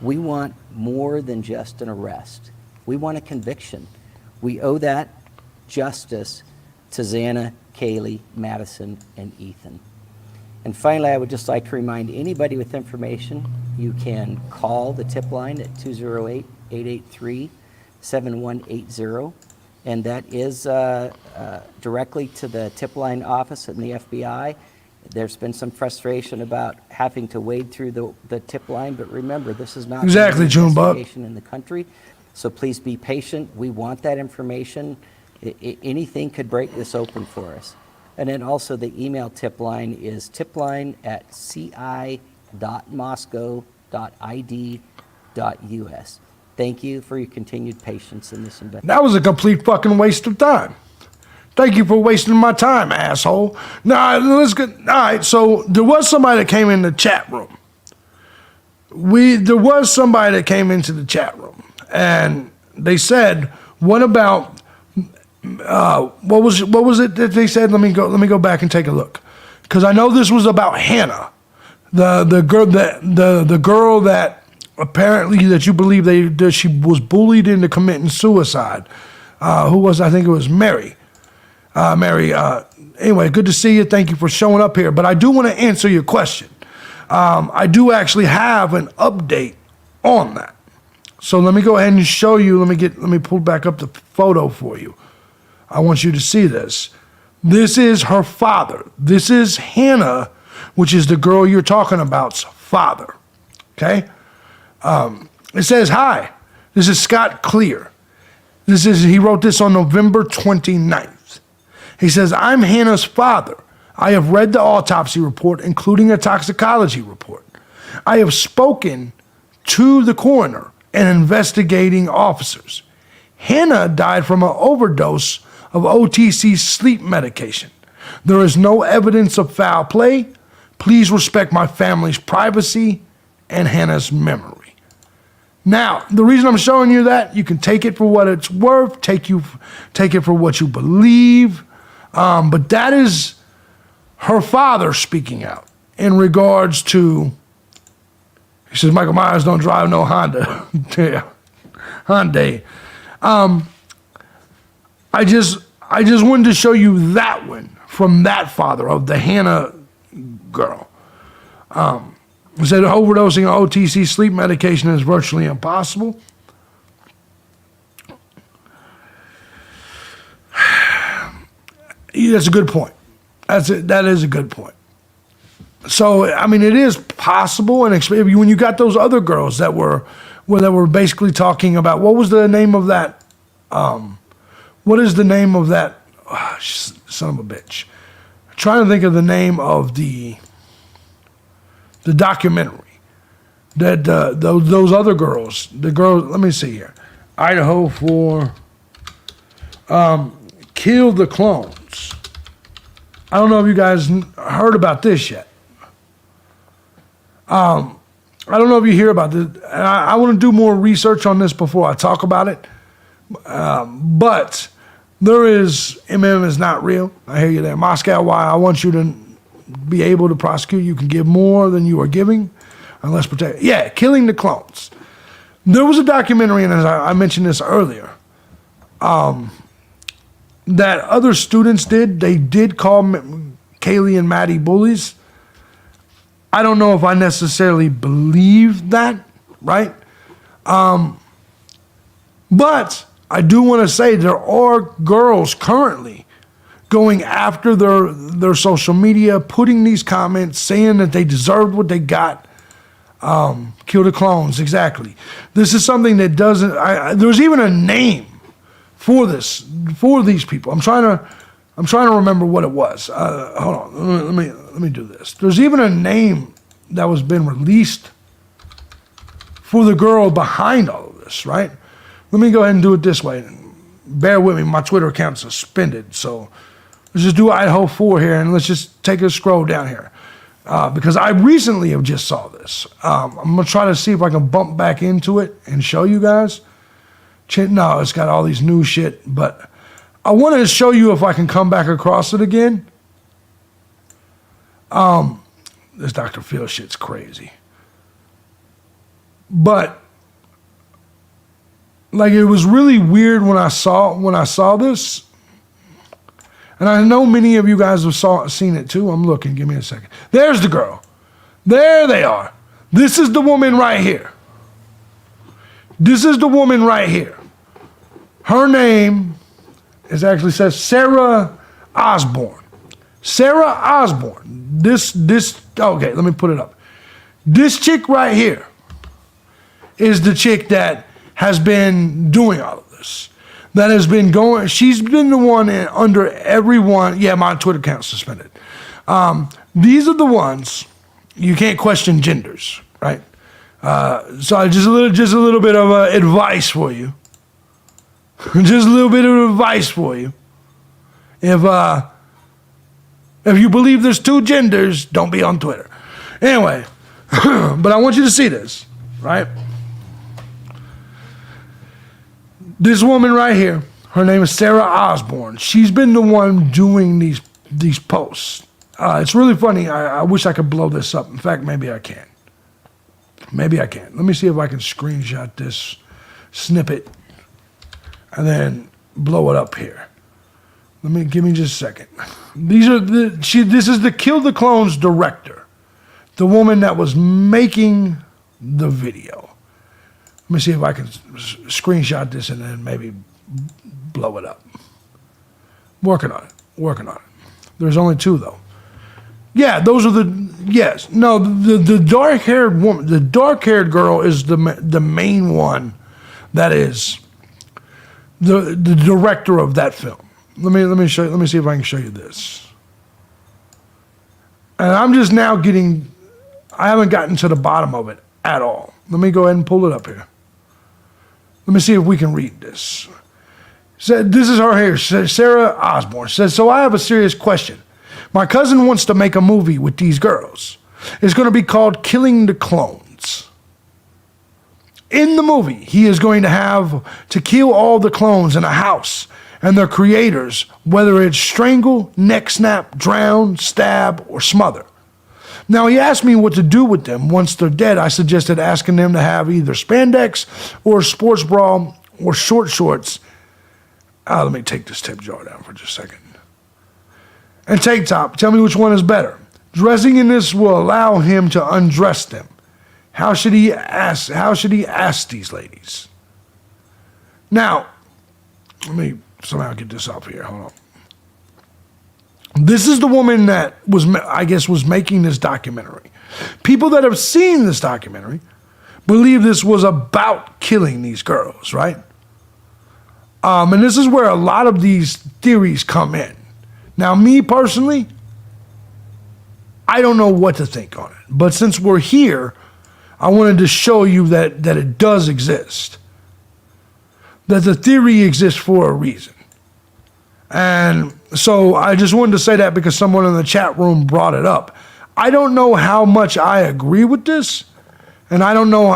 We want more than just an arrest. We want a conviction. We owe that justice to Xana, Kaylee, Madison, and Ethan. And finally, I would just like to remind anybody with information, you can call the tip line at 208-883-7180, and that is directly to the tip line office in the FBI. There's been some frustration about having to wade through the tip line, but remember, this is not Exactly, an Junebug. investigation in the country, so please be patient. We want that information. Anything could break this open for us. And then also the email tip line is tipline@ci.moscow.id.us. Thank you for your continued patience in this investigation. That was a complete fucking waste of time. Thank you for wasting my time, asshole. Now, let's get, all right, so there was somebody that came in the chat room. There was somebody that came into the chat room, and they said, what about, what was it that they said? Let me go back and take a look. Because I know this was about Hannah, the girl that apparently that you believe that she was bullied into committing suicide. Who was, I think it was Mary. Anyway, good to see you. Thank you for showing up here. But I do want to answer your question. I do actually have an update on that. So let me go ahead and show you. Let me pull back up the photo for you. I want you to see this. This is her father. This is Hannah, which is the girl you're talking about's father. Okay? It says, hi, this is Scott Clear. He wrote this on November 29th. He says, I'm Hannah's father. I have read the autopsy report, including a toxicology report. I have spoken to the coroner and investigating officers. Hannah died from an overdose of OTC sleep medication. There is no evidence of foul play. Please respect my family's privacy and Hannah's memory. Now, the reason I'm showing you that, you can take it for what it's worth, take it for what you believe, but that is her father speaking out in regards to, he says, Michael Myers don't drive no Honda. Yeah, Hyundai. I just wanted to show you that one from that father of the Hannah girl. He said overdosing on OTC sleep medication is virtually impossible. That's a good point. That is a good point. So, I mean, it is possible, and when you got those other girls that were basically talking about, what was the name of that? What is the name of that? Oh, son of a bitch. I'm trying to think of the name of the documentary that those other girls, let me see here. Idaho for Kill the Clones. I don't know if you guys heard about this yet. I don't know if you hear about this. I want to do more research on this before I talk about it. But there is, MM is not real. I hear you there. Moscow, why I want you to be able to prosecute. You can give more than you are giving unless protect. Yeah, Killing the Clones. There was a documentary, and as I mentioned this earlier, that other students did. They did call Kaylee and Maddie bullies. I don't know if I necessarily believe that, right? But I do want to say there are girls currently going after their social media, putting these comments, saying that they deserved what they got. Kill the clones, exactly. This is something that doesn't. There's even a name for this, for these people. I'm trying to remember what it was. Hold on, let me do this. There's even a name that was been released for the girl behind all of this, right? Let me go ahead and do it this way. Bear with me, my Twitter account's suspended, so let's just do Idaho 4 here, and let's just take a scroll down here. Because I recently have just saw this. I'm going to try to see if I can bump back into it and show you guys. No, it's got all these new shit, but I wanted to show you if I can come back across it again. This Dr. Phil shit's crazy. But like, it was really weird when I saw this. And I know many of you guys have seen it too. I'm looking. Give me a second. There's the girl. There they are. This is the woman right here. This is the woman right here. Her name is actually says Sarah Osborne. Sarah Osborne. Okay, let me put it up. This chick right here is the chick that has been doing all of this. That has been going, she's been the one under everyone. Yeah, my Twitter account's suspended. These are the ones, you can't question genders, right? So just a little bit of advice for you. Just a little bit of advice for you. If you believe there's two genders, don't be on Twitter. Anyway, but I want you to see this, right? This woman right here, her name is Sarah Osborne. She's been the one doing these posts. It's really funny. I wish I could blow this up. In fact, maybe I can. Maybe I can. Let me see if I can screenshot this snippet and then blow it up here. Give me just a second. This is the Kill the Clones director, the woman that was making the video. Let me see if I can screenshot this and then maybe blow it up. Working on it. There's only two though. Yeah, those are yes. No, the dark-haired woman, the dark-haired girl is the main one that is the director of that film. Let me show you, let me see if I can show you this. And I'm just now I haven't gotten to the bottom of it at all. Let me go ahead and pull it up here. Let me see if we can read this. This is her here, Sarah Osborne. Says, so I have a serious question. My cousin wants to make a movie with these girls. It's going to be called Killing the Clones. In the movie, he is going to have to kill all the clones in a house and their creators, whether it's strangle, neck snap, drown, stab, or smother. Now, he asked me what to do with them once they're dead. I suggested asking them to have either spandex or a sports bra or short shorts. Let me take this tip jar down for just a second. And tank top. Tell me which one is better. Dressing in this will allow him to undress them. How should he ask these ladies? Now, let me somehow get this up here. Hold on. This is the woman that was making this documentary. People that have seen this documentary believe this was about killing these girls, right? And this is where a lot of these theories come in. Now, me personally, I don't know what to think on it. But since we're here, I wanted to show you that it does exist. That the theory exists for a reason. And so I just wanted to say that because someone in the chat room brought it up. I don't know how much I agree with this. And I don't know,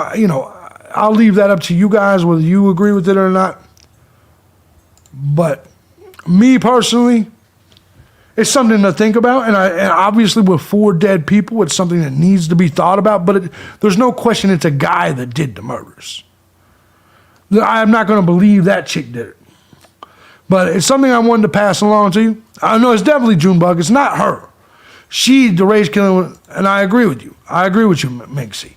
I'll leave that up to you guys whether you agree with it or not. But me personally, it's something to think about. And obviously with 4 dead people, it's something that needs to be thought about. But there's no question it's a guy that did the murders. I'm not going to believe that chick did it. But it's something I wanted to pass along to you. I know it's definitely Junebug. It's not her. the rage killing, and I agree with you. I agree with you, Minxie.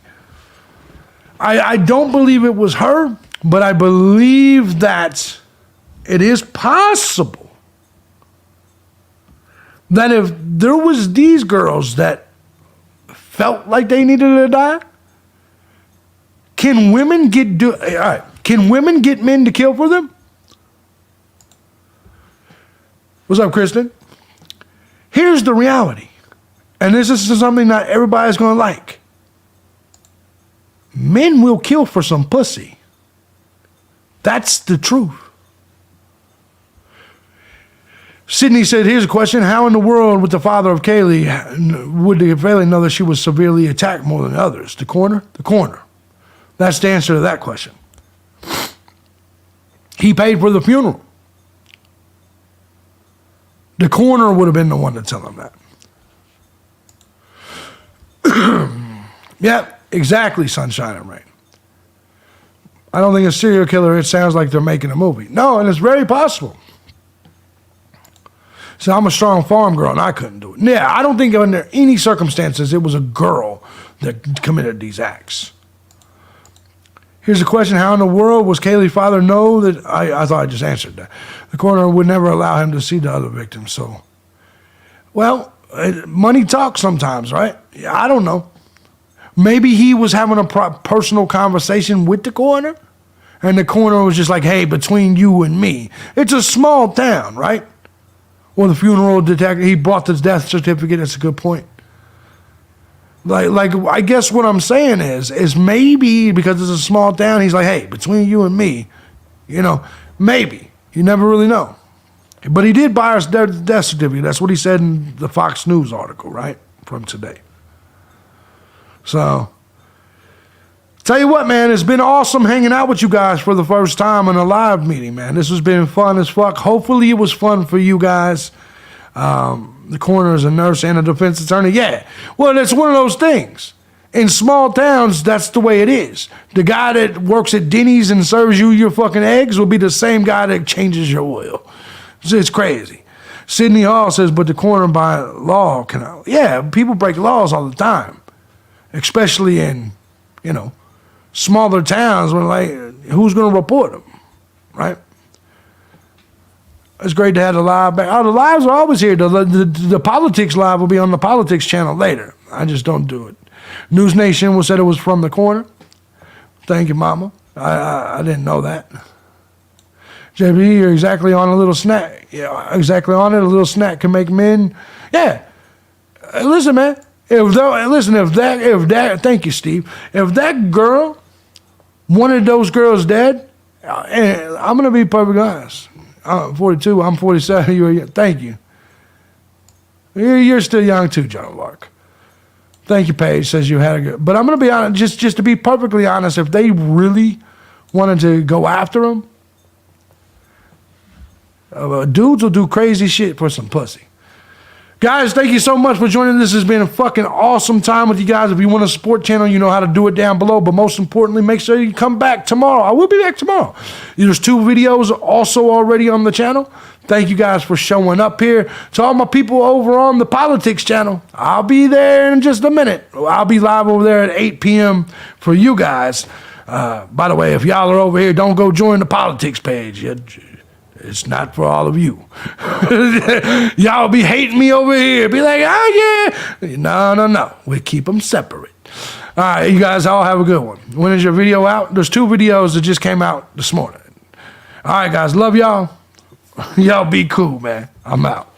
I don't believe it was her, but I believe that it is possible that if there was these girls that felt like they needed to die, can women get men to kill for them? What's up, Kristen? Here's the reality, and this is something not everybody's going to like. Men will kill for some pussy. That's the truth. Sydney said, here's a question. How in the world would the father of Kaylee, would Kaylee know that she was severely attacked more than others? The coroner? The coroner. That's the answer to that question. He paid for the funeral. The coroner would have been the one to tell him that. Yeah, exactly, Sunshine and Rain. I don't think a serial killer, it sounds like they're making a movie. No, and it's very possible. So I'm a strong farm girl, and I couldn't do it. Yeah, I don't think under any circumstances it was a girl that committed these acts. Here's a question. How in the world was Kaylee's father know that? I thought I just answered that. The coroner would never allow him to see the other victim. So, well, money talks sometimes, right? I don't know. Maybe he was having a personal conversation with the coroner, and the coroner was just like, hey, between you and me. It's a small town, right? Well, the funeral detective, he brought the death certificate. That's a good point. Like I guess what I'm saying is maybe because it's a small town, he's like, hey, between you and me, maybe. You never really know. But he did buy us death certificate. That's what he said in the Fox News article, right, from today. So, tell you what, man, it's been awesome hanging out with you guys for the first time in a live meeting, man. This has been fun as fuck. Hopefully it was fun for you guys. The coroner is a nurse and a defense attorney. Yeah, well, it's one of those things. In small towns, that's the way it is. The guy that works at Denny's and serves you your fucking eggs will be the same guy that changes your oil. It's crazy. Sydney Hall says, but the coroner by law can... Yeah, people break laws all the time. Especially in, smaller towns where, like, who's going to report them, right? It's great to have the live back. Oh, the lives are always here. The politics live will be on the politics channel later. I just don't do it. News Nation said it was from the corner. Thank you, Mama. I didn't know that. JB, you're exactly on a little snack. Yeah, exactly on it. A little snack can make men. Yeah. Listen, man. Thank you, Steve. If that girl, one of those girls dead, and I'm going to be perfectly honest. I'm 42, I'm 47, thank you. You're still young too, John Lark. Thank you, Paige, says you had a good, but I'm going to be honest, just to be perfectly honest, if they really wanted to go after him, dudes will do crazy shit for some pussy. Guys, thank you so much for joining. This has been a fucking awesome time with you guys. If you want to support channel, you know how to do it down below. But most importantly, make sure you come back tomorrow. I will be back tomorrow. There's 2 videos also already on the channel. Thank you guys for showing up here. To all my people over on the politics channel, I'll be there in just a minute. I'll be live over there at 8 p.m. for you guys. By the way, if y'all are over here, don't go join the politics page. It's not for all of you. Y'all be hating me over here. Be like, oh, yeah. No. We keep them separate. All right, you guys all have a good one. When is your video out? There's 2 videos that just came out this morning. All right, guys. Love y'all. Y'all be cool, man. I'm out.